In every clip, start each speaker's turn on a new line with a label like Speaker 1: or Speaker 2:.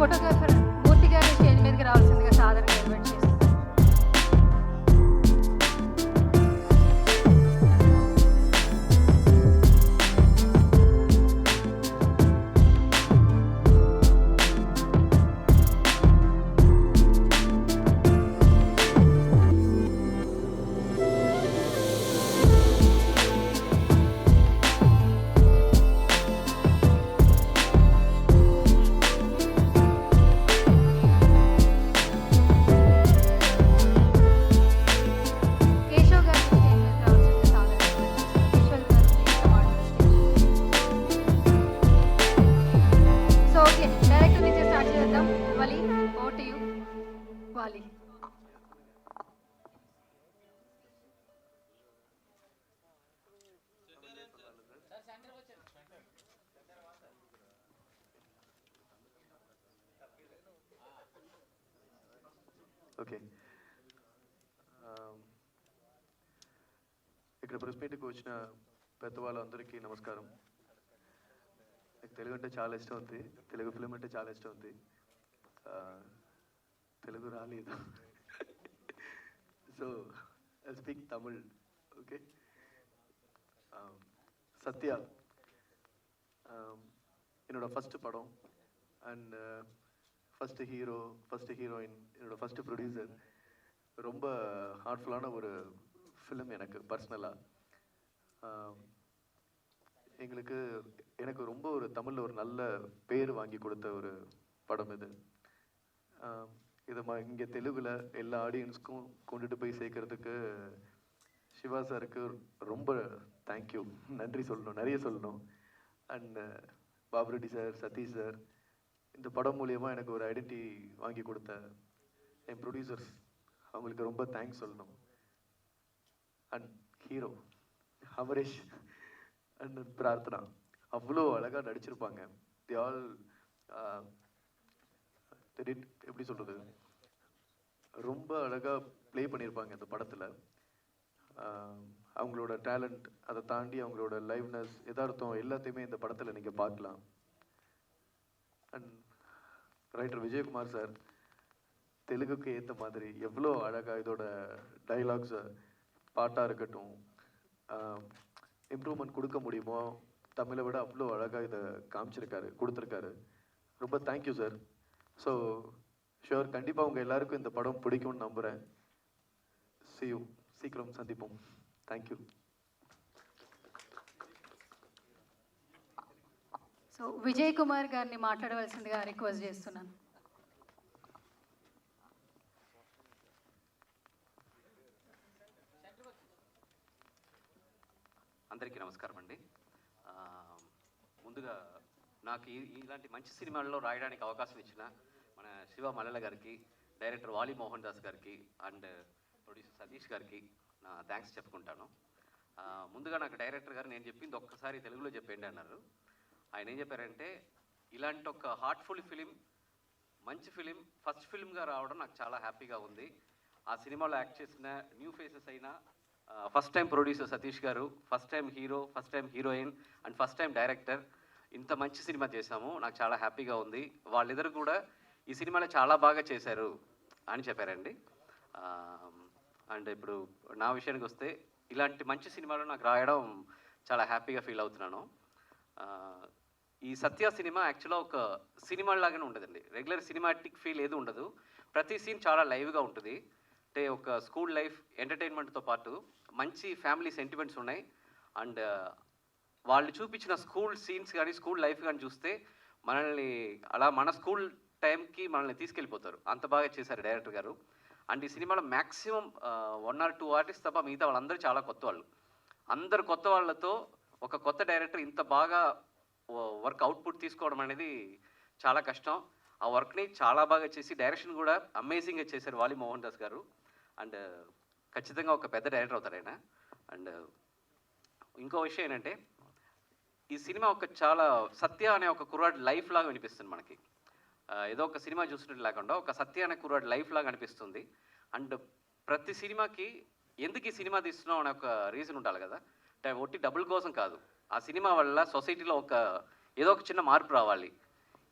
Speaker 1: Photographer మూర్తి గారి stage మీదకి రావాల్సిందిగా సాధారణంగా ఇన్వైట్ చేస్తాను.
Speaker 2: ఓకే, ఇక్కడ ప్రెస్ మీట్కి వచ్చిన పెద్దవాళ్ళందరికీ నమస్కారం. నాకు తెలుగు అంటే చాలా ఇష్టం ఉంది, తెలుగు ఫిలిం అంటే చాలా ఇష్టం ఉంది. తెలుగు రాలేదు, so I speak Tamil. Okay, Sathya என்னோட ஃபஸ்ட்டு படம் and first hero, first heroine, என்னோடய ஃபஸ்ட்டு ப்ரொடியூசர். ரொம்ப ஹார்ட்ஃபுல்லான ஒரு ஃபிலிம் எனக்கு பர்சனலாக. எனக்கு ரொம்ப ஒரு தமிழில் ஒரு நல்ல பேர் வாங்கி கொடுத்த ஒரு படம் இது. இதை இங்கே தெலுங்கில் எல்லா ஆடியன்ஸ்க்கும் கொண்டுட்டு போய் சேர்க்கறதுக்கு சிவா சாருக்கு ரொம்ப தேங்க்யூ, நன்றி சொல்லணும், நிறைய சொல்லணும். அண்ட் பாபுரெட்டி சார், சதீஷ் சார், இந்த படம் மூலியமாக எனக்கு ஒரு ஐடென்டிட்டி வாங்கி கொடுத்த என் ப்ரொடியூசர்ஸ், அவங்களுக்கு ரொம்ப தேங்க்ஸ் சொல்லணும். And hero Amaresh and Prarthana அவ்வளோ அழகாக நடிச்சிருப்பாங்க. தி ஆல் எப்படி சொல்கிறது, ரொம்ப அழகாக ப்ளே பண்ணியிருப்பாங்க இந்த படத்தில். அவங்களோட டேலண்ட், அதை தாண்டி அவங்களோட லைவ்னஸ், எதார்த்தம் எல்லாத்தையுமே இந்த படத்தில் நீங்கள் பார்க்கலாம். அண்ட் ரைட்டர் விஜயகுமார் சார் தெலுங்குக்கு ஏற்ற மாதிரி எவ்வளோ அழகாக இதோட டைலாக்ஸை, பாட்டாக இருக்கட்டும், இம்ப்ரூவ்மெண்ட் கொடுக்க முடியுமோ தமிழை விட அவ்வளோ அழகாக இதை காமிச்சிருக்காரு, கொடுத்துருக்காரு. ரொம்ப தேங்க்யூ சார். ஸோ ஷுவர், கண்டிப்பாக உங்கள் எல்லாருக்கும் இந்த படம் பிடிக்கும்னு நம்புகிறேன். See you, சீக்கிரம் சந்திப்போம். தேங்க்யூ.
Speaker 1: సో విజయ్ కుమార్ గారిని మాట్లాడవలసిందిగా రిక్వెస్ట్ చేస్తున్నాను.
Speaker 3: అందరికీ నమస్కారం అండి. ముందుగా నాకు ఇలాంటి మంచి సినిమాల్లో రాయడానికి అవకాశం ఇచ్చిన మన శివ మల్లెల గారికి, డైరెక్టర్ వాలి మోహన్ దాస్ గారికి అండ్ ప్రొడ్యూసర్ సతీష్ గారికి నా థ్యాంక్స్ చెప్పుకుంటాను. ముందుగా నాకు డైరెక్టర్ గారు నేను చెప్పింది ఒక్కసారి తెలుగులో చెప్పండి అన్నారు. ఆయన ఏం చెప్పారంటే, ఇలాంటి ఒక హార్ట్ఫుల్ ఫిలిం, మంచి ఫిలిం, ఫస్ట్ ఫిలింగా రావడం నాకు చాలా హ్యాపీగా ఉంది. ఆ సినిమాలో యాక్ట్ చేసిన న్యూ ఫేసెస్ అయినా, ఫస్ట్ టైం ప్రొడ్యూసర్ సతీష్ గారు, first time hero, first time heroine and first time director, ఇంత మంచి సినిమా చేశాము, నాకు చాలా హ్యాపీగా ఉంది. వాళ్ళిద్దరు కూడా ఈ సినిమాలో చాలా బాగా చేశారు అని చెప్పారండి. అండ్ ఇప్పుడు నా విషయానికి వస్తే, ఇలాంటి మంచి సినిమాలు నాకు రాయడం చాలా హ్యాపీగా ఫీల్ అవుతున్నాను. ఈ సత్య సినిమా యాక్చువల్గా ఒక సినిమా లాగానే ఉంటుందండి. రెగ్యులర్ సినిమాటిక్ ఫీల్ ఏది ఉండదు. ప్రతి సీన్ చాలా లైవ్గా ఉంటుంది. అంటే ఒక స్కూల్ లైఫ్ ఎంటర్టైన్మెంట్తో పాటు మంచి ఫ్యామిలీ సెంటిమెంట్స్ ఉన్నాయి. అండ్ వాళ్ళు చూపించిన స్కూల్ సీన్స్ కానీ, స్కూల్ లైఫ్ కానీ చూస్తే మనల్ని అలా మన స్కూల్ టైంకి మనల్ని తీసుకెళ్ళిపోతారు. అంత బాగా చేశారు డైరెక్టర్ గారు. అండ్ ఈ సినిమాలో మ్యాక్సిమం 1 or 2 ఆర్టిస్ట్ తప్ప మిగతా వాళ్ళందరూ చాలా కొత్త వాళ్ళు. అందరు కొత్త వాళ్ళతో ఒక కొత్త డైరెక్టర్ ఇంత బాగా వర్క్ అవుట్పుట్ తీసుకోవడం అనేది చాలా కష్టం. ఆ వర్క్ని చాలా బాగా చేసి డైరెక్షన్ కూడా అమేజింగ్గా చేశారు వాలి మోహన్ దాస్ గారు. అండ్ ఖచ్చితంగా ఒక పెద్ద డైరెక్టర్ అవుతారు ఆయన. అండ్ ఇంకో విషయం ఏంటంటే, ఈ సినిమా ఒక చాలా సత్య అనే ఒక కుర్రాడు లైఫ్ లాగా వినిపిస్తుంది మనకి. ఏదో ఒక సినిమా చూసినట్టు లేకుండా ఒక సత్య అనే కుర్రాడు లైఫ్ లాగా అనిపిస్తుంది. అండ్ ప్రతి సినిమాకి ఎందుకు ఈ సినిమా తీస్తున్నాం అనే ఒక రీజన్ ఉండాలి కదా. అంటే ఒట్టి డబ్బుల కోసం కాదు, ఆ సినిమా వల్ల సొసైటీలో ఏదో ఒక చిన్న మార్పు రావాలి.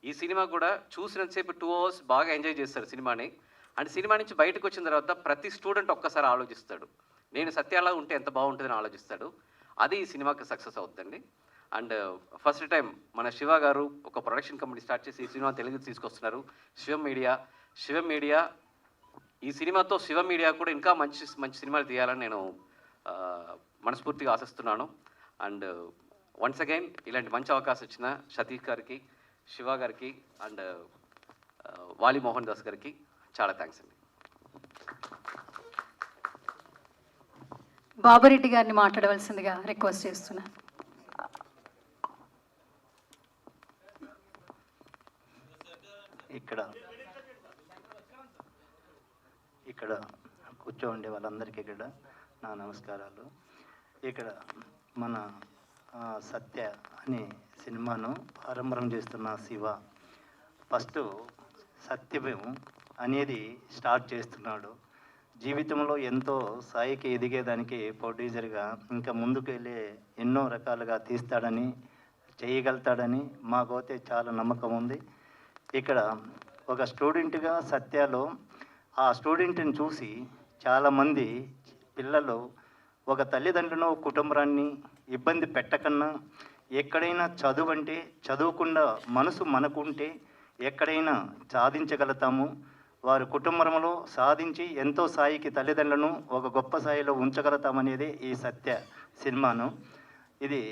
Speaker 3: ఈ సినిమా కూడా చూసినంతసేపు 2 అవర్స్ బాగా ఎంజాయ్ చేస్తారు సినిమాని. అండ్ సినిమా నుంచి బయటకు వచ్చిన తర్వాత ప్రతి స్టూడెంట్ ఒక్కసారి ఆలోచిస్తాడు, నేను సత్యాలా ఉంటే ఎంత బాగుంటుందని ఆలోచిస్తాడు. అది ఈ సినిమాకి సక్సెస్ అవుతుందండి. అండ్ ఫస్ట్ టైం మన శివ గారు ఒక ప్రొడక్షన్ కంపెనీ స్టార్ట్ చేసి ఈ సినిమా తెలుగుకి తీసుకొస్తున్నారు. శివం మీడియా ఈ సినిమాతో శివ మీడియా కూడా ఇంకా మంచి మంచి సినిమాలు తీయాలని నేను మనస్ఫూర్తిగా ఆశిస్తున్నాను. అండ్ వన్స్ అగైన్ ఇలాంటి మంచి అవకాశం ఇచ్చిన సతీష్ గారికి, శివ గారికి అండ్ వాలి మోహన్ దాస్ గారికి చాలా థ్యాంక్స్ అండి.
Speaker 1: బాబురెడ్డి గారిని మాట్లాడవలసిందిగా రిక్వెస్ట్ చేస్తున్నాను.
Speaker 4: ఇక్కడ కూర్చోండి వాళ్ళందరికీ ఇక్కడ నా నమస్కారాలు. ఇక్కడ మన సత్య అనే సినిమాను ఆరంభం చేస్తున్న శివ ఫస్ట్ సత్యం అనేది స్టార్ట్ చేస్తున్నాడు. జీవితంలో ఎంతో స్థాయికి ఎదిగేదానికి ప్రొడ్యూసర్గా ఇంకా ముందుకు వెళ్ళే ఎన్నో రకాలుగా తీస్తాడని, చేయగలుగుతాడని మాకైతే చాలా నమ్మకం ఉంది. ఇక్కడ ఒక స్టూడెంట్గా సత్యలో ఆ స్టూడెంట్ని చూసి చాలామంది పిల్లలు ఒక తల్లిదండ్రులను కుటుంబాన్ని ఇబ్బంది పెట్టకన్నా ఎక్కడైనా చదువు అంటే చదువుకుండా మనసు మనకుంటే ఎక్కడైనా సాధించగలుగుతాము, వారి కుటుంబంలో సాధించి ఎంతో స్థాయికి తల్లిదండ్రులను ఒక గొప్ప స్థాయిలో ఉంచగలుగుతామనేది ఈ సత్య సినిమాను. ఇది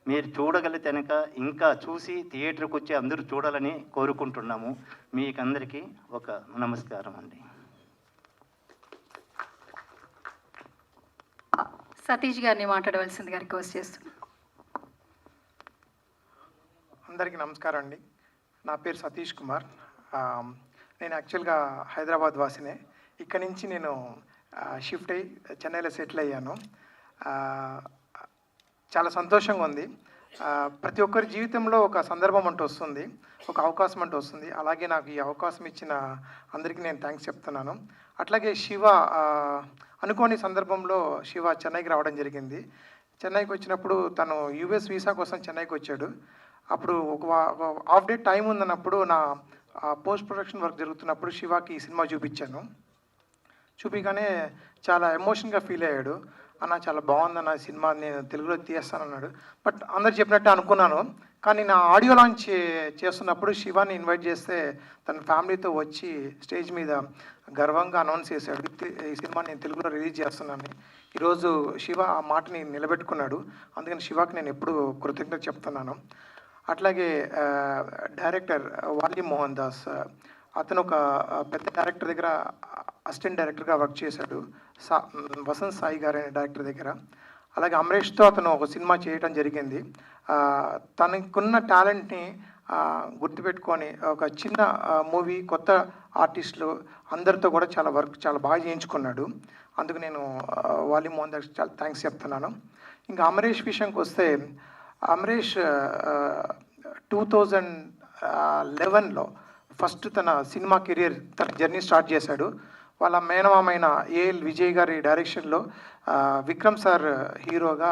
Speaker 4: మీరు చూడగలిగితే కనుక ఇంకా చూసి థియేటర్కి వచ్చి అందరూ చూడాలని కోరుకుంటున్నాము. మీకందరికీ ఒక నమస్కారం అండి.
Speaker 1: సతీష్ గారిని మాట్లాడవలసిందిగా రిక్వెస్ట్ చేస్తున్నాను.
Speaker 5: అందరికీ నమస్కారం అండి. నా పేరు సతీష్ కుమార్. నేను యాక్చువల్గా హైదరాబాద్ వాసినే. ఇక్కడి నుంచి నేను షిఫ్ట్ అయ్యి చెన్నైలో సెటిల్ అయ్యాను. చాలా సంతోషంగా ఉంది. ప్రతి ఒక్కరి జీవితంలో ఒక సందర్భం అంటూ వస్తుంది, ఒక అవకాశం అంటూ వస్తుంది. అలాగే నాకు ఈ అవకాశం ఇచ్చిన అందరికీ నేను థ్యాంక్స్ చెప్తున్నాను. అట్లాగే శివ అనుకోని సందర్భంలో శివ చెన్నైకి రావడం జరిగింది. చెన్నైకి వచ్చినప్పుడు తను యూఎస్ వీసా కోసం చెన్నైకి వచ్చాడు. అప్పుడు ఒక హాఫ్ డే టైం ఉందన్నప్పుడు నా పోస్ట్ ప్రొడక్షన్ వర్క్ జరుగుతున్నప్పుడు శివకి ఈ సినిమా చూపించాను. చూపిగానే చాలా ఎమోషన్గా ఫీల్ అయ్యాడు. అన్న చాలా బాగుందన్న సినిమా, నేను తెలుగులో తీస్తానన్నాడు. బట్ అందరు చెప్పినట్టే అనుకున్నాను. కానీ నా ఆడియో లాంచ్ చేస్తున్నప్పుడు శివాని ఇన్వైట్ చేస్తే తన ఫ్యామిలీతో వచ్చి స్టేజ్ మీద గర్వంగా అనౌన్స్ చేశాడు, ఈ సినిమా నేను తెలుగులో రిలీజ్ చేస్తున్నాను. ఈరోజు శివ ఆ మాటని నిలబెట్టుకున్నాడు. అందుకని శివాకి నేను ఎప్పుడు కృతజ్ఞత చెప్తున్నాను. అట్లాగే డైరెక్టర్ వాలి మోహన్ దాస్, అతను ఒక పెద్ద డైరెక్టర్ దగ్గర అసిస్టెంట్ డైరెక్టర్గా వర్క్ చేశాడు, వసంత్ సాయి గారు అనే డైరెక్టర్ దగ్గర. అలాగే అమరేష్తో అతను ఒక సినిమా చేయడం జరిగింది. తనకున్న టాలెంట్ని గుర్తుపెట్టుకొని ఒక చిన్న మూవీ, కొత్త ఆర్టిస్టులు అందరితో కూడా చాలా బాగా చేయించుకున్నాడు. అందుకు నేను వాలి మోహన్ దాస్ చాలా థ్యాంక్స్ చెప్తున్నాను. ఇంకా అమరేష్ విషయంకి వస్తే, అమరేష్ 2011లో ఫస్ట్ తన సినిమా కెరియర్, తన జర్నీ స్టార్ట్ చేశాడు. వాళ్ళ మేనమామైన ఏఎల్ విజయ్ గారి డైరెక్షన్లో విక్రమ్ సార్ హీరోగా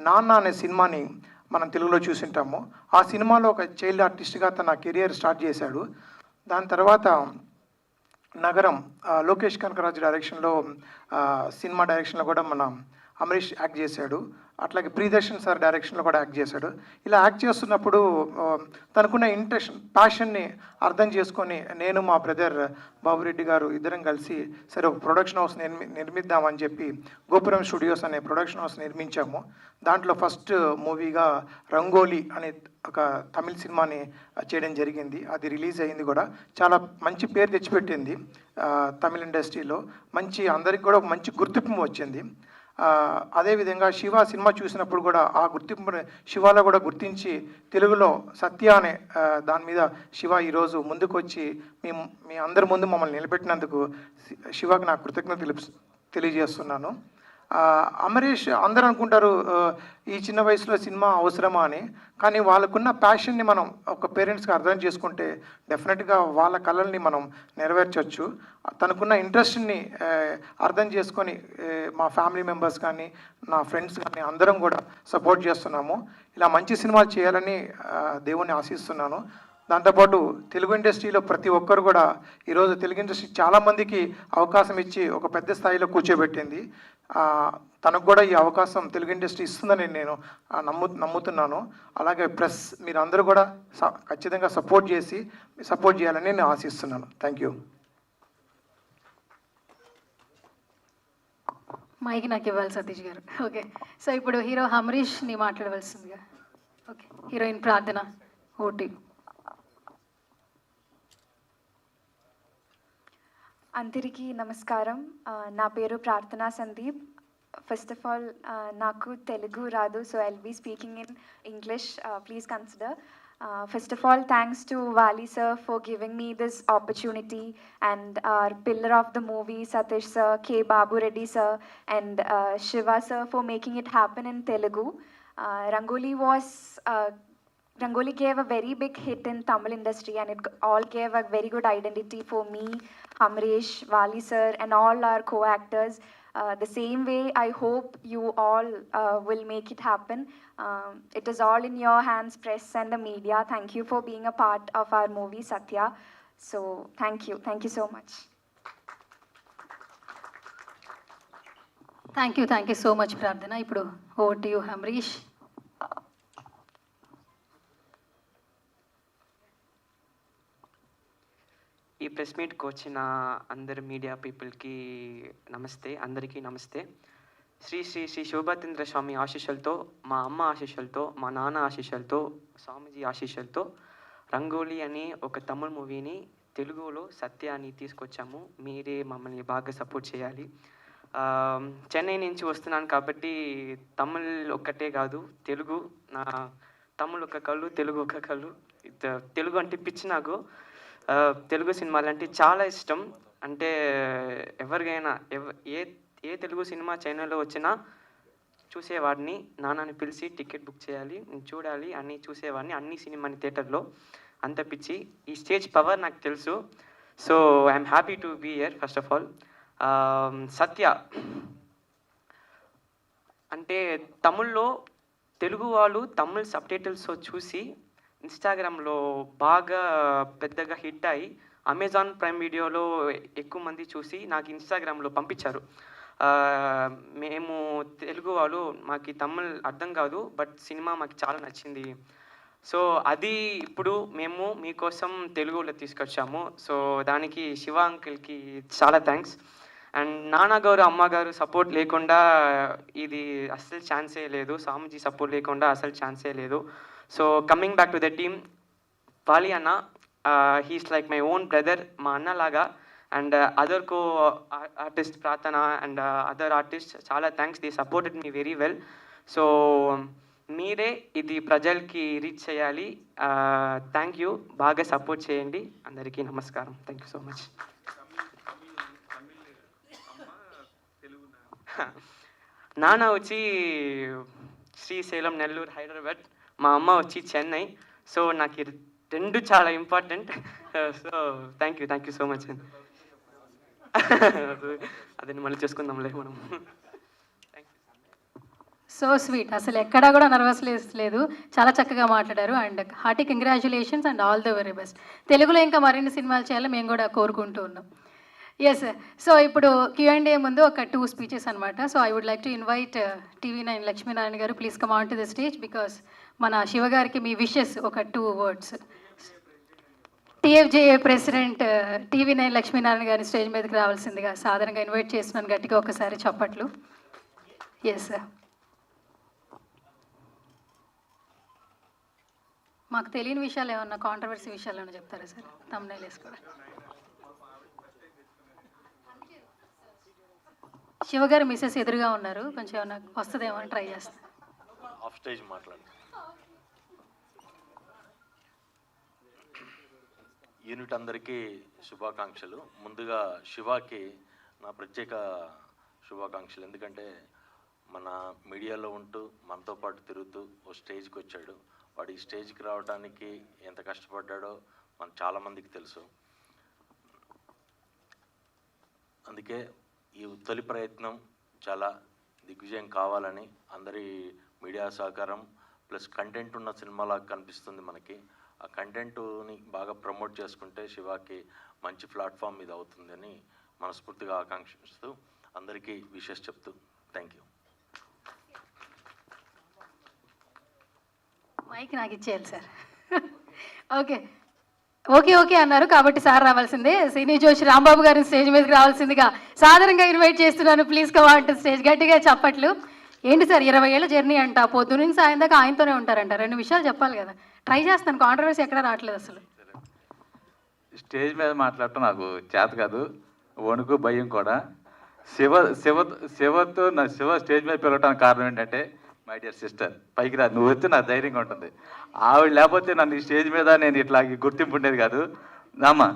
Speaker 5: నాన్న అనే సినిమాని మనం తెలుగులో చూసింటాము. ఆ సినిమాలో ఒక చైల్డ్ ఆర్టిస్ట్గా తన కెరియర్ స్టార్ట్ చేశాడు. దాని తర్వాత నగరం లోకేష్ కనకరాజు డైరెక్షన్లో సినిమా డైరెక్షన్లో కూడా మన అమరీష్ యాక్ట్ చేశాడు. అట్లాగే ప్రియదర్శన్ సార్ డైరెక్షన్లో కూడా యాక్ట్ చేశాడు. ఇలా యాక్ట్ చేస్తున్నప్పుడు తనకున్న ఇంట్రెస్ట్, ప్యాషన్ని అర్థం చేసుకొని నేను మా బ్రదర్ బాబురెడ్డి గారు ఇద్దరం కలిసి సరే ఒక ప్రొడక్షన్ హౌస్ నిర్మిద్దామని చెప్పి గోపురం స్టూడియోస్ అనే ప్రొడక్షన్ హౌస్ నిర్మించాము. దాంట్లో ఫస్ట్ మూవీగా రంగోలీ అనే ఒక తమిళ సినిమాని చేయడం జరిగింది. అది రిలీజ్ అయింది కూడా. చాలా మంచి పేరు తెచ్చిపెట్టింది తమిళ ఇండస్ట్రీలో. అందరికి కూడా ఒక మంచి గుర్తింపు వచ్చింది. అదేవిధంగా శివ సినిమా చూసినప్పుడు కూడా ఆ గుర్తింపుని శివాలో కూడా గుర్తించి తెలుగులో సత్య అనే దాని మీద శివ ఈరోజు ముందుకు వచ్చి మీ అందరి ముందు మమ్మల్ని నిలబెట్టినందుకు శివకి నా కృతజ్ఞత తెలియజేస్తున్నాను. అమరీష్ అందరూ అనుకుంటారు ఈ చిన్న వయసులో సినిమా అవసరమా అని. కానీ వాళ్ళకున్న ప్యాషన్ని మనం ఒక పేరెంట్స్గా అర్థం చేసుకుంటే డెఫినెట్గా వాళ్ళ కళల్ని మనం నెరవేర్చవచ్చు. తనకున్న ఇంట్రెస్ట్ని అర్థం చేసుకొని మా ఫ్యామిలీ మెంబర్స్ కానీ నా ఫ్రెండ్స్ కానీ అందరం కూడా సపోర్ట్ చేస్తున్నాము. ఇలా మంచి సినిమాలు చేయాలని దేవుణ్ణి ఆశిస్తున్నాను. దాంతోపాటు తెలుగు ఇండస్ట్రీలో ప్రతి ఒక్కరు కూడా ఈరోజు తెలుగు ఇండస్ట్రీ చాలామందికి అవకాశం ఇచ్చి ఒక పెద్ద స్థాయిలో కూర్చోబెట్టింది. తనకు కూడా ఈ అవకాశం తెలుగు ఇండస్ట్రీ ఇస్తుందని నేను నమ్ముతున్నాను. అలాగే ప్రెస్ మీరందరూ కూడా ఖచ్చితంగా సపోర్ట్ చేయాలని నేను ఆశిస్తున్నాను. Thank you.
Speaker 1: మైక్ నాకు ఇవ్వాలి సతీష్ గారు. ఓకే, సో ఇప్పుడు హీరో హమరీష్ని మాట్లాడవలసిందిగా. ఓకే, హీరోయిన్ ప్రార్థన, ఓటీ.
Speaker 6: అందరికీ నమస్కారం. నా పేరు ప్రార్థన సందీప్. ఫస్ట్ ఆఫ్ ఆల్ నాకు తెలుగు రాదు, so I'll be speaking in English. Please consider. First of all, thanks to Vali sir for giving me this opportunity, and our pillar of the movie, Satish sir, K. Babu Reddy sir, and Shiva sir for making it happen in Telugu. Rangoli gave a very big hit in Tamil industry, and it all gave a very good identity for me, Amrish, Vali sir, and all our co-actors. The same way, I hope you all will make it happen. It is all in your hands, press and the media. Thank you for being a part of our movie, Satya. So, thank you so much.
Speaker 1: Thank you so much ప్రార్థన. ఇప్పుడు over to you హమరీష్.
Speaker 7: ఈ press మీట్కి వచ్చిన అందరు media పీపుల్కి నమస్తే, అందరికీ నమస్తే. శ్రీ శ్రీ శ్రీ శోభాతేంద్ర స్వామి ఆశీస్సులతో, మా అమ్మ ఆశీస్సులతో, మా నాన్న ఆశీస్సులతో, స్వామీజీ ఆశీస్సులతో రంగోలీ అనే ఒక తమిళ మూవీని తెలుగులో సత్య అని తీసుకొచ్చాము. మీరే మమ్మల్ని బాగా సపోర్ట్ చేయాలి. చెన్నై నుంచి వస్తున్నాను కాబట్టి తమిళ్ ఒక్కటే కాదు, తెలుగు. నా తమిళ్ ఒక కళ్ళు, తెలుగు ఒక కళ్ళు. తెలుగు అంటే పిచ్చి నాకు. తెలుగు సినిమాలు అంటే చాలా ఇష్టం. అంటే ఎవరికైనా ఏ తెలుగు సినిమా ఛానల్లో వచ్చినా చూసేవాడిని. నాన్నని పిలిచి టికెట్ బుక్ చేయాలి, నేను చూడాలి అని చూసేవాడిని అన్ని సినిమాని థియేటర్లో. అంత పిచ్చి. ఈ స్టేజ్ పవర్ నాకు తెలుసు. So I'm happy to be here. First of all Satya అంటే తమిళ్లో తెలుగు వాళ్ళు తమిళ్ సబ్టైటిల్స్ చూసి ఇన్స్టాగ్రామ్లో బాగా పెద్దగా హిట్ అయ్యి అమెజాన్ ప్రైమ్ వీడియోలో ఎక్కువ మంది చూసి నాకు ఇన్స్టాగ్రామ్లో పంపించారు. మేము తెలుగు వాళ్ళు, మాకు తమిళ్ అర్థం కాదు, బట్ సినిమా మాకు చాలా నచ్చింది. సో అది ఇప్పుడు మేము మీకోసం తెలుగులో తీసుకొచ్చాము. సో దానికి శివ అంకిల్కి చాలా థ్యాంక్స్. అండ్ నాన్నగారు అమ్మగారు సపోర్ట్ లేకుండా ఇది అస్సలు ఛాన్సే లేదు. స్వామీజీ సపోర్ట్ లేకుండా అసలు ఛాన్సే లేదు. So coming back to the team, వాలి అన్న, he's like my own brother, మా అన్నలాగా. అండ్ అదర్ కో ఆర్టిస్ట్ ప్రార్థన అండ్ అదర్ ఆర్టిస్ట్ చాలా thanks. They supported me very well. So మీరే ఇది ప్రజలకి రీచ్ చేయాలి. Thank you. బాగా సపోర్ట్ చేయండి. అందరికీ నమస్కారం. Thank you so much. నాన్న వచ్చి శ్రీశైలం, నెల్లూరు, హైదరాబాద్. మా అమ్మ వచ్చి చెన్నై. సో నాకు రెండు చాలా important. So thank you so much. అదని మళ్ళీ చేసుకుందాంలే మనం.
Speaker 1: So sweet. అసలు ఎక్కడా కూడా నర్వస్ లేదు. చాలా చక్కగా మాట్లాడారు. And hearty congratulations and all the very best. తెలుగులో ఇంకా మరిన్ని సినిమాలు చేయాలని మేము కూడా కోరుకుంటూ ఉన్నాం. ఎస్, సో ఇప్పుడు Q&A ముందు ఒక 2 స్పీచెస్ అనమాట. So I would like to invite TV9 Lakshminarayana garu, please come on to the stage. Because మన శివ గారికి మీ విషెస్ ఒక 2 words. TFJA president TV9 Lakshminarayana గారిని స్టేజ్ మీదకి రావాల్సిందిగా సాధారణంగా ఇన్వైట్ చేస్తున్నాను. గట్టిగా ఒకసారి చప్పట్లు. Yes sir. మాకు తెలియని విషయాలు ఏమన్నా, కాంట్రవర్సీ విషయాలు ఏమన్నా చెప్తారా సార్? తమ్ముళ్ళు వేసుకోవడం. శివ గారు మిస్సెస్ ఎదురుగా ఉన్నారు, కొంచెం ఏమన్నా వస్తుందేమో అని ట్రై చేస్తాను.
Speaker 8: ఆఫ్ స్టేజ్ మాట్లాడు. యూనిట్ అందరికీ శుభాకాంక్షలు. ముందుగా శివాకి నా ప్రత్యేక శుభాకాంక్షలు. ఎందుకంటే మన మీడియాలో ఉంటూ మనతో పాటు తిరుగుతూ ఓ స్టేజ్కి వచ్చాడు. వాడు ఈ స్టేజ్కి రావడానికి ఎంత కష్టపడ్డాడో మన చాలామందికి తెలుసు. అందుకే ఈ తొలి ప్రయత్నం చాలా దిగ్విజయం కావాలని అందరి మీడియా సహకారం ప్లస్ కంటెంట్ ఉన్న సినిమాలాగా కనిపిస్తుంది మనకి. ఆ కంటెంట్ని బాగా ప్రమోట్ చేసుకుంటే శివాకి మంచి ప్లాట్ఫామ్ ఇది అవుతుందని మనస్ఫూర్తిగా ఆకాంక్షిస్తూ అందరికీ విషెస్ చెప్తూ థ్యాంక్ యూ.
Speaker 1: మైక్ నాకు ఇచ్చేయాలి సార్. ఓకే ఓకే ఓకే అన్నారు కాబట్టి సార్ రావాల్సిందే. సినీ జోషి రాంబాబు గారిని స్టేజ్ మీదకి రావాల్సిందిగా సాధారణంగా ఇన్వైట్ చేస్తున్నాను. Please come on to stage. గట్టిగా చప్పట్లు. ఏంటి సార్ 20 ఏళ్ళ జర్నీ అంట, పొద్దు నుంచి సాయం దాకా ఆయనతోనే ఉంటారంట. 2 విషయాలు చెప్పాలి కదా. ట్రై చేస్తాను, కాంట్రవర్సీ ఎక్కడ రావట్లేదు అసలు.
Speaker 9: స్టేజ్ మీద మాట్లాడటం నాకు చేత కాదు, వణుకు భయం కూడా. శివతో నా శివ స్టేజ్ మీద పిలవటానికి కారణం ఏంటంటే మై డియర్ సిస్టర్, పైకి రా, నువ్వు వస్తే నాకు ధైర్యంగా ఉంటుంది. ఆవిడ లేకపోతే నన్ను ఈ స్టేజ్ మీద నేను ఇట్లా గుర్తింపు ఉండేది కాదు. నామా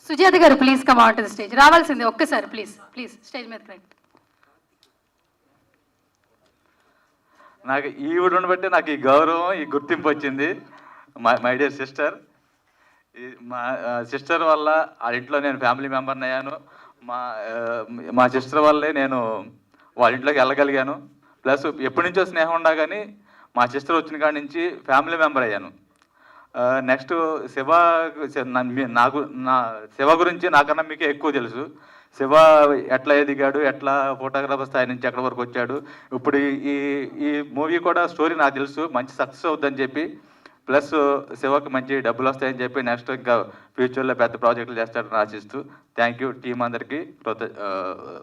Speaker 1: సుజాత గారు please come on to the stage. రావాల్సిందే ఒక్కసారి ప్లీజ్ ప్లీజ్ స్టేజ్ మీద రండి.
Speaker 9: నాకు ఈవిడని బట్టి నాకు ఈ గౌరవం, ఈ గుర్తింపు వచ్చింది. మై డియర్ సిస్టర్, మా సిస్టర్ వల్ల ఆ ఇంట్లో నేను ఫ్యామిలీ మెంబర్ని అయ్యాను. మా సిస్టర్ వల్లే నేను వాళ్ళ ఇంట్లోకి వెళ్ళగలిగాను. ప్లస్ ఎప్పటి నుంచో స్నేహం ఉండా కానీ మా సిస్టర్ వచ్చిన కాడి నుంచి ఫ్యామిలీ మెంబర్ అయ్యాను. నెక్స్ట్ నా శివ గురించి నాకన్నా మీకే ఎక్కువ తెలుసు. శివ ఎట్లా ఎదిగాడు, ఎట్లా ఫోటోగ్రాఫర్ స్థాయి నుంచి ఎక్కడి వరకు వచ్చాడు. ఇప్పుడు ఈ మూవీ కూడా స్టోరీ నాకు తెలుసు, మంచి సక్సెస్ అవుద్దని చెప్పి, ప్లస్ శివకి మంచి డబ్బులు వస్తాయని చెప్పి నెక్స్ట్ ఇంకా ఫ్యూచర్లో పెద్ద ప్రాజెక్టులు చేస్తాడని ఆశిస్తూ థ్యాంక్ యూ. టీం అందరికీ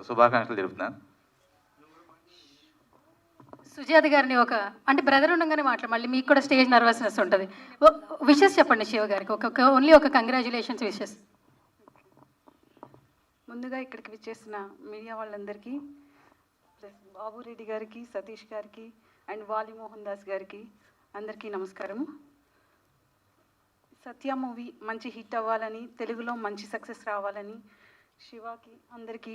Speaker 9: శుభాకాంక్షలు తెలుపుతున్నాను.
Speaker 1: సుజాత గారిని అంటే బ్రదర్ ఉండగానే మళ్ళీ మీకు కూడా స్టేజ్ నర్వస్నెస్ ఉంటుంది. విషెస్ చెప్పండి శివ గారికి, ఓన్లీ ఒక కంగ్రాచులేషన్స్ విషెస్.
Speaker 10: ముందుగా ఇక్కడికి విచ్చేసిన మీడియా వాళ్ళందరికీ, ప్లస్ బాబురెడ్డి గారికి, సతీష్ గారికి అండ్ వాలి మోహన్ దాస్ గారికి అందరికీ నమస్కారము. సత్య మూవీ మంచి హిట్ అవ్వాలని, తెలుగులో మంచి సక్సెస్ రావాలని శివాకి అందరికీ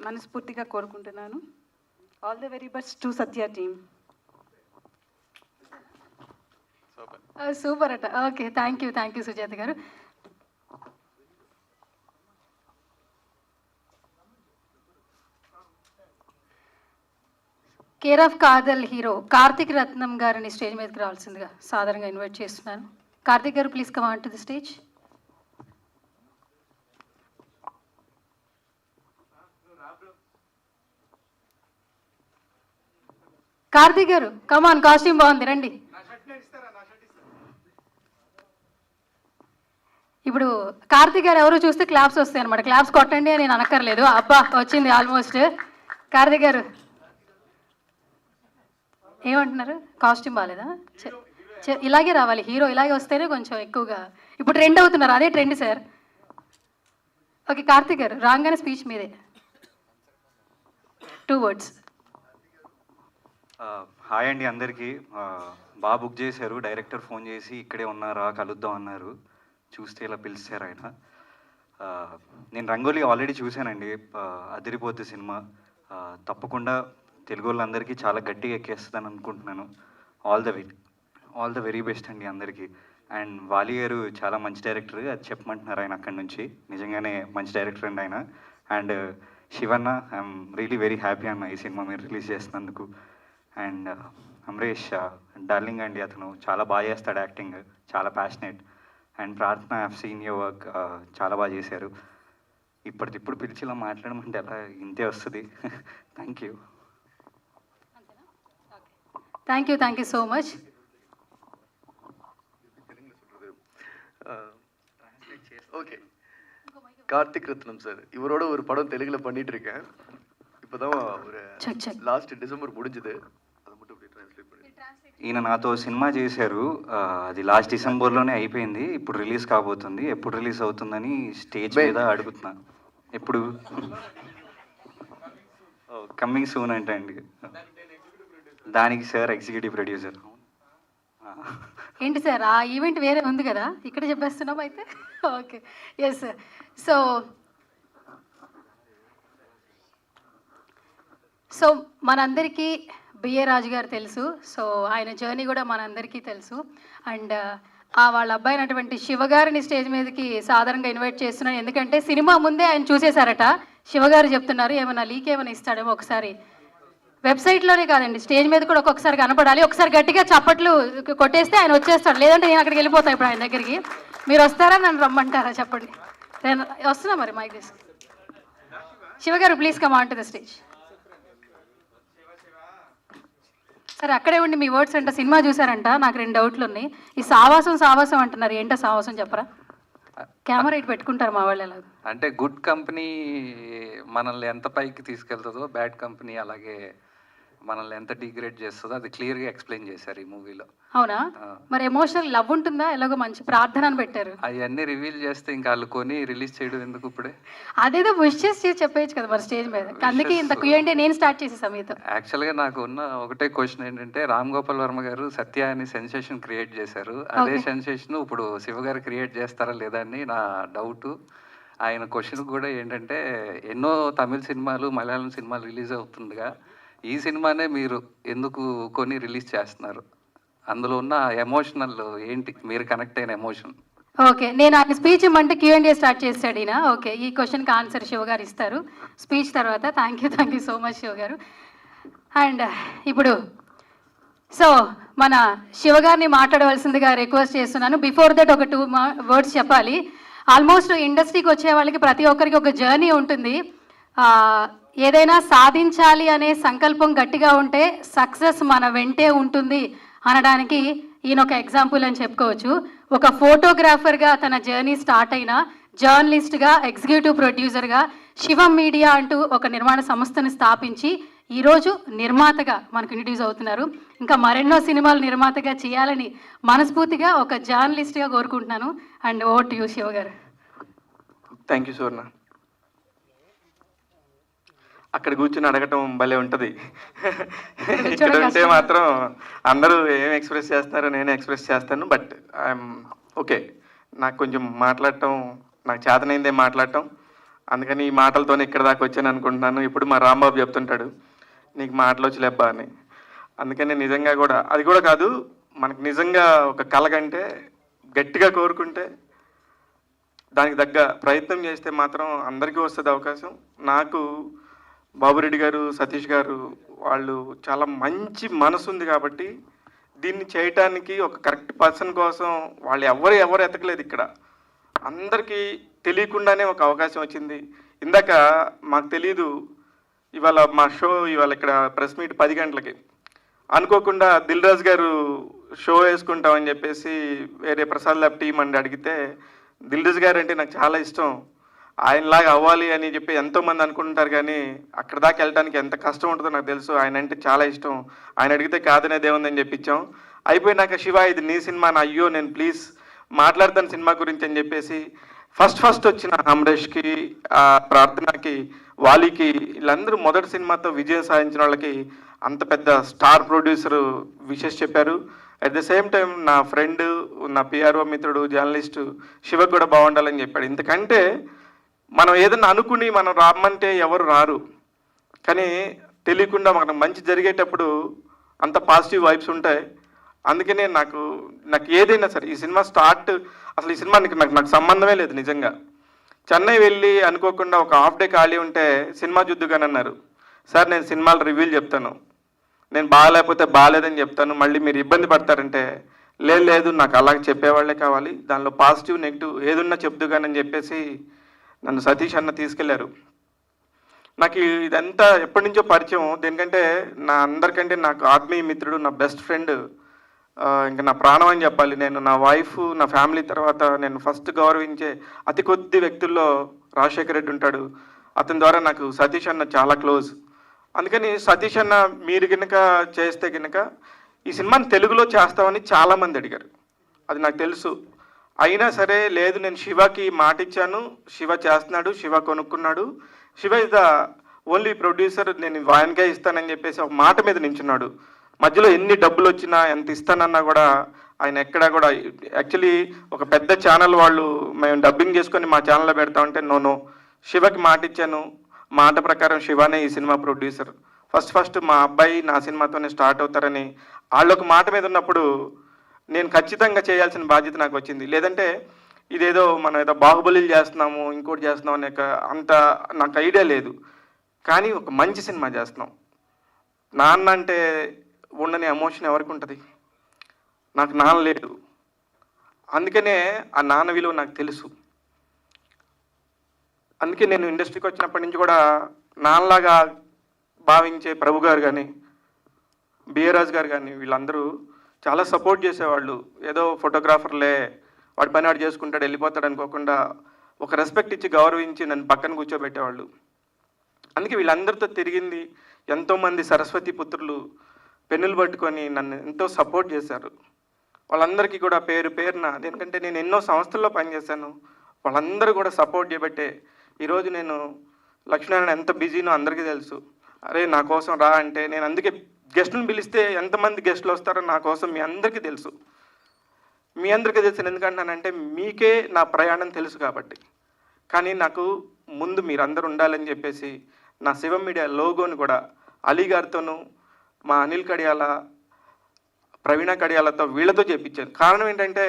Speaker 10: మనస్ఫూర్తిగా కోరుకుంటున్నాను. All the very best to Satya team.
Speaker 1: Super అట. ఓకే థ్యాంక్ యూ సుజాత గారు. Care of Kadhal hero Karthik రత్నం గారిని స్టేజ్ మీదకి రావాల్సిందిగా సాధారణంగా ఇన్వైట్ చేస్తున్నాను. కార్తిక్ గారు please come on to the stage. Karthik గారు కమ్ ఆన్, కాస్ట్యూమ్ బాగుంది, రండి. ఇప్పుడు కార్తిక్ గారు ఎవరు చూస్తే క్లాప్స్ వస్తాయి అనమాట. క్లాప్స్ కొట్టండి అని నేను అనక్కర్లేదు. అబ్బా వచ్చింది ఆల్మోస్ట్. కార్తిక్ గారు ఏమంటున్నారు? కాస్ట్యూమ్ బాగాలేదా? ఇలాగే రావాలి, హీరో ఇలాగే వస్తేనే కొంచెం ఎక్కువగా ఇప్పుడు ట్రెండ్ అవుతున్నారు. అదే ట్రెండ్ సార్. ఓకే కార్తిక్ గారు రాగానే స్పీచ్ మీదే, 2 words.
Speaker 11: హాయ్ అండి అందరికీ. బాగా బుక్ చేశారు, డైరెక్టర్ ఫోన్ చేసి ఇక్కడే ఉన్నారా కలుద్దాం అన్నారు. చూస్తే ఇలా పిలిచారు ఆయన. నేను రంగోలీ ఆల్రెడీ చూశానండి, అదిరిపోద్ది సినిమా. తప్పకుండా తెలుగు వాళ్ళందరికీ చాలా గట్టిగా ఎక్కేస్తుందని అనుకుంటున్నాను. ఆల్ ద వెరీ బెస్ట్ అండి అందరికీ. అండ్ వాలి గారు చాలా మంచి డైరెక్టర్, అది చెప్పమంటున్నారు ఆయన అక్కడి నుంచి. నిజంగానే మంచి డైరెక్టర్ అండి ఆయన. And Shivanna, I'm really very happy అన్న ఈ సినిమా మీరు రిలీజ్ చేసినందుకు. అండ్ అమరేష్ డార్లింగ్ అండి, అతను చాలా బాగా చేస్తాడు యాక్టింగ్, చాలా ప్యాషనేట్. అండ్ ప్రార్థన, I have seen your work, చాలా బాగా చేశారు. ఇప్పటికిప్పుడు పిలిచి ఇలా మాట్లాడమంటే ఎలా ఇంతే వస్తుంది. Thank you.
Speaker 1: Thank you so much.
Speaker 2: Okay, Karthik Rathnam sir, இவரோட ஒரு படம் தெலுங்குல பண்ணிட்டு இருக்கேன். இப்போதான் ஒரு லாஸ்ட் டிசம்பர் முடிஞ்சது. அதை மட்டும் அப்படியே ட்ரான்ஸ்லேட் பண்ணி.
Speaker 11: ఈయన నాతో సినిమా చేశారు, అది లాస్ట్ డిసెంబర్లోనే అయిపోయింది. ఇప్పుడు రిలీజ్ కాబోతుంది. ఎప్పుడు రిలీజ్ అవుతుందని స్టేజ్ మీద అడుగుతున్నా. ఎప్పుడు? కమ్మింగ్ సూన్ అంటే అండి. దానికి సార్ ఎగ్జిక్యూటివ్ ప్రొడ్యూసర్.
Speaker 1: ఏంటి సార్ ఆ ఈవెంట్ వేరే ఉంది కదా, ఇక్కడ చెప్పేస్తున్నాం అయితే. Okay yes sir. సో మనందరికీ బిఏ రాజు గారు తెలుసు. సో ఆయన జర్నీ కూడా మనందరికీ తెలుసు. అండ్ వాళ్ళ అబ్బాయి అయినటువంటి శివగారిని స్టేజ్ మీదకి సాధారణంగా ఇన్వైట్ చేస్తున్నాను. ఎందుకంటే సినిమా ముందే ఆయన చూసేశారట. శివగారు చెప్తున్నారు ఏమైనా లీక్ ఏమైనా ఇస్తాడేమో ఒకసారి వెబ్సైట్లోనే కాదండి, స్టేజ్ మీద కూడా ఒక్కొక్కసారి కనపడాలి. ఒకసారి గట్టిగా చప్పట్లు కొట్టేస్తే ఆయన వచ్చేస్తాడు, లేదంటే నేను అక్కడికి వెళ్ళిపోతాను ఇప్పుడు ఆయన దగ్గరికి. మీరు వస్తారా, నన్ను రమ్మంటారా చెప్పండి. నేను వస్తున్నా మరి మైక్ తీసుకు. శివ గారు please come on to the stage. సరే అక్కడే ఉండి మీ వర్డ్స్ అంట, సినిమా చూసారంట, నాకు 2 డౌట్లు ఉన్నాయి. ఈ సావాసం అంటున్నారు, ఏంటో సావాసం చెప్పరా? కెమెరా ఇటు పెట్టుకుంటారు మా వాళ్ళు ఎలా?
Speaker 12: అంటే గుడ్ కంపెనీ మనల్ని ఎంత పైకి తీసుకెళ్తుందో, బ్యాడ్ కంపెనీ అలాగే మనల్ని ఎంత డిగ్రేడ్ చేస్తుందో అది క్లియర్గా ఎక్స్ప్లెయిన్ చేశారు ఈ మూవీలో.
Speaker 1: అవునా? మరి ఎమోషనల్ లవ్ ఉంటుందా? ఎలాగో మంచి ప్రార్థన అని పెట్టారు.
Speaker 12: అవన్నీ రివీల్ చేస్తే ఇంకా వాళ్ళు కొని రిలీజ్ చేయడం ఎందుకు ఇప్పుడే?
Speaker 1: అదేదో విష్ చేసి చెప్పేయచ్చు కదా మరి స్టేజ్ మీద. అందుకే ఇంత Q&A నేను స్టార్ట్ చేసేసా మీతో.
Speaker 12: యాక్చువల్గా నాకు ఉన్న ఒకటే క్వశ్చన్ ఏంటంటే, రామ్ గోపాల్ వర్మ గారు సత్య అని సెన్సేషన్ క్రియేట్ చేశారు. అదే సెన్సేషన్ ఇప్పుడు శివ గారు క్రియేట్ చేస్తారా లేదా అని నా డౌట్. ఆయన క్వశ్చన్ కూడా ఏంటంటే, ఎన్నో తమిళ సినిమాలు మలయాళం సినిమాలు రిలీజ్ అవుతుండగా ఈ సినిమానే మీరు ఎందుకు కొని రిలీజ్ చేస్తున్నారు? అందులో ఉన్న ఎమోషనల్ ఏంటి, మీరు కనెక్ట్ అయిన ఎమోషన్?
Speaker 1: ఓకే, నేను ఆయన స్పీచ్ ఇమ్మంటే Q&A స్టార్ట్ చేస్తాడు ఈయన. ఓకే, ఈ క్వశ్చన్కి ఆన్సర్ శివ గారు ఇస్తారు స్పీచ్ తర్వాత. Thank you so much Shiva గారు. అండ్ ఇప్పుడు సో మన శివ గారిని మాట్లాడవలసిందిగా రిక్వెస్ట్ చేస్తున్నాను. బిఫోర్ దట్ ఒక 2 వర్డ్స్ చెప్పాలి. ఆల్మోస్ట్ ఇండస్ట్రీకి వచ్చే వాళ్ళకి ప్రతి ఒక్కరికి ఒక జర్నీ ఉంటుంది. ఏదైనా సాధించాలి అనే సంకల్పం గట్టిగా ఉంటే సక్సెస్ మన వెంటే ఉంటుంది అనడానికి ఈయన ఒక ఎగ్జాంపుల్ అని చెప్పుకోవచ్చు. ఒక ఫోటోగ్రాఫర్గా తన జర్నీ స్టార్ట్ అయిన, జర్నలిస్ట్గా, ఎగ్జిక్యూటివ్ ప్రొడ్యూసర్గా శివం మీడియా అంటూ ఒక నిర్మాణ సంస్థను స్థాపించి ఈరోజు నిర్మాతగా మనకు ఇంట్రడ్యూస్ అవుతున్నారు. ఇంకా మరెన్నో సినిమాలు నిర్మాతగా చేయాలని మనస్ఫూర్తిగా ఒక జర్నలిస్ట్గా కోరుకుంటున్నాను. And over to you Shiva గారు.
Speaker 13: థ్యాంక్ యూ సువర్ణ. అక్కడ కూర్చుని అడగటం భలే ఉంటుంది. ఇక్కడ ఉంటే మాత్రం అందరూ ఏం ఎక్స్ప్రెస్ చేస్తున్నారో నేను ఎక్స్ప్రెస్ చేస్తాను. బట్ ఐఎమ్ ఓకే, నాకు కొంచెం మాట్లాడటం, నాకు చేతనైందే మాట్లాడటం. అందుకని ఈ మాటలతోనే ఇక్కడ దాకా వచ్చాను అనుకుంటున్నాను. ఇప్పుడు మా రాంబాబు చెప్తుంటాడు, నీకు మాటలు వచ్చి లేబ్బా అని. అందుకని నిజంగా కూడా అది కూడా కాదు, మనకు నిజంగా ఒక కళ కంటే గట్టిగా కోరుకుంటే దానికి తగ్గ ప్రయత్నం చేస్తే మాత్రం అందరికీ వస్తుంది అవకాశం. నాకు బాబురెడ్డి గారు, సతీష్ గారు వాళ్ళు చాలా మంచి మనసు ఉంది కాబట్టి దీన్ని చేయటానికి ఒక కరెక్ట్ పర్సన్ కోసం వాళ్ళు ఎవరు ఎతకలేదు. ఇక్కడ అందరికీ తెలియకుండానే ఒక అవకాశం వచ్చింది. ఇందాక మాకు తెలీదు, ఇవాళ మా షో ఇవాళ ఇక్కడ ప్రెస్ మీట్ 10 గంటలకి అనుకోకుండా దిల్ రాజు గారు షో వేసుకుంటామని చెప్పేసి వేరే ప్రసాద్ ల్యాబ్ టీం అని అడిగితే, దిల్ రాజు గారు అంటే నాకు చాలా ఇష్టం, ఆయనలాగా అవ్వాలి అని చెప్పి ఎంతోమంది అనుకుంటారు, కానీ అక్కడ దాకా వెళ్ళడానికి ఎంత కష్టం ఉంటుందో నాకు తెలుసు. ఆయన అంటే చాలా ఇష్టం, ఆయన అడిగితే కాదనేది ఏముందని చెప్పించాం. అయిపోయినాక శివ ఇది నీ సినిమా, నా అయ్యో నేను ప్లీజ్ మాట్లాడతాను సినిమా గురించి అని చెప్పేసి ఫస్ట్ వచ్చిన అమరేష్కి, ప్రార్థనకి, వాలీకి, వీళ్ళందరూ మొదటి సినిమాతో విజయం సాధించిన వాళ్ళకి అంత పెద్ద స్టార్ ప్రొడ్యూసరు విషెస్ చెప్పారు. అట్ ద సేమ్ టైం నా ఫ్రెండ్, నా పిఆర్ఓ మిత్రుడు, జర్నలిస్టు శివకు కూడా బాగుండాలని చెప్పాడు. ఎందుకంటే మనం ఏదన్నా అనుకుని మనం రామంటే ఎవరు రారు, కానీ తెలియకుండా మనకు మంచి జరిగేటప్పుడు అంత పాజిటివ్ వైబ్స్ ఉంటాయి. అందుకనే నాకు ఏదైనా సరే ఈ సినిమా స్టార్ట్, అసలు ఈ సినిమా నాకు సంబంధమే లేదు నిజంగా. చెన్నై వెళ్ళి అనుకోకుండా ఒక హాఫ్ డే ఖాళీ ఉంటే సినిమా చూద్దుగాని అన్నారు. సార్ నేను సినిమాలు రివ్యూలు చెప్తాను, నేను బాగాలేకపోతే బాగాలేదని చెప్తాను, మళ్ళీ మీరు ఇబ్బంది పడతారంటే లేదు నాకు అలాగే చెప్పేవాళ్ళే కావాలి, దానిలో పాజిటివ్ నెగిటివ్ ఏదున్నా చెప్దుగాని అని చెప్పేసి నన్ను సతీష్ అన్న తీసుకెళ్లారు. నాకు ఇదంతా ఎప్పటి నుంచో పరిచయం. దేనికంటే నా అందరికంటే నాకు ఆత్మీయ మిత్రుడు, నా బెస్ట్ ఫ్రెండ్, ఇంకా నా ప్రాణం అని చెప్పాలి. నేను నా వైఫ్, నా ఫ్యామిలీ తర్వాత నేను ఫస్ట్ గౌరవించే అతి కొద్ది వ్యక్తుల్లో రాజశేఖర్ రెడ్డి ఉంటాడు. అతని ద్వారా నాకు సతీష్ అన్న చాలా క్లోజ్. అందుకని సతీష్ అన్న మీరు కనుక చేస్తే కనుక ఈ సినిమాని తెలుగులో చేస్తామని చాలామంది అడిగారు, అది నాకు తెలుసు. అయినా సరే లేదు, నేను శివకి మాట ఇచ్చాను, శివ చేస్తున్నాడు, శివ కొనుక్కున్నాడు, Shiva is the only producer, నేను ఆయనకే ఇస్తానని చెప్పేసి ఒక మాట మీద నించున్నాడు. మధ్యలో ఎన్ని డబ్బులు వచ్చినా ఎంత ఇస్తానన్నా కూడా ఆయన ఎక్కడా కూడా, యాక్చువల్లీ ఒక పెద్ద ఛానల్ వాళ్ళు మేము డబ్బింగ్ చేసుకొని మా ఛానల్లో పెడతామంటే నో, శివకి మాట ఇచ్చాను, మాట ప్రకారం శివానే ఈ సినిమా ప్రొడ్యూసర్. ఫస్ట్ మా అబ్బాయి నా సినిమాతోనే స్టార్ట్ అవుతారని వాళ్ళొక మాట మీద ఉన్నప్పుడు నేను ఖచ్చితంగా చేయాల్సిన బాధ్యత నాకు వచ్చింది. లేదంటే ఇదేదో మనం ఏదో బాహుబలిలు చేస్తున్నాము, ఇంకోటి చేస్తున్నాం అనే అంత నాకు ఐడియా లేదు. కానీ ఒక మంచి సినిమా చేస్తున్నాం. నాన్న అంటే ఉండని ఎమోషన్ ఎవరికి ఉంటుంది? నాకు నాన్న లేడు, అందుకనే ఆ నాన్న విలువ నాకు తెలుసు. అందుకే నేను ఇండస్ట్రీకి వచ్చినప్పటి నుంచి కూడా నాన్నలాగా భావించే ప్రభు గారు కానీ, బిఏరాజ్ గారు కానీ వీళ్ళందరూ చాలా సపోర్ట్ చేసేవాళ్ళు. ఏదో ఫోటోగ్రాఫర్లే, వాడి పని వాడు చేసుకుంటాడు వెళ్ళిపోతాడు అనుకోకుండా ఒక రెస్పెక్ట్ ఇచ్చి గౌరవించి నన్ను పక్కన కూర్చోబెట్టేవాళ్ళు. అందుకే వీళ్ళందరితో తిరిగింది. ఎంతోమంది సరస్వతి పుత్రులు పెన్నులు పట్టుకొని నన్ను ఎంతో సపోర్ట్ చేశారు. వాళ్ళందరికీ కూడా పేరు పేరున, ఎందుకంటే నేను ఎన్నో సంస్థల్లో పనిచేశాను, వాళ్ళందరూ కూడా సపోర్ట్ చేయబట్టే ఈరోజు నేను లక్ష్మీనారాయణ ఎంత బిజీనో అందరికీ తెలుసు. అరే నా కోసం రా అంటే నేను అందుకే గెస్టులను పిలిస్తే ఎంతమంది గెస్టులు వస్తారో నా కోసం మీ అందరికీ తెలుసు. మీ అందరికీ తెలుసు ఎందుకంటానంటే మీకే నా ప్రయాణం తెలుసు కాబట్టి. కానీ నాకు ముందు మీరందరూ ఉండాలని చెప్పేసి నా శివం మీడియా లోగోని కూడా అలీ గారితోనూ, మా అనిల్ కడియాల, ప్రవీణ కడియాలతో, వీళ్ళతో చేయించాను. కారణం ఏంటంటే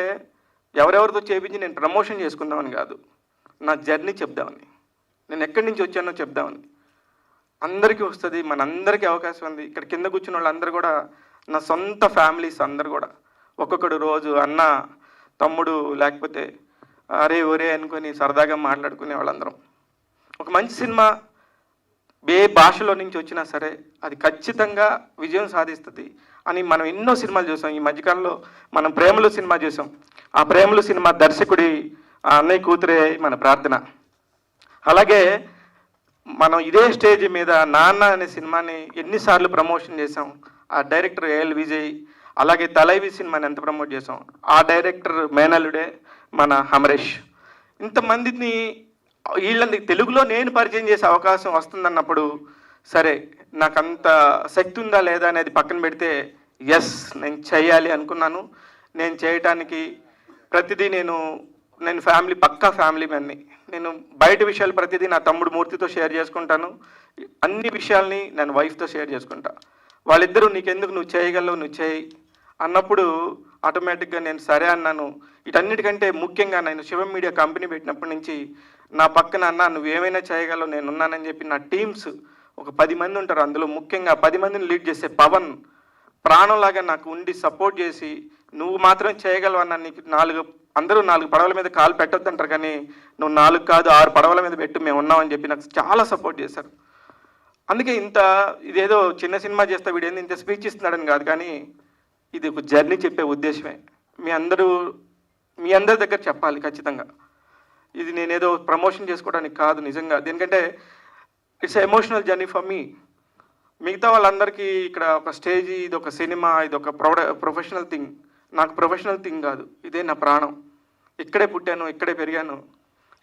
Speaker 13: ఎవరెవరితో చేయించి నేను ప్రమోషన్ చేసుకుందామని కాదు, నా జర్నీ చెప్దామని, నేను ఎక్కడి నుంచి వచ్చానో చెప్దామని. అందరికీ వస్తుంది, మనందరికీ అవకాశం ఉంది. ఇక్కడ కింద కూర్చున్న వాళ్ళందరూ కూడా నా సొంత ఫ్యామిలీస్ అందరు కూడా. ఒక్కొక్కడు రోజు అన్న, తమ్ముడు, లేకపోతే అరే ఒరే అనుకొని సరదాగా మాట్లాడుకునే వాళ్ళందరం. ఒక మంచి సినిమా ఏ భాషలో నుంచి వచ్చినా సరే అది ఖచ్చితంగా విజయం సాధిస్తుంది అని మనం ఎన్నో సినిమాలు చూసాం. ఈ మధ్యకాలంలో మనం ప్రేమలు సినిమా చూసాం. ఆ ప్రేమలు సినిమా దర్శకుడి అన్నయ్య కూతురే మన ప్రార్థన. అలాగే మనం ఇదే స్టేజ్ మీద నాన్న అనే సినిమాని ఎన్నిసార్లు ప్రమోషన్ చేసాం. ఆ డైరెక్టర్ ఏఎల్ విజయ్, అలాగే తలైవి సినిమాని ఎంత ప్రమోట్ చేసాం. ఆ డైరెక్టర్ మేనల్లుడే మన అమరేష్. ఇంతమందిని వీళ్ళని తెలుగులో నేను పరిచయం చేసే అవకాశం వస్తుందన్నప్పుడు సరే నాకు అంత శక్తి ఉందా లేదా అనేది పక్కన పెడితే ఎస్ నేను చేయాలి అనుకున్నాను. నేను చేయటానికి ప్రతిదీ నేను ఫ్యామిలీ, పక్కా ఫ్యామిలీ మ్యాన్ని. నేను బయట విషయాలు ప్రతిదీ నా తమ్ముడు మూర్తితో షేర్ చేసుకుంటాను. అన్ని విషయాల్ని నేను వైఫ్తో షేర్ చేసుకుంటా. వాళ్ళిద్దరూ నీకెందుకు, నువ్వు చేయగలవు, నువ్వు చేయి అన్నప్పుడు ఆటోమేటిక్గా నేను సరే అన్నాను. వీటన్నిటికంటే ముఖ్యంగా నేను శివం మీడియా కంపెనీ పెట్టినప్పటి నుంచి నా పక్కన అన్న నువ్వేమైనా చేయగలవు, నేను ఉన్నానని చెప్పి నా టీమ్స్ ఒక 10 మంది ఉంటారు. అందులో ముఖ్యంగా 10 మందిని లీడ్ చేసే పవన్ ప్రాణంలాగా నాకు ఉండి సపోర్ట్ చేసి నువ్వు మాత్రం చేయగలవు అన్న, నీకు అందరూ 4 పడవల మీద కాలు పెట్టొద్దు అంటారు, కానీ నువ్వు 4 కాదు 6 పడవల మీద పెట్టు, మేము ఉన్నామని చెప్పి నాకు చాలా సపోర్ట్ చేశారు. అందుకే ఇదేదో చిన్న సినిమా చేస్తే వీడేంది ఇంత స్పీచ్ ఇస్తున్నాడని కాదు, కానీ ఇది ఒక జర్నీ చెప్పే ఉద్దేశమే. మీ అందరి దగ్గర చెప్పాలి ఖచ్చితంగా. ఇది నేనేదో ప్రమోషన్ చేసుకోవడానికి కాదు నిజంగా, ఎందుకంటే it's emotional journey for me. మిగతా వాళ్ళందరికీ ఇక్కడ ఒక స్టేజ్, ఇది ఒక సినిమా, ఇది ఒక ప్రొఫెషనల్ థింగ్. నాకు ప్రొఫెషనల్ థింగ్ కాదు, ఇదే నా ప్రాణం. ఇక్కడే పుట్టాను, ఇక్కడే పెరిగాను,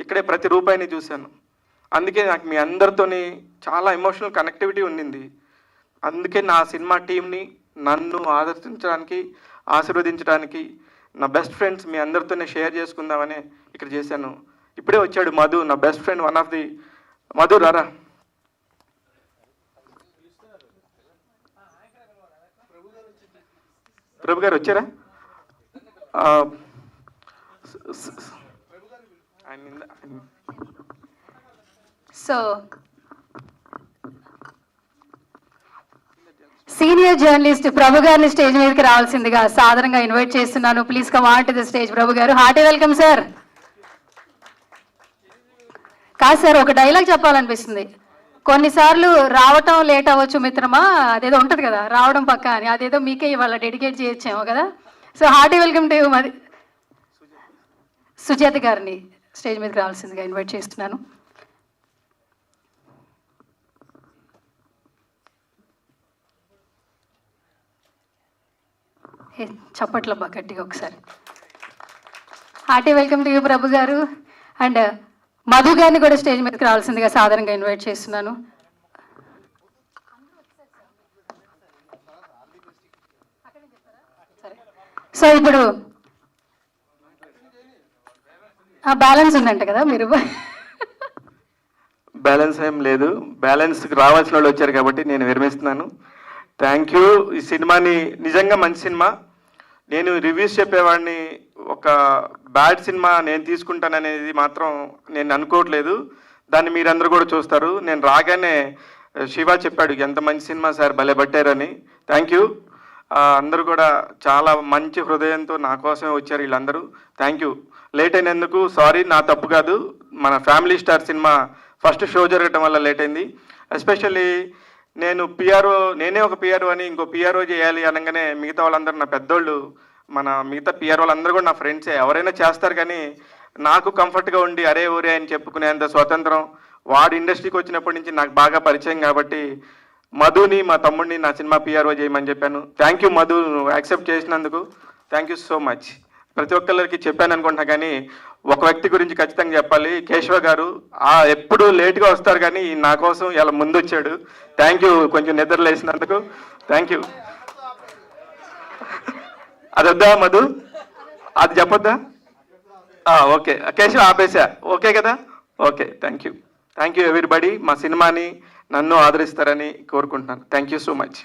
Speaker 13: ఇక్కడే ప్రతి రూపాయిని చూశాను. అందుకే నాకు మీ అందరితోని చాలా ఎమోషనల్ కనెక్టివిటీ ఉండింది. అందుకే నా సినిమా టీంని నన్ను ఆశీర్వదించడానికి నా బెస్ట్ ఫ్రెండ్స్ మీ అందరితోనే షేర్ చేసుకుందామని ఇక్కడ చేశాను. ఇప్పుడే వచ్చాడు మధు, నా best friend, one of the. Madhu రారా. ప్రభు గారు వచ్చారా?
Speaker 1: సో సీనియర్ జర్నలిస్ట్ ప్రభు గారిని స్టేజ్ మీదకి రావాల్సిందిగా సాధారణంగా ఇన్వైట్ చేస్తున్నాను. Please come on to the stage. Prabhu garu, hearty welcome sir. కాదు సార్, ఒక డైలాగ్ చెప్పాలనిపిస్తుంది. కొన్నిసార్లు రావటం లేట్ అవ్వచ్చు మిత్రమా, అదేదో ఉంటుంది కదా రావడం పక్క అని, అదేదో మీకే ఇవాళ డెడికేట్ చేయొచ్చేమో కదా. సో హార్టీ వెల్కమ్ టు మరి సుజాత గారిని స్టేజ్ మీదకి రావాల్సిందిగా ఇన్వైట్ చేస్తున్నాను. చప్పట్లబ్బా గట్టిగా ఒకసారి. Hearty welcome to you Prabhu garu. And Madhu గారిని కూడా స్టేజ్ మీదకి రావాల్సిందిగా సాధారణంగా ఇన్వైట్ చేస్తున్నాను. సో ఇప్పుడు బ్యాలెన్స్ ఉందంట కదా, మీరు
Speaker 13: బ్యాలెన్స్ ఏం లేదు, బ్యాలెన్స్కి రావాల్సిన వాళ్ళు వచ్చారు కాబట్టి నేను విరమిస్తున్నాను. Thank you. ఈ సినిమాని నిజంగా మంచి సినిమా. నేను రివ్యూస్ చెప్పేవాడిని, ఒక బ్యాడ్ సినిమా నేను తీసుకుంటాననేది మాత్రం నేను అనుకోవట్లేదు. దాన్ని మీరందరూ కూడా చూస్తారు. నేను రాగానే శివ చెప్పాడు ఎంత మంచి సినిమా సార్ భలే పట్టారని. Thank you. అందరూ కూడా చాలా మంచి హృదయంతో నా కోసమే వచ్చారు వీళ్ళందరూ. Thank you. లేట్ అయినందుకు సారీ, నా తప్పు కాదు. మన family star cinema first show జరగటం వల్ల లేట్ అయింది. ఎస్పెషల్లీ నేనే ఒక పిఆర్ఓ అని ఇంకో పిఆర్ఓ చేయాలి అనగానే మిగతా వాళ్ళందరూ నా పెద్దోళ్ళు, మన మిగతా పిఆర్ఓ వాళ్ళందరూ కూడా నా ఫ్రెండ్సే. ఎవరైనా చేస్తారు కానీ నాకు కంఫర్ట్గా ఉండి అరే ఊరే అని చెప్పుకునేంత స్వతంత్రం వాడు ఇండస్ట్రీకి వచ్చినప్పటి నుంచి నాకు బాగా పరిచయం కాబట్టి మధుని, మా తమ్ముడిని నా సినిమా పిఆర్ఓ చేయమని చెప్పాను. థ్యాంక్ యూ మధు, యాక్సెప్ట్ చేసినందుకు థ్యాంక్ యూ సో మచ్. ప్రతి ఒక్కరికి చెప్పాను అనుకుంటున్నా కానీ ఒక వ్యక్తి గురించి ఖచ్చితంగా చెప్పాలి. కేశవ గారు ఎప్పుడు లేట్గా వస్తారు కానీ నా కోసం ఇలా ముందు వచ్చాడు. Thank you. కొంచెం నిద్ర లేసినందుకు థ్యాంక్ యూ. అది వద్దా మధు, అది చెప్పొద్దా? ఓకే కేశవ ఆపేసా, ఓకే కదా? Okay, thank you. Thank you everybody. మా సినిమాని నన్ను ఆదరిస్తారని కోరుకుంటున్నాను. Thank you so much.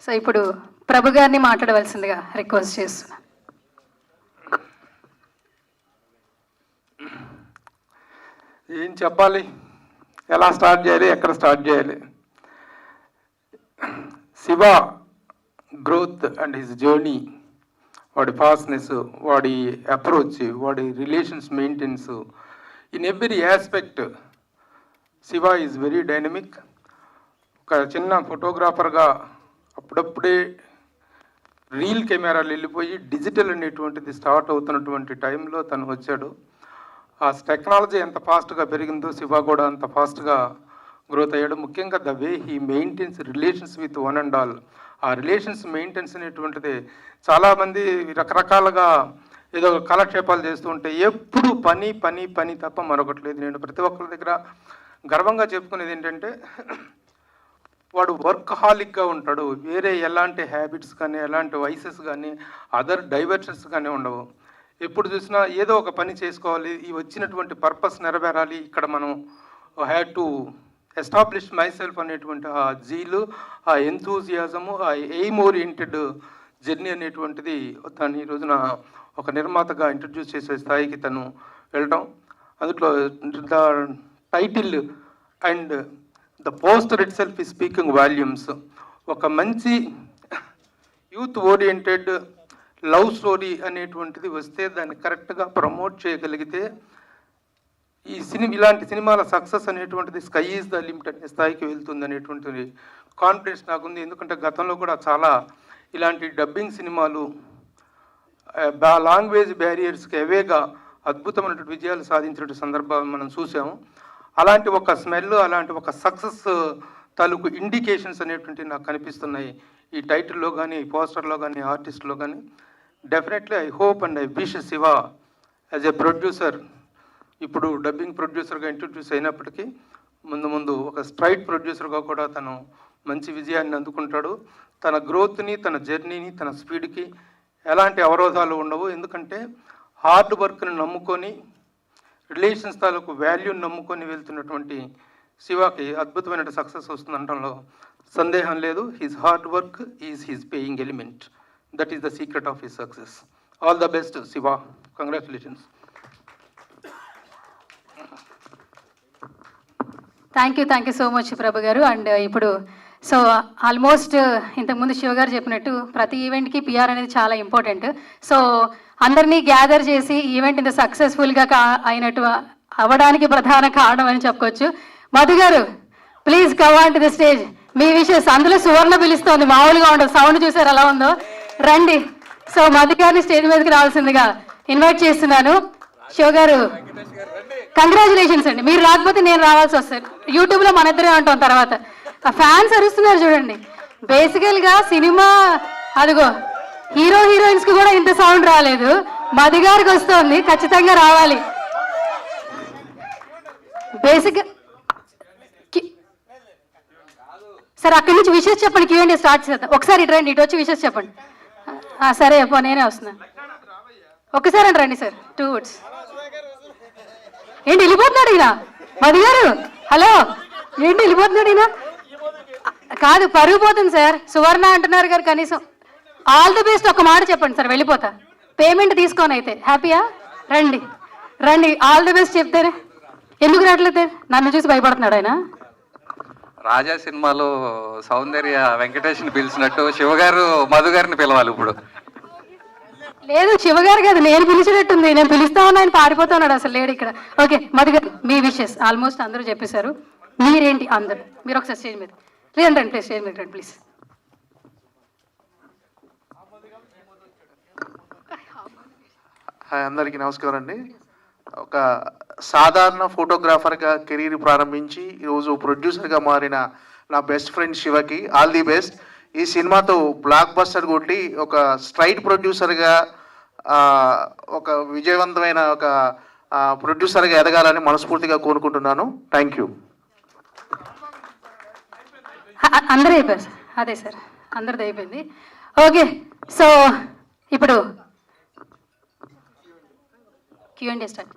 Speaker 1: So ఇప్పుడు ప్రభు గారిని మాట్లాడవలసిందిగా రిక్వెస్ట్ చేస్తున్నాను.
Speaker 5: ఏం చెప్పాలి, ఎలా స్టార్ట్ చేయాలి, ఎక్కడ స్టార్ట్ చేయాలి? Shiva growth and his journey, వాడి ఫాస్ట్నెస్, వాడి అప్రోచ్, వాడి relations maintenance, in every aspect Shiva is very dynamic. ఒక చిన్న ఫోటోగ్రాఫర్గా అప్పుడప్పుడే రీల్ కెమెరాలు వెళ్ళిపోయి డిజిటల్ అనేటువంటిది స్టార్ట్ అవుతున్నటువంటి టైంలో తను వచ్చాడు. ఆ టెక్నాలజీ ఎంత ఫాస్ట్గా పెరిగిందో శివ కూడా అంత ఫాస్ట్గా గ్రోత్ అయ్యాడు. ముఖ్యంగా the way he maintains relations with one and all. ఆ రిలేషన్స్ మెయింటెన్స్ అనేటువంటిది చాలామంది రకరకాలుగా ఏదో కాలక్షేపాలు చేస్తూ ఉంటే ఎప్పుడు పని పని పని తప్ప మరొకటి లేదు. నేను ప్రతి ఒక్కరి దగ్గర గర్వంగా చెప్పుకునేది ఏంటంటే వాడు వర్కహాలిక్గా ఉంటాడు. వేరే ఎలాంటి హ్యాబిట్స్ కానీ ఎలాంటి వైసెస్ కానీ అదర్ డైవర్షన్స్ కానీ ఉండవు. ఎప్పుడు చూసినా ఏదో ఒక పని చేసుకోవాలి, ఈ వచ్చినటువంటి పర్పస్ నెరవేరాలి, ఇక్కడ మనం had to establish my self అనేటువంటి ఆ జీలు, ఆ ఎంతూజియాజము, ఆ ఎయిమ్ ఓరియంటెడ్ జర్నీ అనేటువంటిది తను ఈ రోజున ఒక నిర్మాతగా ఇంట్రడ్యూస్ చేసే స్థాయికి తను వెళ్ళడం. అందులో the title and the poster it self ఈ స్పీకింగ్ వాల్యూమ్స్. ఒక మంచి యూత్ ఓరియంటెడ్ లవ్ స్టోరీ అనేటువంటిది వస్తే దాన్ని కరెక్ట్గా ప్రమోట్ చేయగలిగితే ఇలాంటి సినిమాల సక్సెస్ అనేటువంటిది స్కై ఈజ్ ద లిమిట్ అనే స్థాయికి వెళ్తుంది అనేటువంటి కాన్ఫిడెన్స్ నాకుంది. ఎందుకంటే గతంలో కూడా చాలా ఇలాంటి డబ్బింగ్ సినిమాలు లాంగ్వేజ్ బ్యారియర్స్కి అవేగా అద్భుతమైనటువంటి విజయాలు సాధించిన సందర్భాలు మనం చూసాము. అలాంటి ఒక స్మెల్, అలాంటి ఒక సక్సెస్ తాలూకు ఇండికేషన్స్ అనేటువంటివి నాకు కనిపిస్తున్నాయి ఈ టైటిల్లో కానీ, ఈ పోస్టర్లో కానీ, ఆర్టిస్ట్లో కానీ. Definitely I hope and I wish Shiva as a producer, ఇప్పుడు డబ్బింగ్ ప్రొడ్యూసర్గా ఇంట్రడ్యూస్ అయినప్పటికీ ముందు ఒక స్ట్రైట్ ప్రొడ్యూసర్గా కూడా తను మంచి విజయాన్ని అందుకుంటాడు. తన గ్రోత్ని, తన జర్నీని, తన స్పీడ్కి ఎలాంటి అవరోధాలు ఉండవు. ఎందుకంటే హార్డ్ వర్క్ని నమ్ముకొని, రిలేషన్స్ తాలూకు వాల్యూని నమ్ముకొని వెళ్తున్నటువంటి శివకి అద్భుతమైన సక్సెస్ వస్తుందనడంలో సందేహం లేదు. His hard work is his paying element. That is the secret of his success. All the best Shiva, congratulations.
Speaker 1: Thank you so much Prabhu garu. And ఇప్పుడు సో ఆల్మోస్ట్ ఇంతకుముందు శివ గారు చెప్పినట్టు ప్రతి ఈవెంట్కి పిఆర్ అనేది చాలా ఇంపార్టెంట్. సో అందరినీ గ్యాదర్ చేసి ఈవెంట్ ఇంత సక్సెస్ఫుల్గా అయినట్టు అవ్వడానికి ప్రధాన కారణం అని చెప్పుకోవచ్చు. Madhu garu please come on to the stage. మీ విషయస్ అందులో సువర్ణ పిలుస్తోంది, మామూలుగా ఉండదు. సౌండ్ చూసారు ఎలా ఉందో, రండి. సో మధు గారిని స్టేజ్ మీదకి రావాల్సిందిగా ఇన్వైట్ చేస్తున్నాను. శివ గారు కంగ్రాచులేషన్స్ అండి. మీరు రాకపోతే నేను రావాల్సి వస్తుంది. యూట్యూబ్లో మన ఇద్దరే ఉంటాం తర్వాత. ఆ ఫ్యాన్స్ అరుస్తున్నారు చూడండి. బేసికల్గా సినిమా అదిగో హీరో హీరోయిన్స్కి కూడా ఇంత సౌండ్ రాలేదు, మధు గారికి వస్తుంది, ఖచ్చితంగా రావాలి. బేసిక్ సరే అక్కడి నుంచి విషెస్ చెప్పండి, క్యూఎండి స్టార్ట్ చేద్దాం. ఒకసారి ఇటు రండి, ఇటు వచ్చి విషెస్ చెప్పండి. సరే నేనే వస్తున్నాను. ఒకసారి అంటే రండి సార్, 2 words. ఏంటి వెళ్ళిపోతున్నాడు ఈయన? మధు గారు హలో, ఏంటి వెళ్ళిపోతున్నాడు ఈయన? కాదు పరుగు పోతుంది సార్. సువర్ణ అంటున్నారు గారు, కనీసం ఆల్ ది బెస్ట్ ఒక మాట చెప్పండి సార్, వెళ్ళిపోతా. పేమెంట్ తీసుకోని అయితే హ్యాపీయా? రండి రండి, ఆల్ ది బెస్ట్ చెప్తేనే. ఎందుకు రావట్లేదు? నన్ను చూసి భయపడుతున్నాడు ఆయన.
Speaker 12: రాజా సినిమాలో సౌందర్య వెంకటేష్ని పిలిచినట్టు శివగారు మధు గారిని పిలవాలి ఇప్పుడు.
Speaker 1: లేదు శివగారు కాదు, నేను పిలిచినట్టుంది. నేను పిలుస్తా ఉన్నా, ఆయన పారిపోతున్నాడు, అసలు లేడు ఇక్కడ. ఓకే మధు గారు, మీ విషెస్ ఆల్మోస్ట్ అందరూ చెప్పేశారు. మీరేంటి అందరు, మీరు ఒకసారి స్టేజ్ మీద రండి, ప్లీజ్ స్టేజ్ మీద రండి ప్లీజ్.
Speaker 14: హాయ్, అందరికీ నమస్కారం అండి. ఒక సాధారణ ఫోటోగ్రాఫర్గా కెరీర్ ప్రారంభించి ఈరోజు ప్రొడ్యూసర్గా మారిన నా బెస్ట్ ఫ్రెండ్ శివకి ఆల్ ది బెస్ట్. ఈ సినిమాతో బ్లాక్ బస్టర్ కొట్టి ఒక స్ట్రైట్ ప్రొడ్యూసర్గా, ఒక విజయవంతమైన ఒక ప్రొడ్యూసర్గా ఎదగాలని మనస్ఫూర్తిగా కోరుకుంటున్నాను. Thank you.
Speaker 1: అందరూ అయిపోయారు సార్. అదే సార్, అందరిది అయిపోయింది. ఓకే, సో ఇప్పుడు Q&A స్టార్ట్.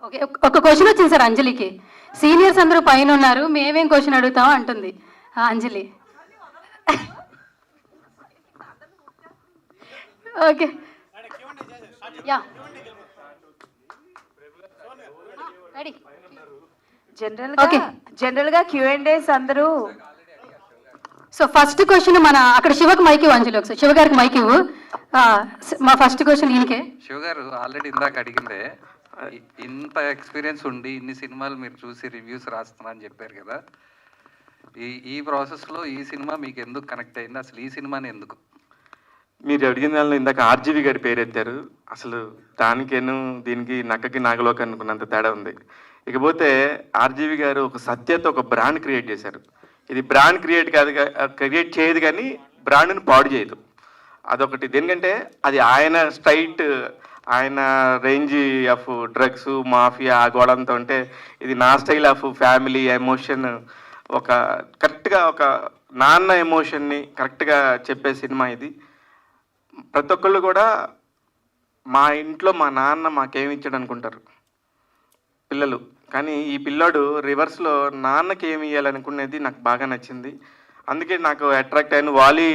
Speaker 1: ఓకే, ఒక క్వశ్చన్ వచ్చింది సార్ అంజలికి. సీనియర్స్ అందరూ పైన ఉన్నారు, మేమేం క్వశ్చన్ అడుగుతాం అంటుంది అంజలి. Okay yeah ready.
Speaker 15: జనరల్గా Q&As అందరూ.
Speaker 1: సో ఫస్ట్ క్వశ్చన్ మన అక్కడ శివకు మైక్ ఇవ్వు అంజలి, ఒకసారి శివ గారికి మైక్ ఇవ్వు. మా ఫస్ట్ క్వశ్చన్ ఈయనకే.
Speaker 12: శివగారు ఆల్రెడీ ఇందాక అడిగిందే, ఇంత ఎక్స్పీరియన్స్ ఉండి ఇన్ని సినిమాలు మీరు చూసి రివ్యూస్ రాస్తున్నా అని చెప్పారు కదా, ఈ ప్రాసెస్లో ఈ సినిమా మీకు ఎందుకు కనెక్ట్ అయింది, అసలు ఈ సినిమాని ఎందుకు?
Speaker 13: మీరు అడిగిన దానిలో ఇందాక ఆర్జీవి గారి పేరు ఎత్తారు. అసలు దానికేను దీనికి నక్కకి నాగలోకి అనుకున్నంత తేడా ఉంది. ఇకపోతే ఆర్జీవి గారు ఒక సత్యత, ఒక బ్రాండ్ క్రియేట్ చేశారు. ఇది బ్రాండ్ క్రియేట్ చేయదు కానీ బ్రాండ్ని పాడు చేయదు. అదొకటి. దేనికంటే అది ఆయన స్ట్రైట్, ఆయన రేంజ్ ఆఫ్ డ్రగ్స్ మాఫియా ఆ గోడంతో ఉంటే, ఇది నా స్టైల్ ఆఫ్ ఫ్యామిలీ ఎమోషన్, ఒక కరెక్ట్గా ఒక నాన్న ఎమోషన్ని కరెక్ట్గా చెప్పే సినిమా ఇది. ప్రతి ఒక్కళ్ళు కూడా మా ఇంట్లో మా నాన్న మాకేమి ఇచ్చాడు అనుకుంటారు పిల్లలు, కానీ ఈ పిల్లాడు రివర్స్లో నాన్నకి ఏమి ఇవ్వాలనుకునేది నాకు బాగా నచ్చింది. అందుకే నాకు అట్రాక్ట్ అయిన. వాలి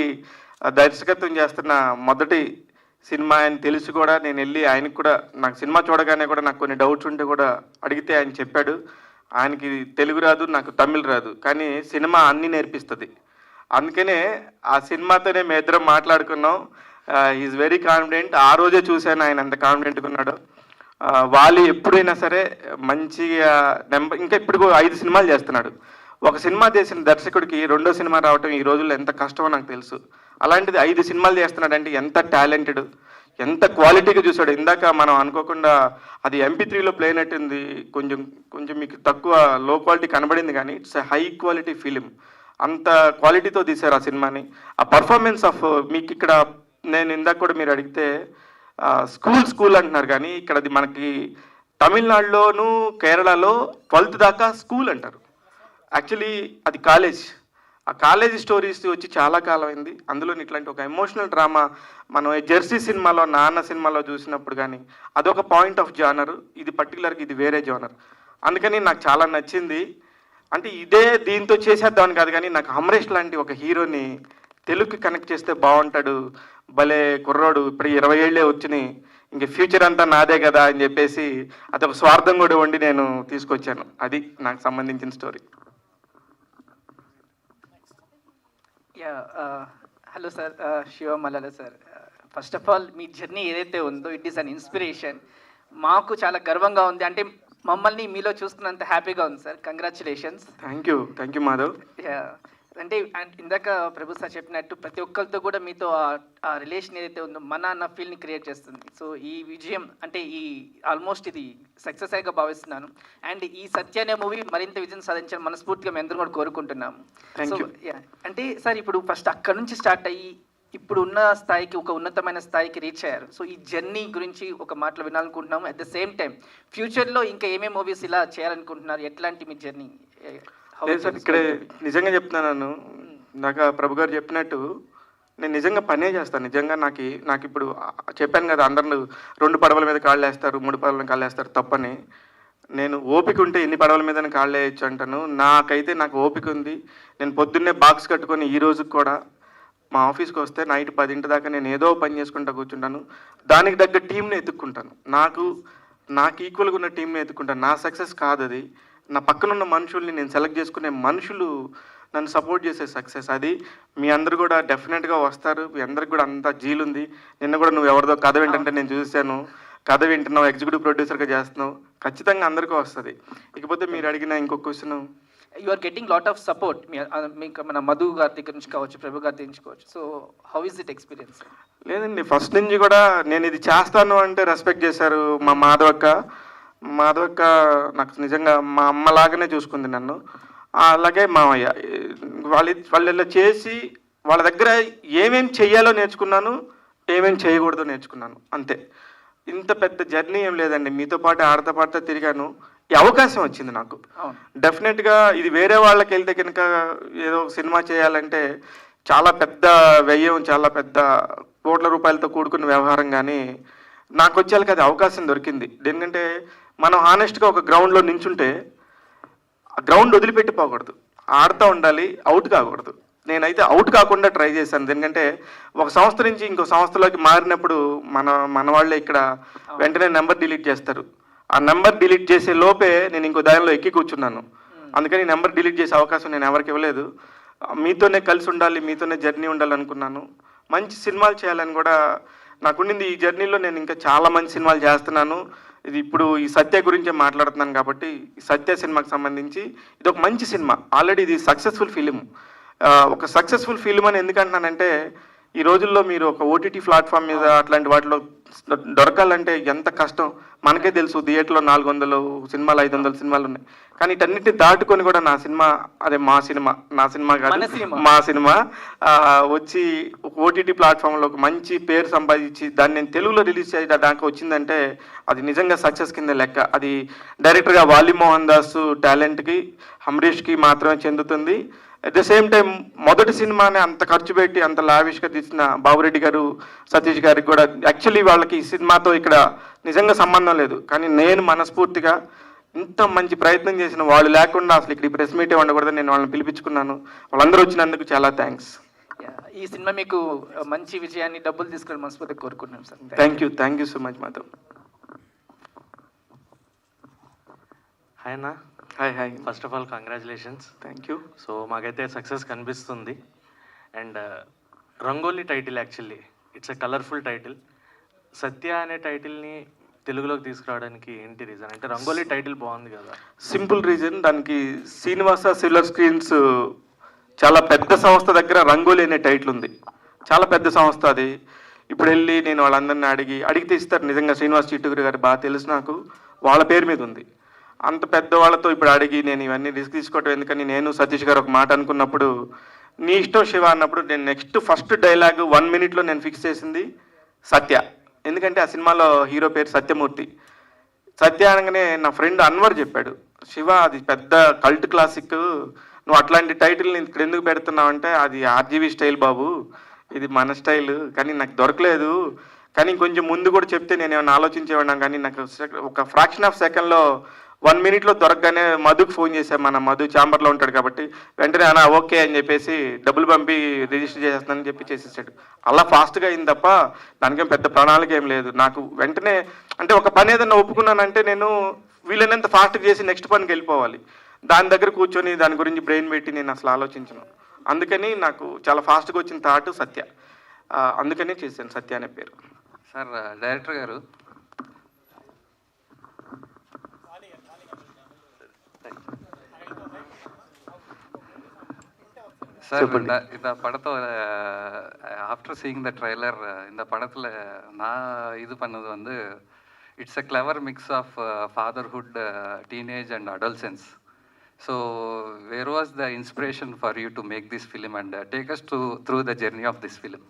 Speaker 13: దర్శకత్వం చేస్తున్న మొదటి సినిమా అని తెలిసి కూడా నేను వెళ్ళి ఆయనకు కూడా, నాకు సినిమా చూడగానే కూడా నాకు కొన్ని డౌట్స్ ఉంటే కూడా అడిగితే ఆయన చెప్పాడు, ఆయనకి తెలుగు రాదు, నాకు తమిళ్ రాదు, కానీ సినిమా అన్నీ నేర్పిస్తుంది. అందుకనే ఆ సినిమాతోనే మేము ఇద్దరం మాట్లాడుకున్నాం. Is very confident. ఆ రోజే చూశాను ఆయన ఎంత కాన్ఫిడెంట్గా ఉన్నాడో. వాలి ఎప్పుడైనా సరే మంచిగా ఇంకా ఇప్పుడు 5 సినిమాలు చేస్తున్నాడు. ఒక సినిమా చేసిన దర్శకుడికి రెండో సినిమా రావటం ఈ రోజుల్లో ఎంత కష్టమో నాకు తెలుసు. అలాంటిది 5 సినిమాలు చేస్తున్నాడు అంటే ఎంత టాలెంటెడ్, ఎంత క్వాలిటీగా చూసాడు. ఇందాక మనం అనుకోకుండా అది MP3లో ప్లే అయినట్టుంది, కొంచెం మీకు తక్కువ లో క్వాలిటీ కనబడింది, కానీ ఇట్స్ హై క్వాలిటీ ఫిలిం. అంత క్వాలిటీతో తీశారు ఆ సినిమాని. ఆ పర్ఫార్మెన్స్ ఆఫ్ మీకు ఇక్కడ, నేను ఇందాక కూడా మీరు అడిగితే స్కూల్ అంటున్నారు, కానీ ఇక్కడ అది మనకి తమిళనాడులోను కేరళలో 12th దాకా స్కూల్ అంటారు. యాక్చువల్లీ అది కాలేజ్. ఆ కాలేజ్ స్టోరీస్ వచ్చి చాలా కాలం అయింది. అందులో ఇట్లాంటి ఒక ఎమోషనల్ డ్రామా మనం జెర్సీ సినిమాలో, నాన్న సినిమాలో చూసినప్పుడు కానీ అదొక పాయింట్ ఆఫ్ జానర్. ఇది పర్టికులర్గా ఇది వేరే జానర్. అందుకని నాకు చాలా నచ్చింది. అంటే ఇదే దీంతో చేసేద్దామని కాదు, కానీ నాకు అమరేష్ లాంటి ఒక హీరోని తెలుగుకి కనెక్ట్ చేస్తే బాగుంటాడు, భలే కుర్రోడు, ఇప్పుడు 20 ఏళ్ళే వచ్చినాయి, ఇంక ఫ్యూచర్ అంతా నాదే కదా అని చెప్పేసి అదొక స్వార్థం కూడా వండి నేను తీసుకొచ్చాను. అది నాకు సంబంధించిన story.
Speaker 16: Hello sir, Shiva Mallala sir. First of all me journey ఏదైతే ఉందో ఇట్ ఈస్ అన్ ఇన్స్పిరేషన్. మాకు చాలా గర్వంగా ఉంది, అంటే మమ్మల్ని మీలో చూస్తున్నంత హ్యాపీగా ఉంది sir. Congratulations.
Speaker 13: Thank you Madhav.
Speaker 16: అంటే ఇందాక ప్రభు సార్ చెప్పినట్టు ప్రతి ఒక్కరితో కూడా మీతో ఆ రిలేషన్ ఏదైతే ఉందో మన అన్న ఫీల్ని క్రియేట్ చేస్తుంది. సో ఈ విజయం అంటే ఈ ఆల్మోస్ట్ ఇది సక్సెస్ అయ్యగా భావిస్తున్నాను. అండ్ ఈ సత్య అనే మూవీ మరింత విజయం సాధించాలని మనస్ఫూర్తిగా మేము అందరం కూడా కోరుకుంటున్నాము. సో అంటే సార్ ఇప్పుడు ఫస్ట్ అక్కడ నుంచి స్టార్ట్ అయ్యి ఇప్పుడు ఉన్న స్థాయికి, ఒక ఉన్నతమైన స్థాయికి రీచ్ అయ్యారు. సో ఈ జర్నీ గురించి ఒక మాటలు వినాలనుకుంటున్నాము. అట్ ద సేమ్ టైం ఫ్యూచర్లో ఇంకా ఏమేమి మూవీస్ ఇలా చేయాలనుకుంటున్నారు, ఎట్లాంటి మీ జర్నీ?
Speaker 13: లేదు సార్, ఇక్కడే నిజంగా చెప్తున్నాను. నాకు ప్రభు గారు చెప్పినట్టు నేను నిజంగా పనే చేస్తాను. నిజంగా నాకు ఇప్పుడు చెప్పాను కదా, అందరూ 2 పడవల మీద కాళ్ళు వేస్తారు, 3 పడవల మీద కాళ్ళు వేస్తారు, తప్పని. నేను ఓపిక ఉంటే ఎన్ని పడవల మీద కాళ్ళు వేయచ్చు అంటాను. నాకు ఓపిక ఉంది. నేను పొద్దున్నే బాక్స్ కట్టుకొని ఈ రోజుకి కూడా మా ఆఫీస్కి వస్తే నైట్ 10 దాకా నేను ఏదో పని చేసుకుంటా కూర్చుంటాను. దానికి తగ్గ టీంని ఎత్తుక్కుంటాను. నాకు ఈక్వల్గా ఉన్న టీంని ఎత్తుక్కుంటాను. నా సక్సెస్ కాదు అది, నా పక్కనున్న మనుషుల్ని నేను సెలెక్ట్ చేసుకునే మనుషులు నన్ను సపోర్ట్ చేసే సక్సెస్ అది. మీ అందరు కూడా డెఫినెట్గా వస్తారు. మీ అందరికి కూడా అంత జీలుంది. నిన్న కూడా నువ్వు ఎవరిదో కథ వింటుంటే నేను చూశాను. కథ వింటున్నావు, ఎగ్జిక్యూటివ్ ప్రొడ్యూసర్గా చేస్తున్నావు, ఖచ్చితంగా అందరికీ వస్తుంది. ఇకపోతే మీరు అడిగిన ఇంకొక question,
Speaker 16: you are getting lot of support మీకు మన మధు గారి దగ్గర నుంచి కావచ్చు, ప్రభు గారి దగ్గర నుంచి కావచ్చు. So how is it experience?
Speaker 13: లేదండి, ఫస్ట్ నుంచి కూడా నేను ఇది చేస్తాను అంటే రెస్పెక్ట్ చేశారు మా మాధవక్క నాకు నిజంగా మా అమ్మలాగానే చూసుకుంది నన్ను. అలాగే మామయ్య వాళ్ళు ఇలా చేసి వాళ్ళ దగ్గర ఏమేం చెయ్యాలో నేర్చుకున్నాను, ఏమేం చేయకూడదో నేర్చుకున్నాను, అంతే. ఇంత పెద్ద జర్నీ ఏం లేదండి. మీతో పాటు ఆడతా తిరిగాను. ఈ అవకాశం వచ్చింది నాకు. డెఫినెట్గా ఇది వేరే వాళ్ళకి వెళ్తే కనుక ఏదో సినిమా చేయాలంటే చాలా పెద్ద వ్యయం, చాలా పెద్ద కోట్ల రూపాయలతో కూడుకున్న వ్యవహారం. కానీ నాకు వచ్చేళ్ళకి అది అవకాశం దొరికింది. ఎందుకంటే మనం హానెస్ట్గా ఒక గ్రౌండ్లో నించుంటే ఆ గ్రౌండ్ వదిలిపెట్టిపోకూడదు, ఆడుతూ ఉండాలి, అవుట్ కాకూడదు. నేనైతే అవుట్ కాకుండా ట్రై చేశాను. ఎందుకంటే ఒక సంస్థ నుంచి ఇంకో సంస్థలోకి మారినప్పుడు మన వాళ్ళే ఇక్కడ వెంటనే నెంబర్ డిలీట్ చేస్తారు. ఆ నెంబర్ డిలీట్ చేసే లోపే నేను ఇంకో దానిలో ఎక్కి కూర్చున్నాను. అందుకని నెంబర్ డిలీట్ చేసే అవకాశం నేను ఎవరికి ఇవ్వలేదు. మీతోనే కలిసి ఉండాలి, మీతోనే జర్నీ ఉండాలనుకున్నాను. మంచి సినిమాలు చేయాలని కూడా నాకుండింది. ఈ జర్నీలో నేను ఇంకా చాలా మంచి సినిమాలు చేస్తున్నాను. ఇది ఇప్పుడు ఈ సత్య గురించే మాట్లాడుతున్నాను కాబట్టి ఈ సత్య సినిమాకి సంబంధించి ఇది ఒక మంచి సినిమా. ఆల్రెడీ ఇది సక్సెస్ఫుల్ ఫిలిం. ఒక సక్సెస్ఫుల్ ఫిలిం అని ఎందుకంటున్నానంటే ఈ రోజుల్లో మీరు ఒక ఓటీటీ ప్లాట్ఫామ్ మీద అట్లాంటి వాటిలో దొరకాలంటే ఎంత కష్టం మనకే తెలుసు. థియేటర్లో 400 సినిమాలు, 500 సినిమాలు ఉన్నాయి. కానీ వీటన్నిటిని దాటుకొని కూడా నా సినిమా వచ్చి ఓటీటీ ప్లాట్ఫామ్లో ఒక మంచి పేరు సంపాదించి దాన్ని నేను తెలుగులో రిలీజ్ చేయడానికి వచ్చిందంటే అది నిజంగా సక్సెస్ కింద లెక్క. అది డైరెక్టర్గా వాలి మోహన్ దాస్ టాలెంట్కి, అమరీష్కి మాత్రమే చెందుతుంది. అట్ ద సేమ్ టైం మొదటి సినిమాని అంత ఖర్చు పెట్టి అంత లావిష్గా తీసిన బాబురెడ్డి గారు, సతీష్ గారికి కూడా యాక్చువల్లీ వాళ్ళకి ఈ సినిమాతో ఇక్కడ నిజంగా సంబంధం లేదు. కానీ నేను మనస్ఫూర్తిగా ఇంత మంచి ప్రయత్నం చేసిన వాళ్ళు లేకుండా అసలు ఇక్కడ ప్రెస్ మీటే ఉండకూడదని నేను వాళ్ళని పిలిపించుకున్నాను. వాళ్ళందరూ వచ్చినందుకు చాలా థ్యాంక్స్.
Speaker 16: ఈ సినిమా మీకు మంచి విజయాన్ని, డబ్బులు తీసుకుని మనస్ఫూర్తిగా కోరుకుంటున్నాం sir.
Speaker 13: Thank you so much Madhav.
Speaker 17: Hi అన్న.
Speaker 13: Hi.
Speaker 17: First of all congratulations.
Speaker 13: Thank you.
Speaker 17: So మాకైతే సక్సెస్ కనిపిస్తుంది. And Rangoli title actually it's a colourful title. Satya అనే టైటిల్ని తెలుగులోకి తీసుకురావడానికి ఏంటి రీజన్? అంటే రంగోలీ టైటిల్ బాగుంది కదా.
Speaker 13: సింపుల్ రీజన్, దానికి శ్రీనివాస సిల్వర్ స్క్రీన్స్ చాలా పెద్ద సంస్థ దగ్గర రంగోలీ అనే టైటిల్ ఉంది. చాలా పెద్ద సంస్థ అది. ఇప్పుడు వెళ్ళి నేను వాళ్ళందరినీ అడిగితే ఇస్తారు. నిజంగా శ్రీనివాస్ చిట్టుగురి గారు బాగా తెలుసు నాకు, వాళ్ళ పేరు మీద ఉంది. అంత పెద్దవాళ్ళతో ఇప్పుడు అడిగి నేను ఇవన్నీ రిస్క్ తీసుకోవటం ఎందుకని నేను సతీష్ గారు ఒక మాట అనుకున్నప్పుడు, నీ ఇష్టం శివ అన్నప్పుడు నేను ఫస్ట్ డైలాగ్ 1 minute నేను ఫిక్స్ చేసింది సత్య. ఎందుకంటే ఆ సినిమాలో హీరో పేరు సత్యమూర్తి. సత్య అనగానే నా ఫ్రెండ్ అన్వర్ చెప్పాడు, శివ అది పెద్ద కల్ట్ క్లాసిక్, నువ్వు అట్లాంటి టైటిల్ని ఇక్కడ ఎందుకు పెడుతున్నావు అంటే అది ఆర్జీవీ స్టైల్ బాబు, ఇది మన స్టైల్, కానీ నాకు దొరకలేదు. కానీ కొంచెం ముందు కూడా చెప్తే నేను ఏమైనా ఆలోచించేవాడినా. కానీ నాకు ఒక ఫ్రాక్షన్ ఆఫ్ సెకండ్లో 1 minute దొరకగానే మధుకు ఫోన్ చేశాను. మన మధు ఛాంబర్లో ఉంటాడు కాబట్టి వెంటనే అన్న ఓకే అని చెప్పేసి డబ్బులు పంపి రిజిస్టర్ చేసేస్తానని చెప్పి చేసేసాడు. అలా ఫాస్ట్గా అయింది తప్ప దానికేం పెద్ద ప్రణాళిక ఏం లేదు. నాకు వెంటనే అంటే ఒక పని ఏదన్నా ఒప్పుకున్నానంటే నేను వీళ్ళనంత ఫాస్ట్గా చేసి నెక్స్ట్ పనికి వెళ్ళిపోవాలి. దాని దగ్గర కూర్చొని దాని గురించి బ్రెయిన్ పెట్టి నేను అసలు ఆలోచించను. అందుకని నాకు చాలా ఫాస్ట్గా వచ్చిన థాట్ సత్య. అందుకనే చేశాను సత్య అనే పేరు.
Speaker 12: సార్ డైరెక్టర్ గారు, சார் இந்த படத்தை ஆஃப்டர் சீயிங் த ட்ரைலர் இந்த படத்தில் நான் இது பண்ணது வந்து it's a clever mix of fatherhood, teenage and adolescence. So where was the inspiration for you to make this film and take us through the journey of this film?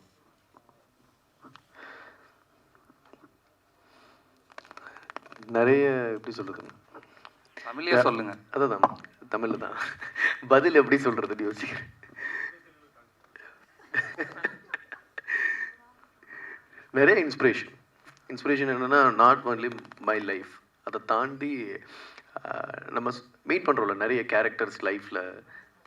Speaker 2: நிறைய எப்படி சொல்கிறது,
Speaker 12: தமிழ்லேயே சொல்லுங்கள்.
Speaker 2: அதுதான் தமிழில் தான் பதில் எப்படி சொல்கிறதுன்னு யோசிக்கிறேன். நிறைய இன்ஸ்பிரேஷன் என்னென்னா நாட் ஒன்லி மை லைஃப், அதை தாண்டி நம்ம மீட் பண்ணுறோம்ல நிறைய கேரக்டர்ஸ் லைஃப்பில்,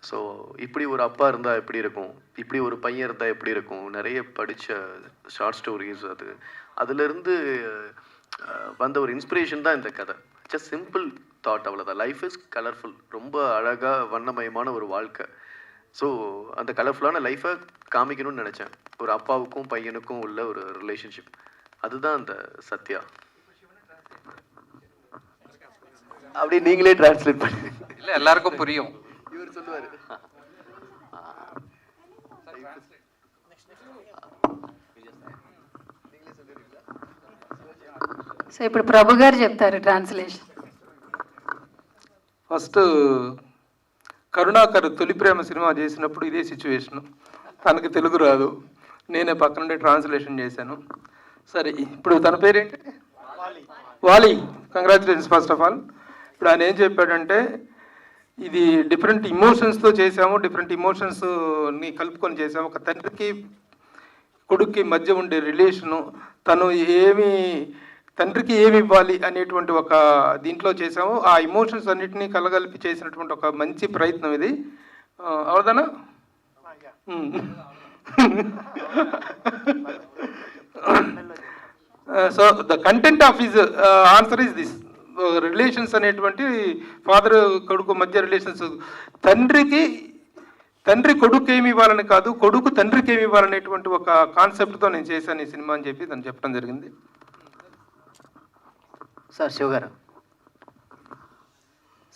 Speaker 2: ஸோ இப்படி ஒரு அப்பா இருந்தால் எப்படி இருக்கும், இப்படி ஒரு பையன் இருந்தால் எப்படி இருக்கும், நிறைய படித்த ஷார்ட் ஸ்டோரிஸ் அதுலேருந்து வந்த ஒரு இன்ஸ்பிரேஷன் தான் இந்த கதை. ஜஸ்ட் சிம்பிள் தாட், அவ்வளோதான். லைஃப் இஸ் கலர்ஃபுல், ரொம்ப அழகாக வண்ணமயமான ஒரு வாழ்க்கை. ஸோ அந்த கலர்ஃபுல்லான லைஃப்பை காமிக்கணும்னு நினச்சேன், ஒரு அப்பாவுக்கும் பையனுக்கும் உள்ள ஒரு ரிலேஷன்ஷிப். அதுதான் அந்த சத்யா.
Speaker 3: அப்படி நீங்களே டிரான்ஸ்லேட் பண்ணி
Speaker 12: இல்லை எல்லாருக்கும் புரியும்.
Speaker 2: இவர் சொல்லுவார்.
Speaker 1: సో ఇప్పుడు ప్రభు గారు చెప్తారు ట్రాన్స్లేషన్.
Speaker 5: ఫస్ట్ కరుణాకర్ తొలి ప్రేమ సినిమా చేసినప్పుడు ఇదే సిచ్యువేషను. తనకి తెలుగు రాదు, నేనే పక్క నుండి ట్రాన్స్లేషన్ చేశాను. సరే, ఇప్పుడు తన పేరేంటి? వాలి. Congratulations first of all. ఇప్పుడు ఆయన ఏం చెప్పాడంటే, ఇది డిఫరెంట్ ఇమోషన్స్తో చేసాము, డిఫరెంట్ ఇమోషన్స్ని కలుపుకొని చేసాము. ఒక తండ్రికి కొడుక్కి మధ్య ఉండే రిలేషను, తను తండ్రికి ఏమి ఇవ్వాలి అనేటువంటి ఒక దీంట్లో చేసాము. ఆ ఇమోషన్స్ అన్నిటినీ కలగలిపి చేసినటువంటి ఒక మంచి ప్రయత్నం ఇది. అవుదనా? So the content of his answer is this. Relations అనేటువంటి ఫాదర్ కొడుకు మధ్య రిలేషన్స్, తండ్రి కొడుకు ఏమి ఇవ్వాలని కాదు, కొడుకు తండ్రికి ఏమి ఇవ్వాలనేటువంటి ఒక కాన్సెప్ట్తో నేను చేశాను ఈ సినిమా అని చెప్పి తను చెప్పడం జరిగింది.
Speaker 18: సార్ శివ గారు,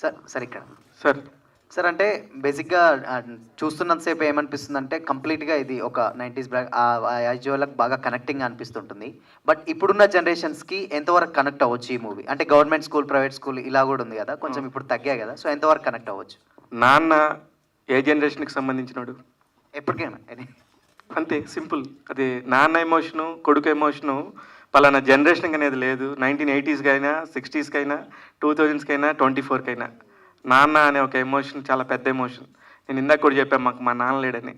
Speaker 18: సార్ ఇక్కడ
Speaker 13: సార్
Speaker 18: అంటే బేసిక్గా చూస్తున్నంతసేపు ఏమనిపిస్తుంది అంటే కంప్లీట్గా ఇది ఒక 90s బ్యాక్ ఆ ఏజ్ వాళ్ళకి బాగా కనెక్టింగ్ అనిపిస్తుంటుంది. బట్ ఇప్పుడున్న జనరేషన్స్కి ఎంతవరకు కనెక్ట్ అవ్వచ్చు ఈ మూవీ? అంటే గవర్నమెంట్ స్కూల్, ప్రైవేట్ స్కూల్ ఇలా కూడా ఉంది కదా, కొంచెం ఇప్పుడు తగ్గాయి కదా, సో ఎంతవరకు కనెక్ట్ అవ్వచ్చు?
Speaker 13: నాన్న ఏ జనరేషన్కి సంబంధించినాడు?
Speaker 18: ఎప్పటికైనా
Speaker 13: అంతే సింపుల్. అది నాన్న ఎమోషను, కొడుకు ఎమోషను పలానా జనరేషన్కి అనేది లేదు. 1980s కైనా, 60s కైనా, 2000s కైనా, 24 కైనా నాన్న అనే ఒక ఎమోషన్ చాలా పెద్ద ఎమోషన్. నేను ఇందాక కూడా చెప్పాను, మాకు మా నాన్న లేడని,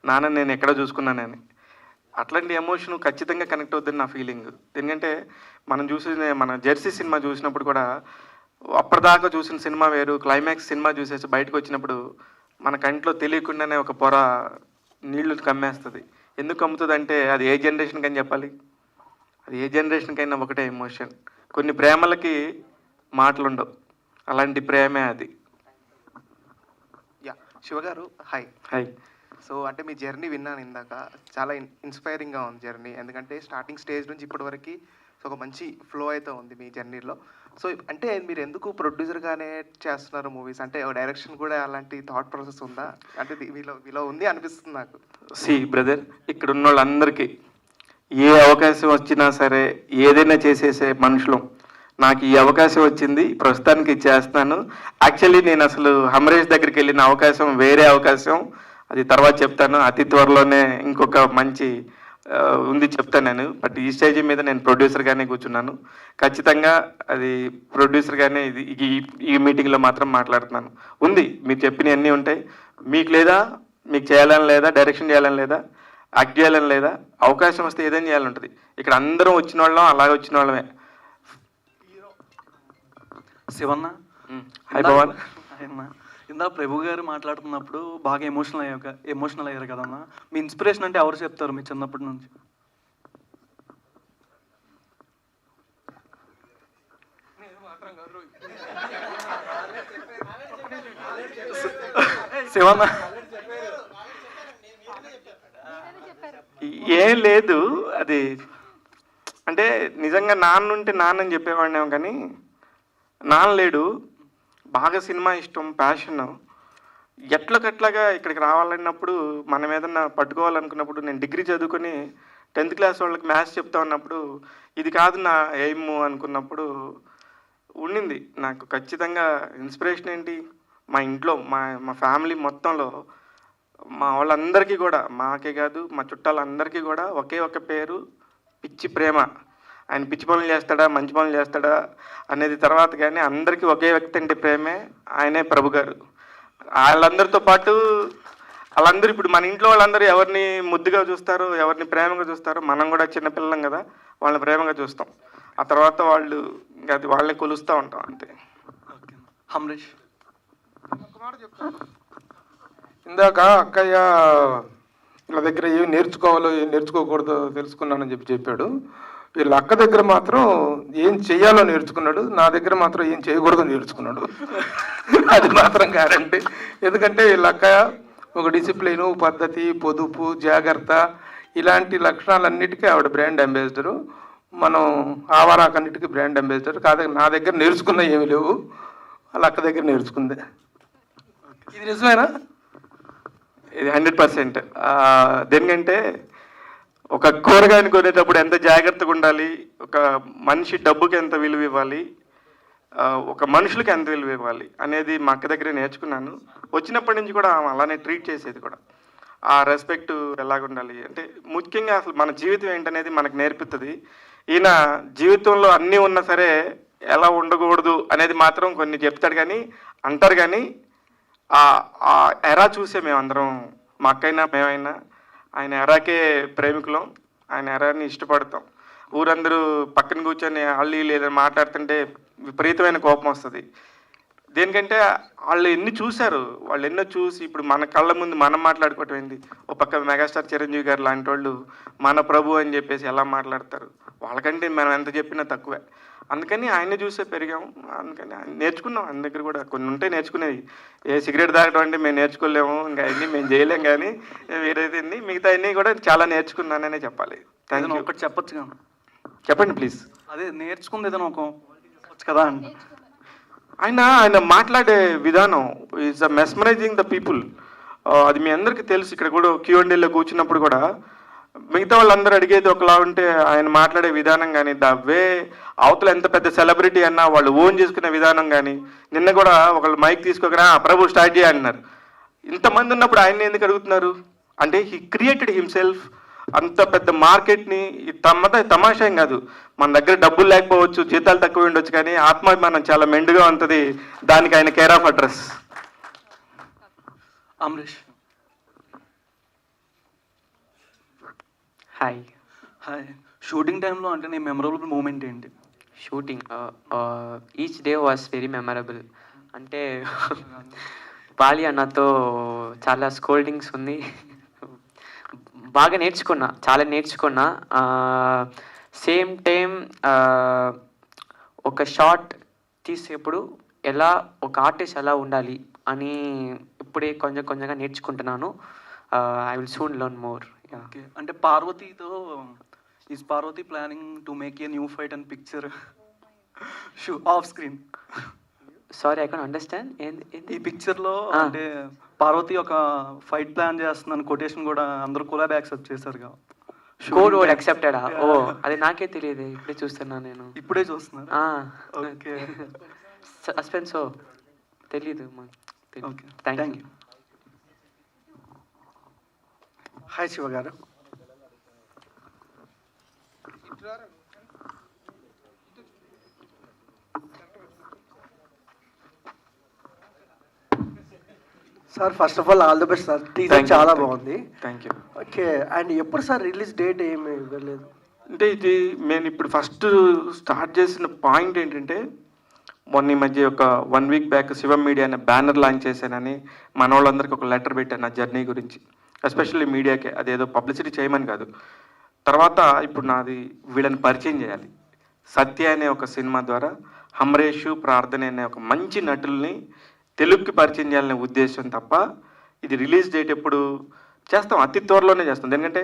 Speaker 13: నాన్న నేను ఎక్కడ చూసుకున్నానని. అట్లాంటి ఎమోషన్ ఖచ్చితంగా కనెక్ట్ అవుతుందని నా ఫీలింగ్. ఎందుకంటే మన జెర్సీ సినిమా చూసినప్పుడు కూడా అప్పటిదాకా చూసిన సినిమా వేరు, క్లైమాక్స్ సినిమా చూసేసి బయటకు వచ్చినప్పుడు మన కంట్లో తెలియకుండానే ఒక పొర నీళ్లు కమ్మేస్తుంది. ఎందుకు కమ్ముతుంది అంటే అది ఏ జనరేషన్కి అని చెప్పాలి, అది ఏ జనరేషన్కైనా ఒకటే ఎమోషన్. కొన్ని ప్రేమలకి మాటలు ఉండవు, అలాంటి ప్రేమే అది.
Speaker 19: శివగారు హాయ్.
Speaker 13: హాయ్.
Speaker 19: సో అంటే మీ జర్నీ విన్నాను ఇందాక, చాలా ఇన్స్పైరింగ్గా ఉంది జర్నీ. ఎందుకంటే స్టార్టింగ్ స్టేజ్ నుంచి ఇప్పటివరకు సో ఒక మంచి ఫ్లో అయితే ఉంది మీ జర్నీలో. సో అంటే మీరు ఎందుకు ప్రొడ్యూసర్గానే చేస్తున్నారు మూవీస్? అంటే డైరెక్షన్ కూడా అలాంటి థాట్ ప్రాసెస్ ఉందా? అంటే వీలో ఉంది అనిపిస్తుంది నాకు.
Speaker 13: బ్రదర్, ఇక్కడ ఉన్న వాళ్ళందరికీ ఏ అవకాశం వచ్చినా సరే ఏదైనా చేసేసే మనుషులు. నాకు ఈ అవకాశం వచ్చింది, ప్రస్తుతానికి చేస్తున్నాను. యాక్చువల్లీ నేను అసలు హమరేష్ దగ్గరికి వెళ్ళిన అవకాశం వేరే అవకాశం, అది తర్వాత చెప్తాను. అతి త్వరలోనే ఇంకొక మంచి ఉంది చెప్తాను నేను. బట్ ఈ స్టేజ్ మీద నేను ప్రొడ్యూసర్గానే కూర్చున్నాను. ఖచ్చితంగా అది ప్రొడ్యూసర్గానే ఈ మీటింగ్లో మాత్రం మాట్లాడుతున్నాను. ఉంది, మీరు చెప్పినవన్నీ ఉంటాయి. మీకు మీకు చేయాలని లేదా, డైరెక్షన్ చేయాలని లేదా, యాక్ట్ చేయాలని లేదా, అవకాశం వస్తే ఏదైనా చేయాలని ఉంటుంది. ఇక్కడ అందరం వచ్చిన వాళ్ళం, అలాగే వచ్చిన వాళ్ళమే.
Speaker 20: శివన్న,
Speaker 13: హాయ్ భవన్.
Speaker 20: ఇందా ప్రభు గారు మాట్లాడుతున్నప్పుడు బాగా ఎమోషనల్ అయ్యారు కదన్నా. మీ ఇన్స్పిరేషన్ అంటే ఎవరు చెప్తారు మీ చిన్నప్పటి నుంచి?
Speaker 13: శివన్న ఏం లేదు, అది అంటే నిజంగా నాన్న ఉంటే నాన్నని చెప్పేవాడినేమో, కానీ నాన్న లేడు. బాగా సినిమా ఇష్టం, ప్యాషన్. ఎట్లకట్లాగా ఇక్కడికి రావాలన్నప్పుడు, మనం ఏదన్నా పట్టుకోవాలనుకున్నప్పుడు, నేను డిగ్రీ చదువుకొని 10th క్లాస్ వాళ్ళకి మ్యాథ్స్ చెప్తా ఉన్నప్పుడు ఇది కాదు నా ఎయిమ్ అనుకున్నప్పుడు ఉండింది నాకు. ఖచ్చితంగా ఇన్స్పిరేషన్ ఏంటి, మా ఇంట్లో మా ఫ్యామిలీ మొత్తంలో మా వాళ్ళందరికీ కూడా, మాకే కాదు మా చుట్టాలందరికీ కూడా ఒకే ఒక పేరు, పిచ్చి ప్రేమ. ఆయన పిచ్చి పనులు చేస్తాడా, మంచి పనులు చేస్తాడా అనేది తర్వాత, కానీ అందరికీ ఒకే వ్యక్తి అంటే ప్రేమే, ఆయనే ప్రభు గారు. వాళ్ళందరితో పాటు వాళ్ళందరూ ఇప్పుడు మన ఇంట్లో వాళ్ళందరూ ఎవరిని ముద్దుగా చూస్తారో, ఎవరిని ప్రేమగా చూస్తారో, మనం కూడా చిన్నపిల్లం కదా, వాళ్ళని ప్రేమగా చూస్తాం. ఆ తర్వాత వాళ్ళు ఇంకా అది వాళ్ళని కొలుస్తూ ఉంటాం అంతే.
Speaker 20: హమరేష్,
Speaker 21: ఇందాక అక్కయ్య వీళ్ళ దగ్గర ఏం నేర్చుకోవాలో ఏం నేర్చుకోకూడదో తెలుసుకున్నానని చెప్పాడు. వీళ్ళ అక్క దగ్గర మాత్రం ఏం చెయ్యాలో నేర్చుకున్నాడు, నా దగ్గర మాత్రం ఏం చేయకూడదో నేర్చుకున్నాడు. అది మాత్రం గ్యారంటీ. ఎందుకంటే వీళ్ళ అక్క ఒక డిసిప్లిను, పద్ధతి, పొదుపు, జాగ్రత్త ఇలాంటి లక్షణాలన్నిటికీ ఆవిడ బ్రాండ్ అంబాసిడరు. మనం ఆవారాకన్నిటికీ బ్రాండ్ అంబాసిడర్. కాదు, నా దగ్గర నేర్చుకున్న ఏమి లేవు, వాళ్ళ అక్క దగ్గర నేర్చుకుంది. ఇది నిజమేనా?
Speaker 13: ఇది 100%. దేనికంటే ఒక కూరగాయని కొనేటప్పుడు ఎంత జాగ్రత్తగా ఉండాలి, ఒక మనిషి డబ్బుకి ఎంత విలువ ఇవ్వాలి, ఒక మనుషులకి ఎంత విలువ ఇవ్వాలి అనేది మా అక్క దగ్గరే నేర్చుకున్నాను. వచ్చినప్పటి నుంచి కూడా ఆమె అలానే ట్రీట్ చేసేది కూడా. ఆ రెస్పెక్ట్ ఎలాగ ఉండాలి అంటే ముఖ్యంగా అసలు మన జీవితం ఏంటనేది మనకు నేర్పుతుంది. ఈయన జీవితంలో అన్నీ ఉన్నా సరే ఎలా ఉండకూడదు అనేది మాత్రం కొన్ని చెప్తాడు, కానీ అంటారు. కానీ ఆ ఎరా చూసే మేమందరం, మా అక్కైనా మేమైనా ఆయన ఎరాకే ప్రేమికులం, ఆయన ఎరాని ఇష్టపడతాం. ఊరందరూ పక్కన కూర్చొని వాళ్ళు లేదని మాట్లాడుతుంటే విపరీతమైన కోపం వస్తుంది. దేనికంటే వాళ్ళు ఎన్ని చూశారు, వాళ్ళు ఎన్నో చూసి ఇప్పుడు మన కళ్ళ ముందు మనం మాట్లాడుకోవటం ఏంది. ఒక పక్క మెగాస్టార్ చిరంజీవి గారు లాంటి వాళ్ళు మన ప్రభు అని చెప్పేసి ఎలా మాట్లాడతారు, వాళ్ళకంటే మనం ఎంత చెప్పినా తక్కువే. అందుకని ఆయన్ని చూసే పెరిగాము. అందుకని నేర్చుకున్నాం. ఆయన దగ్గర కూడా కొన్ని ఉంటే నేర్చుకునేది. ఏ సిగరెట్ తాగడం అంటే మేము నేర్చుకోలేము, ఇంకా అన్నీ మేము చేయలేం, కానీ వేరేది మిగతా అన్నీ కూడా చాలా నేర్చుకున్నాననే చెప్పాలి. Thank you.
Speaker 20: ఒకటి చెప్పొచ్చు కదా,
Speaker 13: చెప్పండి ప్లీజ్.
Speaker 20: అదే నేర్చుకుంది ఏదైనా ఒక కదా అండి.
Speaker 13: ఆయన మాట్లాడే విధానం ఈజ్ మెస్మరైజింగ్ ద పీపుల్. అది మీ అందరికీ తెలుసు. ఇక్కడ కూడా Q&Aలో కూర్చున్నప్పుడు కూడా మిగతా వాళ్ళందరూ అడిగేది ఒకలా ఉంటే ఆయన మాట్లాడే విధానం కానీ, ద వే అవతల ఎంత పెద్ద సెలబ్రిటీ అన్నా వాళ్ళు ఓన్ చేసుకునే విధానం కానీ, నిన్న కూడా ఒకళ్ళు మైక్ తీసుకోకరా ప్రభు స్టార్ట్ చేయన్నారు. ఇంతమంది ఉన్నప్పుడు ఆయన ఎందుకు అడుగుతున్నారు అంటే హీ క్రియేటెడ్ హిమ్సెల్ఫ్. అంత పెద్ద మార్కెట్ని తమాషా ఏం కాదు. మన దగ్గర డబ్బులు లేకపోవచ్చు, జీతాలు తక్కువ ఉండొచ్చు, కానీ ఆత్మాభిమానం చాలా మెండుగా ఉంటుంది. దానికి ఆయన care of address.
Speaker 20: Amrish
Speaker 7: hi.
Speaker 20: Hi. Shooting టైంలో అంటే నీ మెమరబుల్ మూమెంట్ ఏంటి?
Speaker 7: Shooting each day was very memorable. అంటే బాలి అన్నతో చాలా స్కోల్డింగ్స్ ఉంది, బాగా నేర్చుకున్నా, చాలా నేర్చుకున్నా. సేమ్ టైం ఒక షాట్ తీసేప్పుడు ఎలా ఒక ఆర్టిస్ట్ ఎలా ఉండాలి అని ఇప్పుడే కొంచెంగా నేర్చుకుంటున్నాను. I will soon learn more.
Speaker 20: Okay. అంటే పార్వతీతో is Parvati planning to make a new fight and picture of screen?
Speaker 7: Sorry, I can understand.
Speaker 20: ఈ పిక్చర్లో అంటే పార్వతి ఒక ఫైట్ ప్లాన్ చేస్తున్నాను కొటేషన్ కూడా అందరూ కొలాబ్ యాక్సెప్ట్ చేశారు కదా.
Speaker 7: Code word యాక్సెప్టెడా? ఓ, అది నాకే తెలియదు, ఇప్పుడే చూస్తున్నా నేను.
Speaker 20: ఇప్పుడే చూస్తున్నా? ఓకే.
Speaker 7: సస్పెన్స్ తెలీదు.
Speaker 20: Okay,
Speaker 7: thank you.
Speaker 22: Hi Shiva garu. Sir first of all the best sir. Teaser చాలా బాగుంది.
Speaker 13: Thank you.
Speaker 22: ఓకే. అండ్ ఎప్పుడు సార్ రిలీజ్ డేట్ ఏమి ఇవ్వలేదు?
Speaker 13: అంటే ఇది నేను ఇప్పుడు ఫస్ట్ స్టార్ట్ చేసిన పాయింట్ ఏంటంటే, మొన్న ఈ మధ్య ఒక 1 వీక్ బ్యాక్ శివం మీడియా అనే బ్యానర్ లాంచ్ చేశానని మన వాళ్ళందరికీ ఒక లెటర్ పెట్టాను నా జర్నీ గురించి, ఎస్పెషల్లీ మీడియాకే. అదేదో పబ్లిసిటీ చేయమని కాదు. తర్వాత ఇప్పుడు నాది వీళ్ళని పరిచయం చేయాలి. సత్య అనే ఒక సినిమా ద్వారా అమరేష్, ప్రార్థన అనే ఒక మంచి నటుల్ని తెలుగుకి పరిచయం చేయాలనే ఉద్దేశం తప్ప ఇది రిలీజ్ డేట్ ఎప్పుడు చేస్తాం, అతి త్వరలోనే చేస్తాం. ఎందుకంటే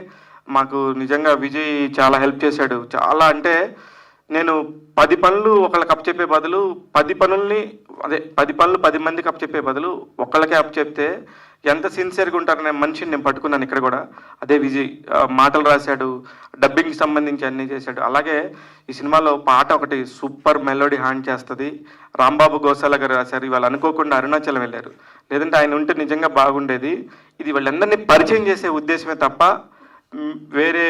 Speaker 13: మాకు నిజంగా విజయ్ చాలా హెల్ప్ చేశాడు. చాలా అంటే నేను 10 పనులు ఒకళ్ళకి అప్ చెప్పే బదులు 10 పనుల్ని 10 మందికి అప్ చెప్పే బదులు ఒకళ్ళకే అప్ చెప్తే ఎంత సిన్సియర్గా ఉంటారనే మనిషిని నేను పట్టుకున్నాను ఇక్కడ కూడా. అదే విజయ్ మాటలు రాశాడు, డబ్బింగ్కి సంబంధించి అన్నీ చేశాడు. అలాగే ఈ సినిమాలో పాట ఒకటి సూపర్ మెలోడీ హ్యాండ్ చేస్తుంది, రాంబాబు గోసాల గారు రాశారు. ఇవాళ అనుకోకుండా అరుణాచలం వెళ్ళారు, లేదంటే ఆయన ఉంటే నిజంగా బాగుండేది. ఇది వాళ్ళందరినీ పరిచయం చేసే ఉద్దేశమే తప్ప వేరే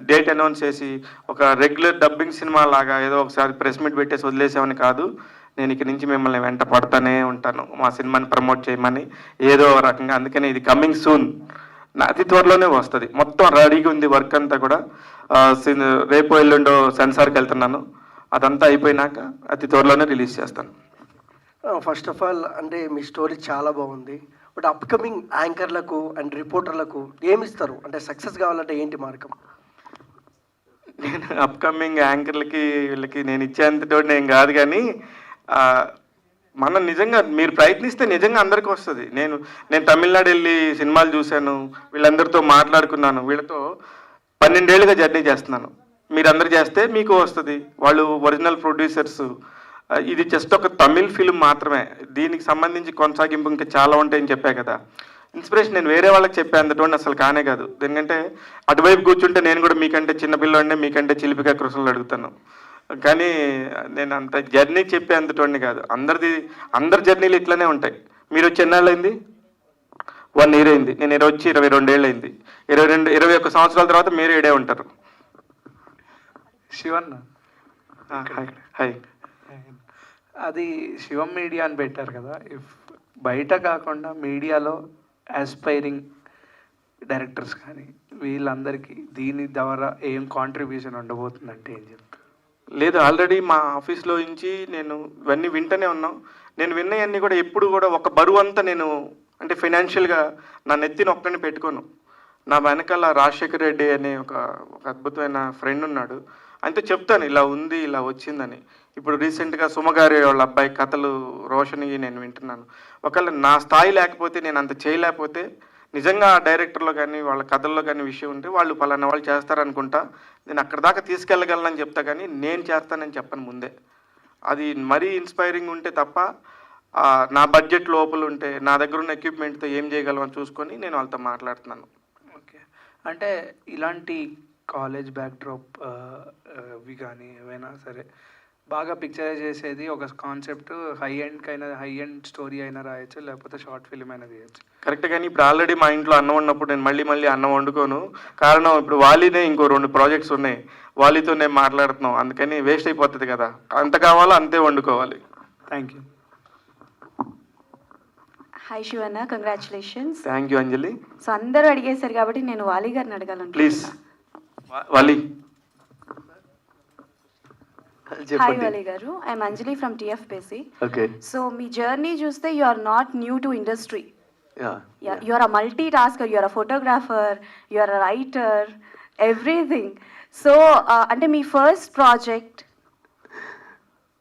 Speaker 13: డేట్ అనౌన్స్ చేసి ఒక రెగ్యులర్ డబ్బింగ్ సినిమా లాగా ఏదో ఒకసారి ప్రెస్ మీట్ పెట్టేసి వదిలేసామని కాదు. నేను ఇక్కడి నుంచి మిమ్మల్ని వెంట పడుతూనే ఉంటాను మా సినిమాని ప్రమోట్ చేయమని ఏదో రకంగా. అందుకని ఇది కమింగ్ సూన్, అతి త్వరలోనే వస్తుంది. మొత్తం రెడీగా ఉంది వర్క్ అంతా కూడా. రేపు ఎల్లుండో సెన్సార్కి వెళ్తున్నాను, అదంతా అయిపోయినాక అతి త్వరలోనే రిలీజ్ చేస్తాను.
Speaker 22: ఫస్ట్ ఆఫ్ ఆల్ అంటే మీ స్టోరీ చాలా బాగుంది. బట్ అప్కమింగ్ యాంకర్లకు అండ్ రిపోర్టర్లకు ఏమిస్తారు? అంటే సక్సెస్ కావాలంటే ఏంటి మార్గం?
Speaker 13: నేను అప్కమింగ్ యాంకర్లకి వీళ్ళకి నేను ఇచ్చేంతటో నేను కాదు, కానీ మనం నిజంగా మీరు ప్రయత్నిస్తే నిజంగా అందరికీ వస్తుంది. నేను తమిళనాడు వెళ్ళి సినిమాలు చూశాను, వీళ్ళందరితో మాట్లాడుకున్నాను, వీళ్ళతో 12 ఏళ్ళుగా జర్నీ చేస్తున్నాను. మీరందరూ చేస్తే మీకు వస్తుంది. వాళ్ళు ఒరిజినల్ ప్రొడ్యూసర్స్. ఇది జస్ట్ ఒక తమిళ్ ఫిల్మ్ మాత్రమే, దీనికి సంబంధించి కొనసాగింపు ఇంకా చాలా ఉంటాయని చెప్పా కదా. ఇన్స్పిరేషన్ నేను వేరే వాళ్ళకి చెప్పేంతటోండి అసలు కానే కాదు. ఎందుకంటే అటువైపు కూర్చుంటే నేను కూడా మీకంటే చిన్నపిల్లంటే మీకంటే చిలిపిగా కృష్ణలు అడుగుతాను, కానీ నేను అంత జర్నీ చెప్పేంతటోండి కాదు. అందరి జర్నీలు ఇట్లనే ఉంటాయి. మీరు వచ్చి ఎన్నాళ్ళైంది? 1 year అయింది. నేను వచ్చి 22 ఏళ్ళు అయింది. 21 సంవత్సరాల తర్వాత మీరు ఏడే ఉంటారు.
Speaker 4: శివన్న,
Speaker 13: హాయ్.
Speaker 4: అది శివం మీడియా అని పెట్టారు కదా, ఇఫ్ బయట కాకుండా మీడియాలో ఆస్పైరింగ్ డైరెక్టర్స్ కానీ వీళ్ళందరికీ దీని ద్వారా ఏం కాంట్రిబ్యూషన్ ఉండబోతుందంటే ఏం చెప్తారు?
Speaker 13: లేదు, ఆల్రెడీ మా ఆఫీస్లో నుంచి నేను ఇవన్నీ వింటూనే ఉన్నాం. నేను విన్నవన్నీ కూడా ఎప్పుడు కూడా ఒక బరువు అంతా నేను అంటే ఫైనాన్షియల్గా నా నెత్తిని ఒక్కడిని పెట్టుకోను. నా వెనకాల రాజశేఖర్ రెడ్డి అనే ఒక అద్భుతమైన ఫ్రెండ్ ఉన్నాడు, ఆయనతో చెప్తాను ఇలా ఉంది ఇలా వచ్చిందని. ఇప్పుడు రీసెంట్గా సుమగారి వాళ్ళ అబ్బాయి కథలు రోషని నేను వింటున్నాను. ఒకవేళ నా స్థాయి లేకపోతే నేను అంత చేయలేకపోతే నిజంగా ఆ డైరెక్టర్లో కానీ వాళ్ళ కథల్లో కానీ విషయం ఉంటే వాళ్ళు పలానా వాళ్ళు చేస్తారనుకుంటా, నేను అక్కడ దాకా తీసుకెళ్ళగలనని చెప్తా, కానీ నేను చేస్తానని చెప్పను ముందే. అది మరీ ఇన్స్పైరింగ్ ఉంటే తప్ప నా బడ్జెట్ లోపల ఉంటే నా దగ్గర ఉన్న ఎక్విప్మెంట్తో ఏం చేయగలమని చూసుకొని నేను వాళ్ళతో మాట్లాడుతున్నాను.
Speaker 4: ఓకే, అంటే ఇలాంటి కాలేజ్ బ్యాక్డ్రాప్ ఇవి కానీ ఏవైనా సరే బాగా పిక్చరైజ్ చేసేది ఒక కాన్సెప్ట్, హై ఎండ్ స్టోరీ అయినా రాయొచ్చు, లేకపోతే షార్ట్ ఫిల్మ్ అయినా తీయచ్చు.
Speaker 13: కరెక్ట్, కానీ ఇప్పుడు ఆల్రెడీ మా ఇంట్లో అన్నం ఉన్నప్పుడు నేను మళ్ళీ అన్నం వండుకోను. కారణం ఇప్పుడు వాలీనే ఇంకో 2 ప్రాజెక్ట్స్ ఉన్నాయి, వాలీతో నేను మాట్లాడుతున్నాం, అందుకని వేస్ట్ అయిపోతుంది కదా. అంత కావాలో అంతే వండుకోవాలి.
Speaker 4: Thank you.
Speaker 15: Hi Shivanna, congratulations.
Speaker 13: Thank you Anjali.
Speaker 15: So అందరూ అడిగేశారు కాబట్టి నేను వాలి గారిని అడగాలను.
Speaker 13: ప్లీజ్ వాలి.
Speaker 15: Hi Vali garu, I'm Anjali from TFPC.
Speaker 2: Okay.
Speaker 15: So మీ జర్నీ చూస్తే you are not new to industry.
Speaker 2: Yeah.
Speaker 15: You are a multitasker, you are a photographer, you are a writer, everything. So, అంటే మీ ఫస్ట్ ప్రాజెక్ట్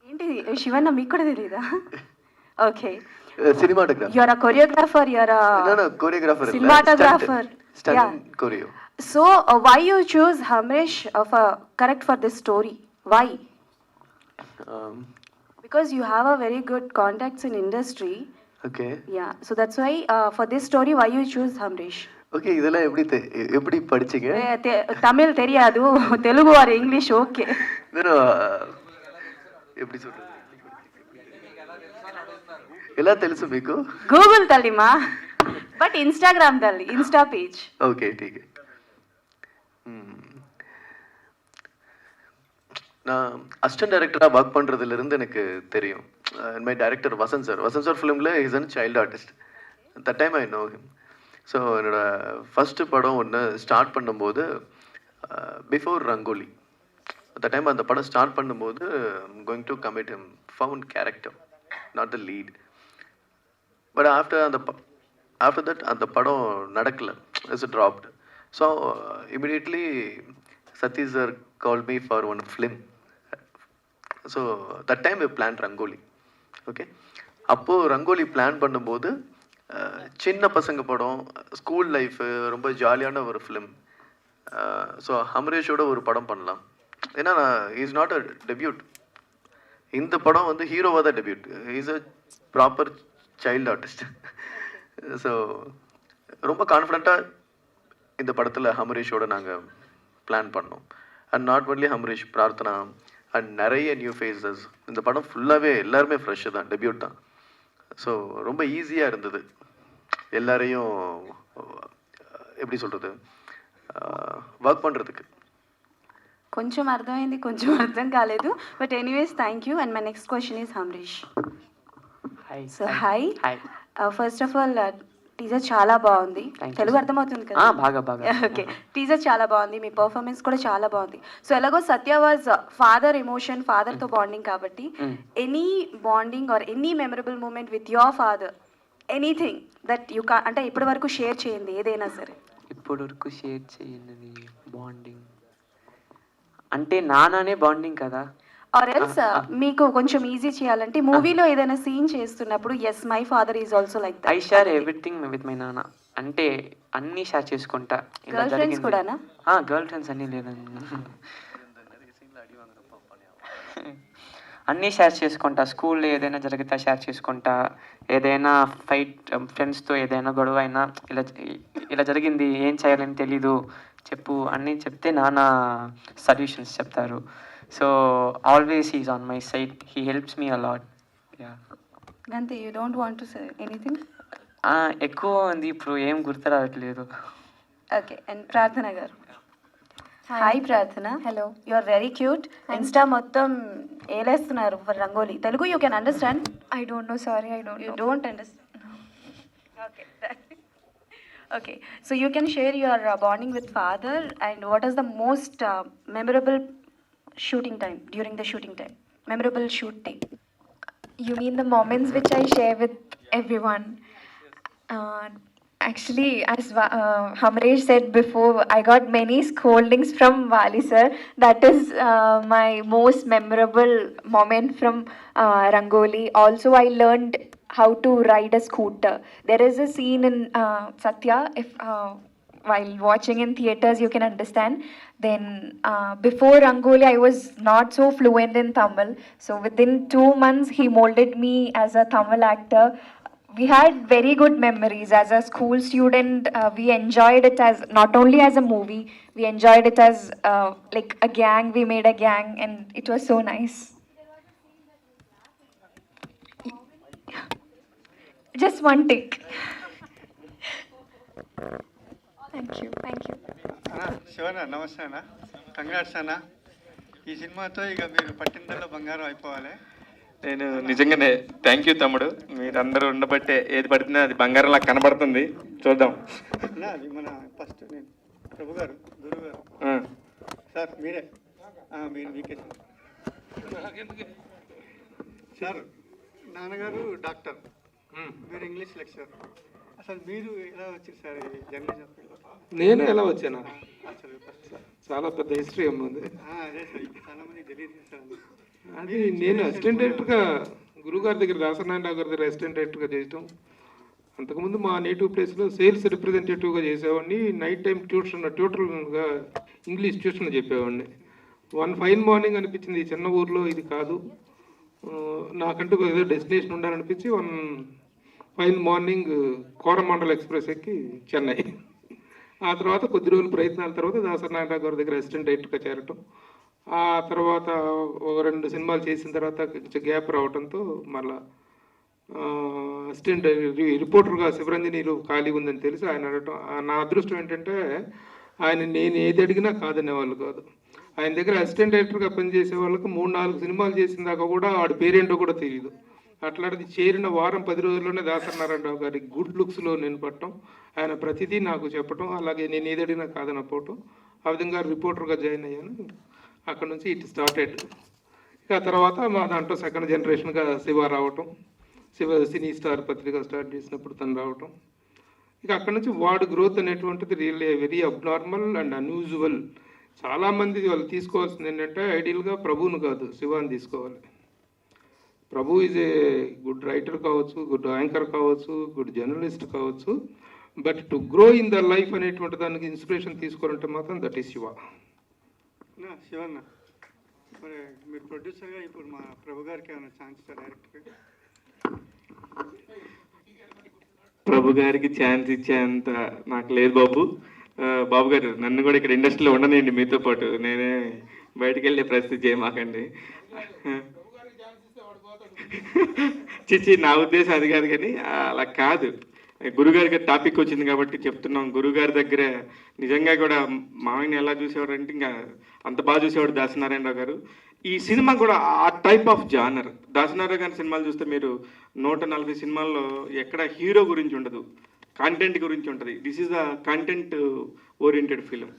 Speaker 15: ఏంటిది శివన్న, మీకు కూడా తెలీదా? Okay,
Speaker 2: cinematographer.
Speaker 15: You are a choreographer, you are a
Speaker 2: No, choreographer.
Speaker 15: cinematographer.
Speaker 2: Stunt choreo.
Speaker 15: So, why you choose Hamresh correct for this story? Why? Because you have a very good contacts in industry.
Speaker 2: Okay.
Speaker 15: Yeah, so that's why for this story why you choose Hamresh?
Speaker 2: Okay, இதெல்லாம் எப்படி படிச்சீங்க?
Speaker 15: தமிழ் தெரியாது, Telugu R English okay.
Speaker 2: எப்படி சொல்றது? ఎలా తెలుసు మీకు?
Speaker 15: Google తల్లిమా, బట్ ఇన్స్టాగ్రామ్ తల్లి, ఇన్స్టా పేజ్.
Speaker 2: ఓకే, ठीक है. நான் அசிஸ்டன்ட் டைரக்டராக ஒர்க் பண்ணுறதுலேருந்து எனக்கு தெரியும். மை டைரக்டர் வசந்த் சார் ஃபிலிமில் is an child artist. That time I know him. So என்னோடய ஃபஸ்ட்டு படம் ஒன்று ஸ்டார்ட் பண்ணும்போது பிஃபோர் ரங்கோலி, அந்த டைம் அந்த படம் ஸ்டார்ட் பண்ணும்போது going to commit him found character, not the lead. But after that அந்த படம் நடக்கலை, it's dropped. So immediately Sathish sir call me for one film. So that time we plan Rangoli. Okay, அப்போது Rangoli plan பண்ணும்போது சின்ன பசங்க படம், ஸ்கூல் லைஃபு, ரொம்ப ஜாலியான ஒரு ஃபிலிம். ஸோ ஹம்ரேஷோட ஒரு படம் பண்ணலாம், ஏன்னா இஸ் நாட் அ டெபியூட். இந்த படம் வந்து ஹீரோவாக தான் debut, is a proper child artist. So ரொம்ப கான்ஃபிடண்ட்டாக இந்த படத்தில் ஹம்ரேஷோட நாங்கள் பிளான் பண்ணோம். And not only ஹம்ரேஷ், Prarthana and நிறைய நியூ ஃபேஸஸ். இந்த படம் ஃபுல்லாகவே எல்லாருமே ஃப்ரெஷ்ஷு தான், டெபியூட் தான். ஸோ ரொம்ப ஈஸியாக இருந்தது எல்லாரையும் எப்படி சொல்கிறது వర్క్ பண்ணுறதுக்கு.
Speaker 15: కొంచెం అర్థమైంది, కొంచెం అర్థం కాలేదు, but anyways thank you. And my next question is Hamrish. So hi, first of all teaser చాలా బాగుంది. తెలుగు అర్థమవుతుంది కదా?
Speaker 7: బాగా.
Speaker 15: ఓకే, టీజర్ చాలా బాగుంది, మీ పర్ఫార్మెన్స్ కూడా చాలా బాగుంది. సో ఎలాగో సత్య వాజ్ ఫాదర్ ఎమోషన్, ఫాదర్తో బాండింగ్ కాబట్టి any bonding or any memorable moment with your father anything that you అంటే ఇప్పటి వరకు షేర్ చేయండి ఏదైనా సరే.
Speaker 7: ఇప్పటి వరకు షేర్ చేయండి బాండింగ్ అంటే నాన్ననే బాండింగ్ కదా.
Speaker 15: ఆర్ ఎల్స్ మీకు కొంచెం ఈజీ చేయాలంటే మూవీలో ఏదైనా సీన్ చేస్తున్నప్పుడు yes my father is also like that.
Speaker 7: I share everything with my నాన్న. అంటే అన్నీ షేర్ చేసుకుంటా.
Speaker 15: గర్ల్ ఫ్రెండ్స్ కూడానా?
Speaker 7: గర్ల్ ఫ్రెండ్స్ అన్నీ లేదండి. అన్నీ షేర్ చేసుకుంటా. స్కూల్లో ఏదైనా జరిగితే షేర్ చేసుకుంటా. ఏదైనా ఫైట్ ఫ్రెండ్స్తో ఏదైనా గొడవ అయినా ఇలా జరిగింది ఏం చేయాలని తెలీదు చెప్పు అన్నీ చెప్తే నాన్న సొల్యూషన్స్ చెప్తారు. So always he's on my side. He helps me a lot.
Speaker 15: గంతే. You don't want to say anything?
Speaker 7: ఎక్కువ ఉంది ఇప్పుడు ఏం గుర్తు రావట్లేదు.
Speaker 15: ఓకే. అండ్ ప్రార్థన garu. Hi Prarthana. Hello. You are very cute. Insta మొత్తం ఏలేస్తున్నారు for Rangoli. Telugu you can understand?
Speaker 6: I don't know, sorry, I don't.
Speaker 15: You don't understand? Okay. Okay, so you can share your bonding with father and what is the most memorable shooting time, during the shooting time? Memorable shoot day.
Speaker 6: You mean the moments which I share with everyone? Actually, as Hamresh said before, I got many scoldings from Wali sir. That is my most memorable moment from Rangoli. Also, I learned how to ride a scooter. There is a scene in Satya, if while watching in theaters you can understand. Then before Rangoli I was not so fluent in Tamil. So within 2 months he molded me as a Tamil actor. We had very good memories as a school student. We enjoyed it as not only as a movie, we enjoyed it as like a gang. We made a gang and it was so nice. Just one take. Thank you.
Speaker 8: శివనా, నమస్తే అన్న. Congrats అన్న. ఈ సినిమాతో ఇక మీరు పట్టిందల్లో బంగారం అయిపోవాలి.
Speaker 13: నేను నిజంగానే థ్యాంక్ యూ తమ్ముడు. మీరందరూ ఉండబట్టే ఏది పడితే అది బంగారంలా కనబడుతుంది. చూద్దాం.
Speaker 8: అది మన ఫస్ట్ నేను ప్రభు గారు, గురువు గారు సార్ మీరే మీరు మీకే సార్. నాన్నగారు డాక్టర్, మీరు ఇంగ్లీష్ లెక్చరర్. అసలు మీరు ఎలా వచ్చారు సార్ ఈ జర్నలిజం?
Speaker 21: నేను ఎలా వచ్చానా? చాలా పెద్ద హిస్టరీ ఉంది.
Speaker 8: అదే సార్, చాలా మంది తెలియదు సార్.
Speaker 21: అది నేను అసిస్టెంట్ డైరెక్టర్గా గురుగారి దగ్గర, దాసనారాయణ గారి దగ్గర అసిస్టెంట్ డైరెక్టర్గా చేయటం. అంతకుముందు మా నేటివ్ ప్లేస్లో సేల్స్ రిప్రజెంటేటివ్గా చేసేవాడిని. నైట్ టైం ట్యూటర్గా ఇంగ్లీష్ ట్యూషన్ చెప్పేవాడిని. వన్ ఫైన్ మార్నింగ్ అనిపించింది ఈ చిన్న ఊర్లో ఇది కాదు, నాకంటూ ఏదో డెస్టినేషన్ ఉండాలనిపించి one fine morning Coromandel express ఎక్కి చెన్నై. ఆ తర్వాత కొద్ది రోజులు ప్రయత్నాల తర్వాత దాసనారాయణ గారి దగ్గర అసిస్టెంట్ డైరెక్టర్గా చేరటం. ఆ తర్వాత ఒక 2 సినిమాలు చేసిన తర్వాత కొంచెం గ్యాప్ రావడంతో మళ్ళా అసిస్టెంట్ రిపోర్టర్గా శివరంజనీలో ఖాళీ ఉందని తెలిసి ఆయన అడగటం. నా అదృష్టం ఏంటంటే ఆయన నేను ఏది అడిగినా కాదనేవాళ్ళు కాదు. ఆయన దగ్గర అసిస్టెంట్ డైరెక్టర్గా పనిచేసే వాళ్ళకి 3-4 సినిమాలు చేసిన దాకా కూడా వాడి పేరేంటో కూడా తెలియదు. అట్లాంటిది చేరిన వారం 10 రోజుల్లోనే దాసనారాయణరావు గారి గుడ్ లుక్స్లో నేను పట్టడం, ఆయన ప్రతిదీ నాకు చెప్పటం, అలాగే నేను ఏది అడిగినా కాదనపోవటం. ఆ విధంగా రిపోర్టర్గా జాయిన్ అయ్యాను. అక్కడ నుంచి ఇట్ స్టార్టెడ్. ఇక తర్వాత మా దాంట్లో సెకండ్ జనరేషన్గా శివ రావటం, శివ సినీ స్టార్ పత్రిక స్టార్ట్ చేసినప్పుడు తను రావటం. ఇక అక్కడ నుంచి వాడు గ్రోత్ అనేటువంటిది really very abnormal and unusual. చాలామంది వాళ్ళు తీసుకోవాల్సింది ఏంటంటే ఐడియల్గా ప్రభువును కాదు, శివాని తీసుకోవాలి. ప్రభు ఈజ్ ఏ గుడ్ రైటర్ కావచ్చు, గుడ్ యాంకర్ కావచ్చు, గుడ్ జర్నలిస్ట్ కావచ్చు, but to grow in the life అనేటువంటి దానికి ఇన్స్పిరేషన్ తీసుకోవాలంటే మాత్రం దట్ ఈస్ శివ.
Speaker 8: శివన్న, మరి మీరు ప్రొడ్యూసర్గా ఇప్పుడు మా ప్రభు గారికి ఏమైనా ఛాన్స్ డైరెక్ట్గా?
Speaker 13: ప్రభు గారికి ఛాన్స్ ఇచ్చేంత నాకు లేదు బాబు. బాబు గారు నన్ను కూడా ఇక్కడ ఇండస్ట్రీలో ఉండనండి మీతో పాటు. నేనే బయటికి వెళ్ళే పరిస్థితి చేయమాకండి. చిచ్చి, నా ఉద్దేశం అది కాదు, కానీ అలా కాదు. గురుగారికి టాపిక్ వచ్చింది కాబట్టి చెప్తున్నాం. గురుగారి దగ్గర నిజంగా కూడా మామయ్యని ఎలా చూసేవాడు అంటే ఇంకా అంత బాగా చూసేవాడు దాసనారాయణరావు గారు. ఈ సినిమా కూడా ఆ టైప్ ఆఫ్ జానర్. దాసనారాయణ గారి సినిమాలు చూస్తే మీరు 140 సినిమాల్లో ఎక్కడ హీరో గురించి ఉండదు, కంటెంట్ గురించి ఉంటుంది. This is the content oriented film.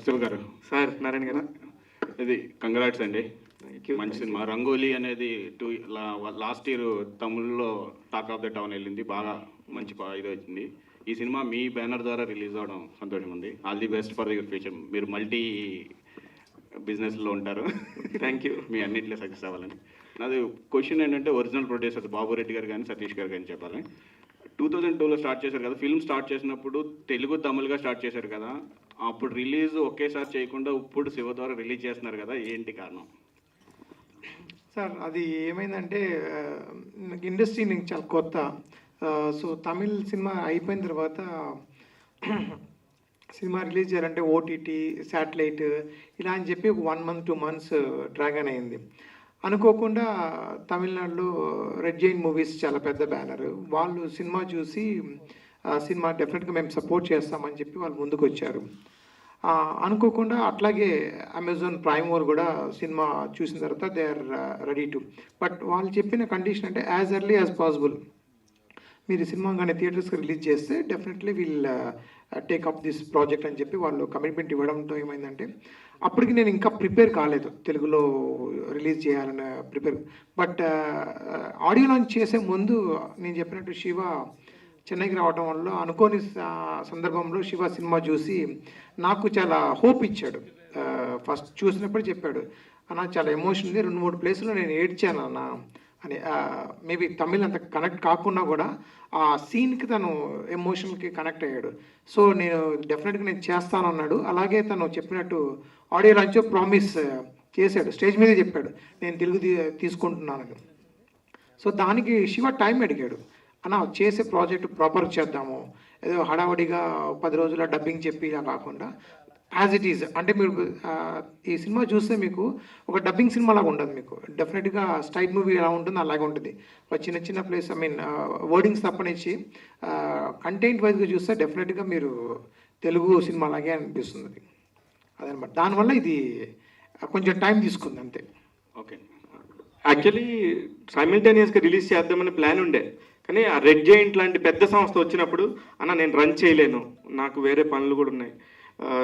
Speaker 23: Shiva garu
Speaker 13: sir, Narayana గారు,
Speaker 23: ఇది కంగ్రాట్స్ అండి.
Speaker 9: మంచి సినిమా. రంగోలీ అనేది లాస్ట్ ఇయర్ తమిళ్లో టాక్ ఆఫ్ ద టౌన్ వెళ్ళింది, బాగా మంచి ఇది వచ్చింది. ఈ సినిమా మీ బ్యానర్ ద్వారా రిలీజ్ అవ్వడం సంతోషంగా ఉంది. All the best for your future. మీరు మల్టీ బిజినెస్లో ఉంటారు. Thank you. మీ అన్నింటిలో సక్సెస్ అవ్వాలని. నాది క్వశ్చన్ ఏంటంటే, ఒరిజినల్ ప్రొడ్యూసర్ బాబు రెడ్డి గారు కానీ సతీష్ గారు కానీ చెప్పాలి. 2002లో స్టార్ట్ చేశారు కదా, ఫిల్మ్ స్టార్ట్ చేసినప్పుడు తెలుగు తమిళ్గా స్టార్ట్ చేశారు కదా, అప్పుడు రిలీజ్ ఒకేసారి చేయకుండా ఇప్పుడు శివ ద్వారా రిలీజ్ చేస్తున్నారు కదా, ఏంటి కారణం?
Speaker 5: సార్ అది ఏమైందంటే ఇండస్ట్రీ నాకు చాలా కొత్త. సో తమిళ్ సినిమా అయిపోయిన తర్వాత సినిమా రిలీజ్ చేయాలంటే ఓటీటీ, శాటిలైట్ ఇలా అని చెప్పి ఒక 1 month 2 months డ్రాగన్ అయింది. అనుకోకుండా తమిళనాడులో రెడ్ జైన్ మూవీస్ చాలా పెద్ద బ్యానర్, వాళ్ళు సినిమా చూసి సినిమా డెఫినెట్గా మేము సపోర్ట్ చేస్తామని చెప్పి వాళ్ళు ముందుకు వచ్చారు. అనుకోకుండా అట్లాగే అమెజాన్ ప్రైమ్ వాళ్ళు కూడా సినిమా చూసిన తర్వాత they are ready to. But వాళ్ళు చెప్పిన కండిషన్ అంటే యాజ్ ఎర్లీ యాజ్ పాసిబుల్ మీరు సినిమా కానీ థియేటర్స్కి రిలీజ్ చేస్తే definitely we'll take up this project అని చెప్పి వాళ్ళు కమిట్మెంట్ ఇవ్వడంతో ఏమైందంటే అప్పటికి నేను ఇంకా ప్రిపేర్ కాలేదు తెలుగులో రిలీజ్ చేయాలని ప్రిపేర్. బట్ ఆడియో లాంచ్ చేసే ముందు నేను చెప్పినట్టు శివ చెన్నైకి రావడం వల్ల అనుకోని సందర్భంలో శివ సినిమా చూసి నాకు చాలా హోప్ ఇచ్చాడు. ఫస్ట్ చూసినప్పుడు చెప్పాడు, అన్న చాలా ఎమోషన్ ఉంది, 2-3 ప్లేసుల్లో నేను ఏడ్చాను అన్న అని. మేబీ తమిళ్ అంత కనెక్ట్ కాకుండా కూడా ఆ సీన్కి తను ఎమోషన్కి కనెక్ట్ అయ్యాడు. సో నేను డెఫినెట్గా నేను చేస్తాను అన్నాడు. అలాగే తను చెప్పినట్టు ఆడియో లాంచ్ ప్రామిస్ చేశాడు, స్టేజ్ మీదే చెప్పాడు నేను తెలుగు తీసుకుంటున్నానని. సో దానికి శివ టైం అడిగాడు, అన్న చేసే ప్రాజెక్ట్ ప్రాపర్ చేద్దాము, ఏదో హడావడిగా 10 రోజుల డబ్బింగ్ చెప్పి ఇలా కాకుండా యాజ్ ఇట్ ఈజ్. అంటే మీరు ఈ సినిమా చూస్తే మీకు ఒక డబ్బింగ్ సినిమా లాగా ఉండదు, మీకు డెఫినెట్గా స్టైల్ మూవీ ఎలా ఉంటుందో అలాగే ఉంటుంది. ఒక చిన్న చిన్న ప్లేస్ వర్డింగ్స్ తప్పనిచ్చి కంటెంట్ వైజ్గా చూస్తే డెఫినెట్గా మీరు తెలుగు సినిమా లాగే అనిపిస్తుంది. అదనమాట, దానివల్ల ఇది కొంచెం టైం తీసుకుంది అంతే.
Speaker 13: ఓకే, యాక్చువల్లీ సైమిల్టేనియస్గా రిలీజ్ చేద్దామని ప్లాన్ ఉండే, కానీ ఆ రెడ్ జైంట్ లాంటి పెద్ద సంస్థ వచ్చినప్పుడు అన్న నేను రన్ చేయలేను, నాకు వేరే పనులు కూడా ఉన్నాయి,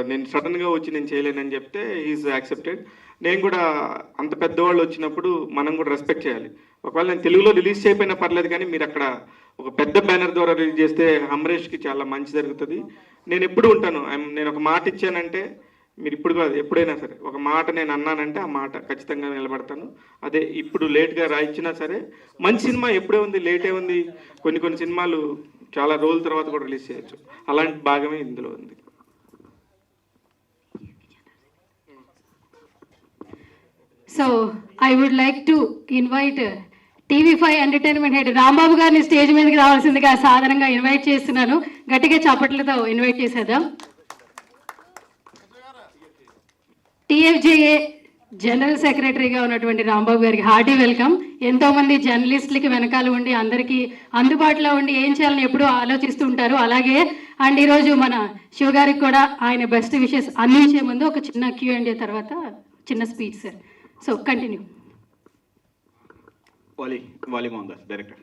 Speaker 13: నేను సడన్గా వచ్చి నేను చేయలేనని చెప్తే ఈజ్ యాక్సెప్టెడ్. నేను కూడా అంత పెద్దవాళ్ళు వచ్చినప్పుడు మనం కూడా రెస్పెక్ట్ చేయాలి. ఒకవేళ నేను తెలుగులో రిలీజ్ చేయకపోయినా పర్లేదు, కానీ మీరు అక్కడ ఒక పెద్ద బ్యానర్ ద్వారా రిలీజ్ చేస్తే అమరేష్కి చాలా మంచి జరుగుతుంది. నేను ఎప్పుడు ఉంటాను, నేను ఒక మాట ఇచ్చానంటే మీరు ఇప్పుడు కాదు ఎప్పుడైనా సరే ఒక మాట నేను అన్నానంటే ఆ మాట ఖచ్చితంగా నిలబడతాను. అదే ఇప్పుడు లేట్గా రాయించినా సరే మంచి సినిమా ఎప్పుడే ఉంది, లేటే ఉంది. కొన్ని సినిమాలు చాలా రోజుల తర్వాత కూడా రిలీజ్ చేయొచ్చు, అలాంటి భాగమే ఇందులో ఉంది.
Speaker 1: So I would like to invite TV5 entertainment head Rambabu గారిని స్టేజ్ మీదకి రావాల్సిందిగా సాధారణంగా ఇన్వైట్ చేస్తున్నాను. గట్టిగా చప్పట్లతో ఇన్వైట్ చేసేద్దాం. TFJA జనరల్ సెక్రటరీగా ఉన్నటువంటి రాంబాబు గారికి హార్టీ వెల్కమ్. ఎంతోమంది జర్నలిస్టులకి వెనకాల ఉండి అందరికీ అందుబాటులో ఉండి ఏం చేయాలని ఎప్పుడూ ఆలోచిస్తూ ఉంటారు. అలాగే అండ్ ఈరోజు మన శివ గారికి కూడా ఆయన బెస్ట్ విషెస్ అందించే ముందు ఒక చిన్న Q&A తర్వాత చిన్న speech sir. So continue.
Speaker 9: Vaali Mohandas director.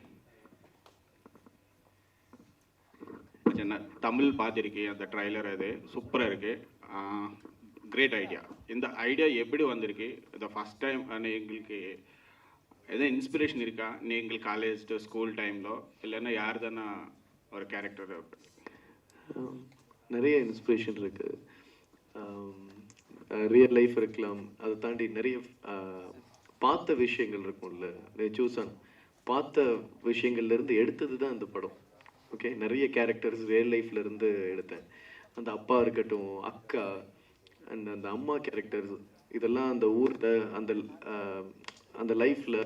Speaker 9: Tamil பார்த்துருக்கேன், அந்த ட்ரைலர் அது சூப்பராக இருக்குது, கிரேட் ஐடியா. இந்த ஐடியா எப்படி வந்திருக்கு? இந்த ஃபஸ்ட் டைம் எங்களுக்கு எதுவும் இன்ஸ்பிரேஷன் இருக்கா? நீங்கள் காலேஜ் ஸ்கூல் டைமில் இல்லைன்னா யார் தானே ஒரு கேரக்டர்?
Speaker 2: நிறைய இன்ஸ்பிரேஷன் இருக்குது, ரியல் லைஃப் இருக்கலாம், அதை தாண்டி நிறைய பார்த்த விஷயங்கள் இருக்கும்ல, சூஸான் பார்த்த விஷயங்கள்லேருந்து எடுத்தது தான் இந்த படம். ஓகே, நிறைய கேரக்டர்ஸ் ரியல் லைஃப்லேருந்து எடுத்தேன். அந்த அப்பா இருக்கட்டும், அக்கா அண்ட் அந்த அம்மா கேரக்டர்ஸ், இதெல்லாம் அந்த ஊரில் அந்த அந்த லைஃப்பில்.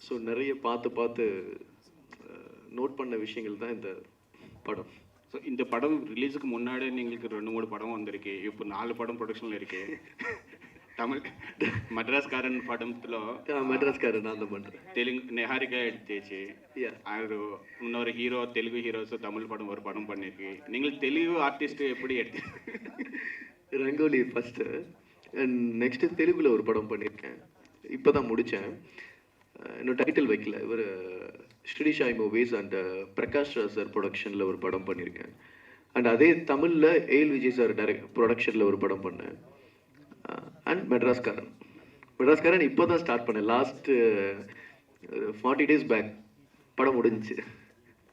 Speaker 2: ஸோ நிறைய பார்த்து நோட் பண்ண விஷயங்கள் தான் இந்த படம்.
Speaker 9: ஸோ இந்த படம் ரிலீஸுக்கு முன்னாடி எங்களுக்கு 2-3 படம் வந்திருக்கு, இப்போ 4 படம் ப்ரொடக்ஷனில் இருக்கு. தமிழ் మద్రాస్కారన్ పడంలో
Speaker 2: మద్రాస్కారన్ அந்த பண்ணுறேன்,
Speaker 9: தெலுங்கு நெஹாரிகா எடுத்துச்சு. அது இன்னொரு ஹீரோ தெலுங்கு ஹீரோஸ் தமிழ் படம் ஒரு படம் பண்ணியிருக்கு. நீங்கள் தெலுங்கு ஆர்டிஸ்ட் எப்படி எடுத்து?
Speaker 2: ரங்கோலி ஃபஸ்ட்டு, அண்ட் நெக்ஸ்ட்டு தெலுங்குல ஒரு படம் பண்ணியிருக்கேன், இப்போ தான் முடித்தேன். இன்னும் டைட்டில் வைக்கல. இவர் Srisai movies and Prakash Raj sir ப்ரொடக்ஷனில் ஒரு படம் பண்ணியிருக்கேன். அண்ட் அதே தமிழில் ஏஎல் விஜய் சார் ப்ரொடக்ஷனில் ஒரு படம் பண்ணேன். அண்ட் மெட்ராஸ்காரன் மெட்ராஸ்காரன் இப்போ தான் ஸ்டார்ட் பண்ணேன். லாஸ்ட் 40 days பேக் படம் முடிஞ்சிச்சு.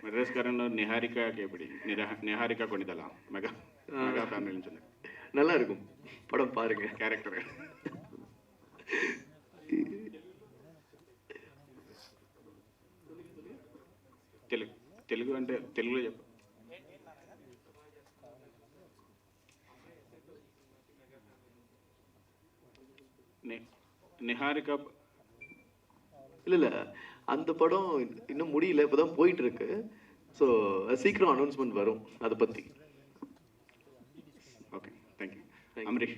Speaker 9: மெட்ராஸ்காரன் நிஹாரிகாக்கு எப்படி நிஹாரிகா கொண்டிதலா மெகா மெகா ஃபேமிலின்னு சொன்னேன்.
Speaker 2: நல்லா இருக்கும் படம் பாருங்க.
Speaker 9: క్యారెక్టర్ తెలుగు అంటే తెలుగులో చెప్పు. நிஹாரிகா
Speaker 2: இல்லை அந்த படம் இன்னும் முடியல, இப்போ தான் போயிட்டு இருக்கு. ஸோ சீக்கிரம் அனௌன்ஸ்மெண்ட் வரும் அதை பற்றி.
Speaker 9: Okay thank you. Amrish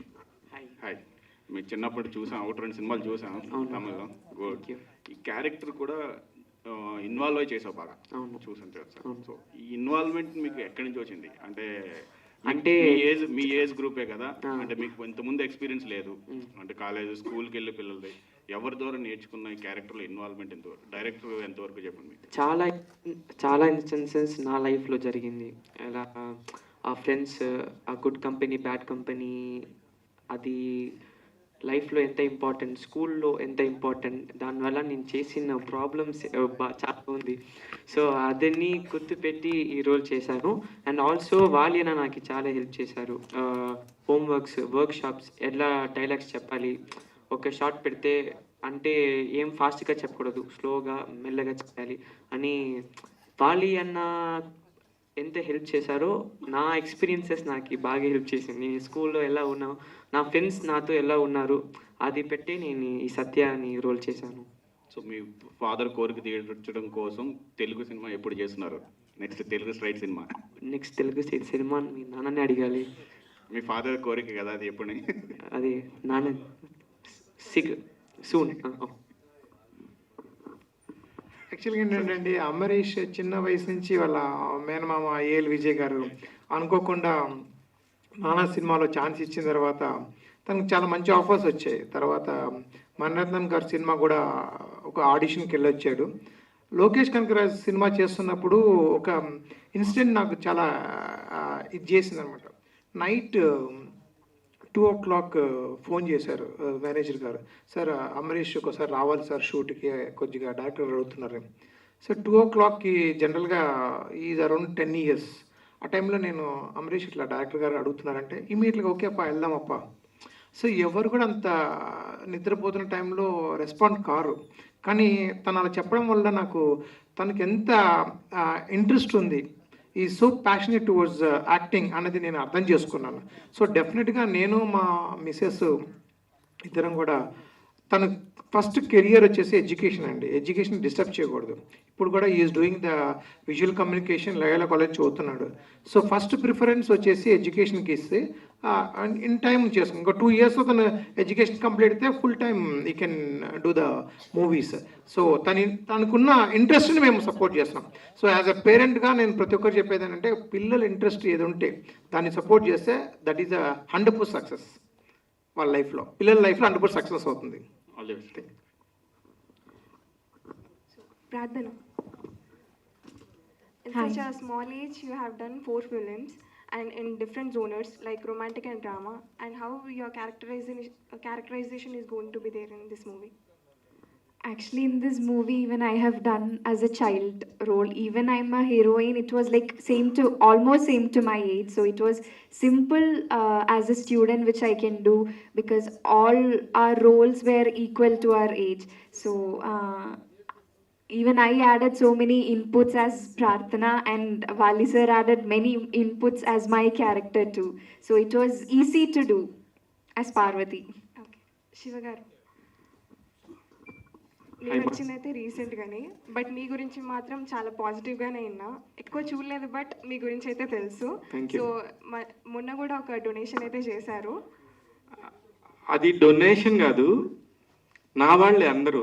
Speaker 9: hi. మీరు చిన్నప్పుడు చూసాం, ఒకటి రెండు సినిమాలు చూసాం తమిళ్లో. గుడ్. ఈ క్యారెక్టర్ కూడా ఇన్వాల్వ్ అయి చేసావు బాగా చూసాను సార్. సో ఈ ఇన్వాల్వ్మెంట్ మీకు ఎక్కడి నుంచి వచ్చింది? అంటే మీ ఏజ్ గ్రూపే కదా, అంటే మీకు ఇంతకుముందు ఎక్స్పీరియన్స్ లేదు, అంటే కాలేజ్ స్కూల్కి వెళ్ళే పిల్లలది ఎవరి ద్వారా నేర్చుకున్న ఈ క్యారెక్టర్లో ఇన్వాల్వ్మెంట్ ఎంతవరకు, డైరెక్టర్ ఎంతవరకు చెప్పండి మీకు?
Speaker 10: చాలా ఇన్స్టెన్సెస్ నా లైఫ్లో జరిగింది. ఎలా ఆ ఫ్రెండ్స్, ఆ గుడ్ కంపెనీ, బ్యాడ్ కంపెనీ, అది లైఫ్లో ఎంత ఇంపార్టెంట్, స్కూల్లో ఎంత ఇంపార్టెంట్, దానివల్ల నేను చేసిన ప్రాబ్లమ్స్ చాలా ఉంది. సో అదన్నీ గుర్తుపెట్టి ఈ రోల్ చేశాను. అండ్ ఆల్సో వాలియన నాకు చాలా హెల్ప్ చేశారు. హోంవర్క్స్, వర్క్షాప్స్, ఎలా డైలాగ్స్ చెప్పాలి, ఒక షార్ట్ పెడితే అంటే ఏం ఫాస్ట్గా చెప్పకూడదు, స్లోగా మెల్లగా చెప్పాలి అని వాలి అన్న ఎంత హెల్ప్ చేశారో నా ఎక్స్పీరియన్సెస్ నాకు బాగా హెల్ప్ చేసింది. నేను స్కూల్లో ఎలా ఉన్నాను, నా ఫ్రెండ్స్ నాతో ఎలా ఉన్నారు, అది పెట్టి నేను ఈ సత్యాన్ని రోల్ చేశాను.
Speaker 9: సో మీ ఫాదర్ కోరిక తీర్చడం కోసం తెలుగు సినిమా ఎప్పుడు చేస్తున్నారు? నెక్స్ట్ తెలుగు స్ట్రైట్ సినిమా?
Speaker 10: నెక్స్ట్ తెలుగు స్ట్రైట్ సినిమా మీ నాన్నని అడగాలి.
Speaker 9: మీ ఫాదర్ కోరిక కదా అది, ఎప్పుడు?
Speaker 10: అది నాన్న సూన్.
Speaker 5: యాక్చువల్గా ఏంటంటే అమరీష్ చిన్న వయసు నుంచి వాళ్ళ మేనమామ ఏఎల్ విజయ్ గారు అనుకోకుండా నానా సినిమాలో ఛాన్స్ ఇచ్చిన తర్వాత తనకు చాలా మంచి ఆఫర్స్ వచ్చాయి. తర్వాత మణిరత్నం గారి సినిమా కూడా ఒక ఆడిషన్కి వెళ్ళొచ్చాడు. లోకేష్ కనకరాజ్ సినిమా చేస్తున్నప్పుడు ఒక ఇన్సిడెంట్ నాకు చాలా ఇది చేసింది అనమాట. నైట్ 2 o'clock ఫోన్ చేశారు మేనేజర్ గారు, సార్ అమరీష్ ఒకసారి రావాలి సార్ షూట్కి, కొద్దిగా డైరెక్టర్ అడుగుతున్నారు. సార్ 2 o'clockకి జనరల్గా ఈజ్ అరౌండ్ 10 years. ఆ టైంలో నేను అమరీష్ ఇట్లా డైరెక్టర్ గారు అడుగుతున్నారంటే ఇమీడియట్గా ఓకే అప్ప వెళ్దామప్ప. సో ఎవరు కూడా అంత నిద్రపోతున్న టైంలో రెస్పాండ్ కారు. కానీ తను అలా చెప్పడం వల్ల నాకు తనకి ఎంత ఇంట్రెస్ట్ ఉంది, ఈ సో ప్యాషనేట్ టువర్డ్స్ యాక్టింగ్ అనేది నేను అర్థం చేసుకున్నాను. సో డెఫినెట్గా నేను మా మిసెస్ ఇద్దరం కూడా తను ఫస్ట్ కెరియర్ వచ్చేసి ఎడ్యుకేషన్ అండి. ఎడ్యుకేషన్ డిస్టర్బ్ చేయకూడదు. ఇప్పుడు కూడా is doing the visual communication Loyola college చదువుతున్నాడు. సో ఫస్ట్ ప్రిఫరెన్స్ వచ్చేసి ఎడ్యుకేషన్కి ఇస్తే ఇన్ టైం చేసుకుని ఇంకో 2 years తను ఎడ్యుకేషన్ కంప్లీట్ అయితే ఫుల్ టైం ఈ can do the movies. So తనకున్న ఇంట్రెస్ట్ని మేము సపోర్ట్ చేస్తున్నాం. సో యాజ్ అ పేరెంట్గా నేను ప్రతి ఒక్కరు చెప్పేది ఏంటంటే పిల్లల ఇంట్రెస్ట్ ఏది ఉంటే దాన్ని సపోర్ట్ చేస్తే దట్ ఈస్ 100% సక్సెస్. వాళ్ళ లైఫ్లో, పిల్లల లైఫ్లో 100% సక్సెస్ అవుతుంది.
Speaker 11: Pradhana. In such a small age, you have done 4 films and in different genres like romantic and drama. And how your characterization is going to be there in this movie?
Speaker 6: Actually, in this movie, even I have done as a child role. Even I'm a heroine. It was like almost same to my age. So it was simple as a student, which I can do because all our roles were equal to our age. So even I added so many inputs as Prarthana, and Vali sir added many inputs as my character too. So it was easy to do as Parvati.
Speaker 11: Okay. Shiva garu. నేను వచ్చినైతే రీసెంట్గానే, but మీ గురించి మాత్రం చాలా పాజిటివ్గానే విన్నా. ఎక్కువ చూడలేదు but మీ గురించి అయితే తెలుసు. సో మొన్న కూడా ఒక డొనేషన్ అయితే చేశారు.
Speaker 23: అది డొనేషన్ కాదు, నా వాళ్ళే అందరూ.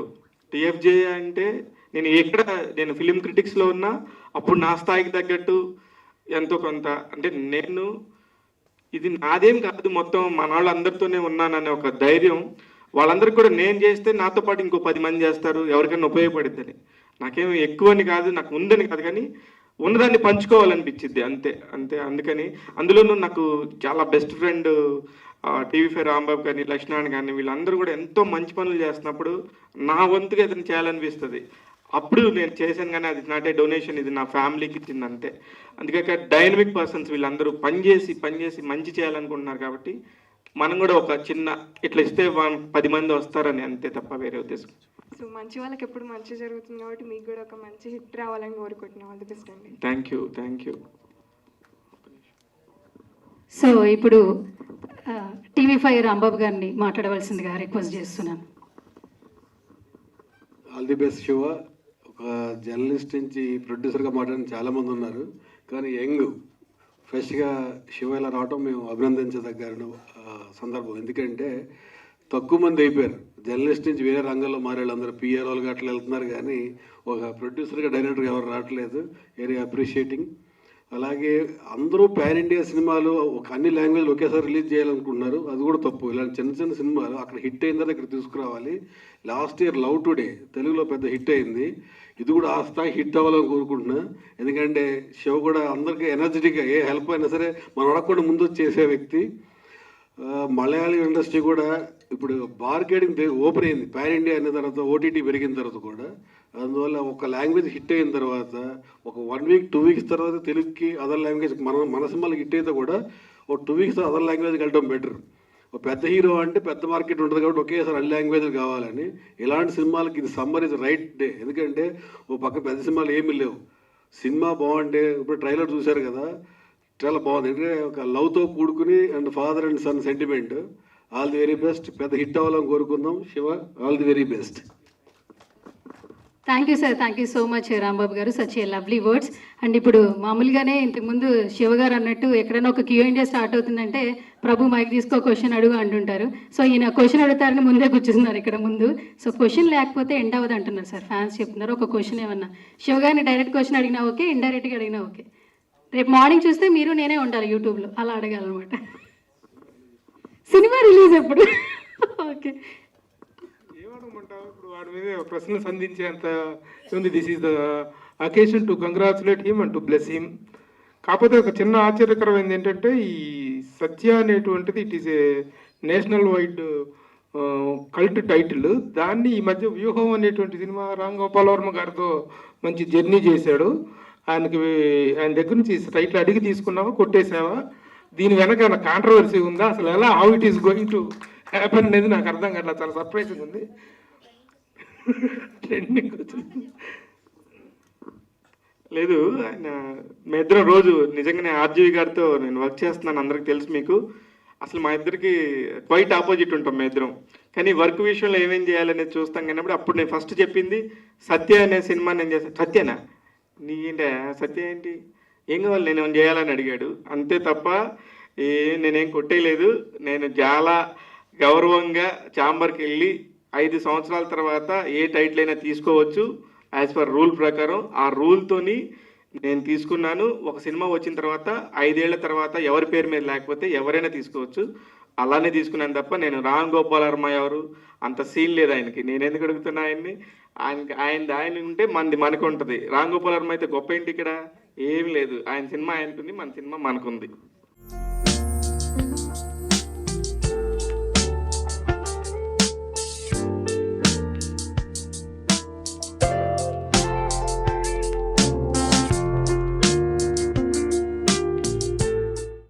Speaker 23: టీఎఫ్జే అంటే నేను ఫిలిం క్రిటిక్స్లో ఉన్నా అప్పుడు నా స్థాయికి తగ్గట్టు ఎంతో కొంత, అంటే నేను ఇది నాదేం కాదు, మొత్తం మన వాళ్ళందరితోనే ఉన్నాననే ఒక ధైర్యం. వాళ్ళందరికీ కూడా నేను చేస్తే నాతో పాటు ఇంకో 10 మంది చేస్తారు, ఎవరికైనా ఉపయోగపడిద్దని. నాకేమి ఎక్కువని కాదు, నాకు ఉందని కాదు, కానీ ఉన్నదాన్ని పంచుకోవాలనిపించింది అంతే అంతే. అందుకని అందులోనూ నాకు చాలా బెస్ట్ ఫ్రెండ్ TV5 రాంబాబు కానీ లక్ష్మణ్ కానీ వీళ్ళందరూ కూడా ఎంతో మంచి పనులు చేస్తున్నప్పుడు నా వంతుగా ఏదైనా చేయాలనిపిస్తుంది. అప్పుడు నేను చేశాను, కానీ అది నాటే డొనేషన్, ఇది నా ఫ్యామిలీకి ఇచ్చింది అంతే. అందుకే డైనమిక్ పర్సన్స్ వీళ్ళందరూ పనిచేసి మంచి చేయాలనుకుంటున్నారు కాబట్టి మనం కూడా ఒక చిన్న ఇట్లా ఇస్తే 10 మంది వస్తారని అంతే తప్ప వేరే ఉద్దేశం.
Speaker 11: సో మంచి వాళ్ళకి ఎప్పుడు మంచి జరుగుతుంది కాబట్టి మీకు కూడా ఒక మంచి హిట్ రావాలని కోరుకుంటున్నాం. ఆల్ ది బెస్ట్ అండి.
Speaker 23: Thank you.
Speaker 1: సో ఇప్పుడు TV5 రాంబాబు గారిని మాట్లాడవలసిందిగా రిక్వెస్ట్ చేస్తున్నాను.
Speaker 14: All the best Shiva. ఒక జర్నలిస్ట్ నుంచి ప్రొడ్యూసర్గా మాట్లాడిన చాలామంది ఉన్నారు, కానీ యంగ్ ఫ్రెష్గా శివ ఇలా రావటం మేము అభినందించదగ్గ సందర్భం. ఎందుకంటే తక్కువ మంది అయిపోయారు జర్నలిస్ట్ నుంచి వేరే రంగంలో మారే వాళ్ళందరూ పిఆర్ఓలుగా అట్లా వెళ్తున్నారు, కానీ ఒక ప్రొడ్యూసర్గా డైరెక్టర్గా ఎవరు రావట్లేదు. Very appreciating. అలాగే అందరూ పాన్ ఇండియా సినిమాలు ఒక అన్ని లాంగ్వేజ్లు ఒకేసారి రిలీజ్ చేయాలనుకుంటున్నారు, అది కూడా తప్పు. ఇలాంటి చిన్న సినిమాలు అక్కడ హిట్ అయిన తర్వాత ఇక్కడ తీసుకురావాలి. లాస్ట్ ఇయర్ లవ్ టుడే తెలుగులో పెద్ద హిట్ అయింది, ఇది కూడా ఆ స్థాయి హిట్ అవ్వాలని కోరుకుంటున్నా. ఎందుకంటే శివ కూడా అందరికీ ఎనర్జెటిక్గా ఏ హెల్ప్ అయినా సరే మనం అడగకుండా ముందు చేసే వ్యక్తి. మలయాళీ ఇండస్ట్రీ కూడా ఇప్పుడు మార్కెటింగ్ ఓపెన్ అయింది పాన్ ఇండియా అయిన తర్వాత, OTT పెరిగిన తర్వాత కూడా. అందువల్ల ఒక లాంగ్వేజ్ హిట్ అయిన తర్వాత ఒక 1 వీక్ 2 వీక్స్ తర్వాత తెలుగుకి అదర్ లాంగ్వేజ్ మన సినిమాలకి హిట్ అయితే కూడా ఒక 2 వీక్స్ అదర్ లాంగ్వేజ్కి వెళ్ళడం బెటర్. ఒక పెద్ద హీరో అంటే పెద్ద మార్కెట్ ఉంటుంది కాబట్టి ఒకేసారి అన్ని లాంగ్వేజ్లు కావాలని. ఇలాంటి సినిమాలకి ఇది సమ్మర్ ఇస్ రైట్ డే. ఎందుకంటే ఓ పక్క పెద్ద సినిమాలు ఏమీ లేవు, సినిమా బాగుంటే ఇప్పుడు ట్రైలర్ చూశారు కదా, చాలా బాగుంది. ఎందుకంటే ఒక లవ్తో కూడుకుని and father and son sentiment. All the very best. పెద్ద హిట్ అవ్వాలని కోరుకుందాం Shiva. All the very best.
Speaker 1: Thank you sir, thank you so much Rambabu garu, such a lovely words. And ఇప్పుడు మామూలుగానే ఇంతకుముందు శివ గారు అన్నట్టు ఎక్కడైనా ఒక Q&A స్టార్ట్ అవుతుందంటే ప్రభు మైక్ తీసుకో క్వశ్చన్ అడుగు అంటుంటారు. సో ఈయన క్వశ్చన్ అడుగుతారని ముందే కూర్చున్నారు ఇక్కడ ముందు. సో క్వశ్చన్ లేకపోతే ఎండ్ అవ్వదు అంటున్నారు సార్, ఫ్యాన్స్ చెప్తున్నారు. ఒక క్వశ్చన్ ఏమన్నా శివ గారిని డైరెక్ట్ క్వశ్చన్ అడిగినా ఓకే, ఇండైరెక్ట్గా అడిగినా ఓకే. రేపు మార్నింగ్ చూస్తే మీరు నేనే ఉండాలి యూట్యూబ్లో, అలా అడగాలన్నమాట. సినిమా రిలీజ్ ఎప్పుడు? ఓకే,
Speaker 21: ఏమనుకుంటావు ఇప్పుడు వాడి మీద ప్రశ్నలు సంధించేంత ఉంది. This is the occasion to congratulate him and to bless him. కాకపోతే ఒక చిన్న ఆశ్చర్యకరమైనది ఏంటంటే ఈ సత్య అనేటువంటిది it is a national wide cult title. దాన్ని ఈ మధ్య వ్యూహం అనేటువంటి సినిమా రామ్ గోపాల్ వర్మ గారితో మంచి జర్నీ చేశాడు. ఆయన దగ్గర నుంచి టైటిల్ అడిగి తీసుకున్నావా, కొట్టేసావా? దీని వెనక కాంట్రవర్సీ ఉందా అసలు? ఎలా how it is going to happen అనేది నాకు అర్థం కావట్లేదు. చాలా సర్ప్రైజింగ్ ఉంది. ట్రెండింగ్ వచ్చింది
Speaker 23: లేదు, ఆయన మా ఇద్దరం రోజు నిజంగానే RGV గారితో నేను వర్క్ చేస్తున్నాను, అందరికి తెలుసు మీకు. అసలు మా ఇద్దరికి క్వైట్ ఆపోజిట్ ఉంటాం మా ఇద్దరం, కానీ వర్క్ విషయంలో ఏమేం చేయాలనేది చూస్తాం. కానీ అప్పుడు నేను ఫస్ట్ చెప్పింది సత్య అనే సినిమా నేను చేస్తాను. సత్యనా నీకేంటే సత్య ఏంటి, ఏం కావాలి నేను ఏమైనా చేయాలని అడిగాడు అంతే తప్ప నేనేం కొట్టేయలేదు. నేను చాలా గౌరవంగా ఛాంబర్కి వెళ్ళి 5 సంవత్సరాల తర్వాత ఏ టైటిల్ అయినా తీసుకోవచ్చు యాజ్ పర్ రూల్ ప్రకారం. ఆ రూల్తోని నేను తీసుకున్నాను. ఒక సినిమా వచ్చిన తర్వాత 5 ఏళ్ల తర్వాత ఎవరి పేరు మీద లేకపోతే ఎవరైనా తీసుకోవచ్చు, అలానే తీసుకున్నాను తప్ప నేను రామ్ గోపాల్ వర్మ ఎవరు అంత సీన్ లేదు ఆయనకి. నేను ఎందుకు అడుగుతున్నా ఆయన్ని? ఆయన ఉంటే మనది మనకు ఉంటుంది. రామ్ గోపాల్ వర్మ అయితే గొప్ప ఏంటి ఇక్కడ? ఏం లేదు, ఆయన సినిమా ఆయనకుంది, మన సినిమా మనకుంది.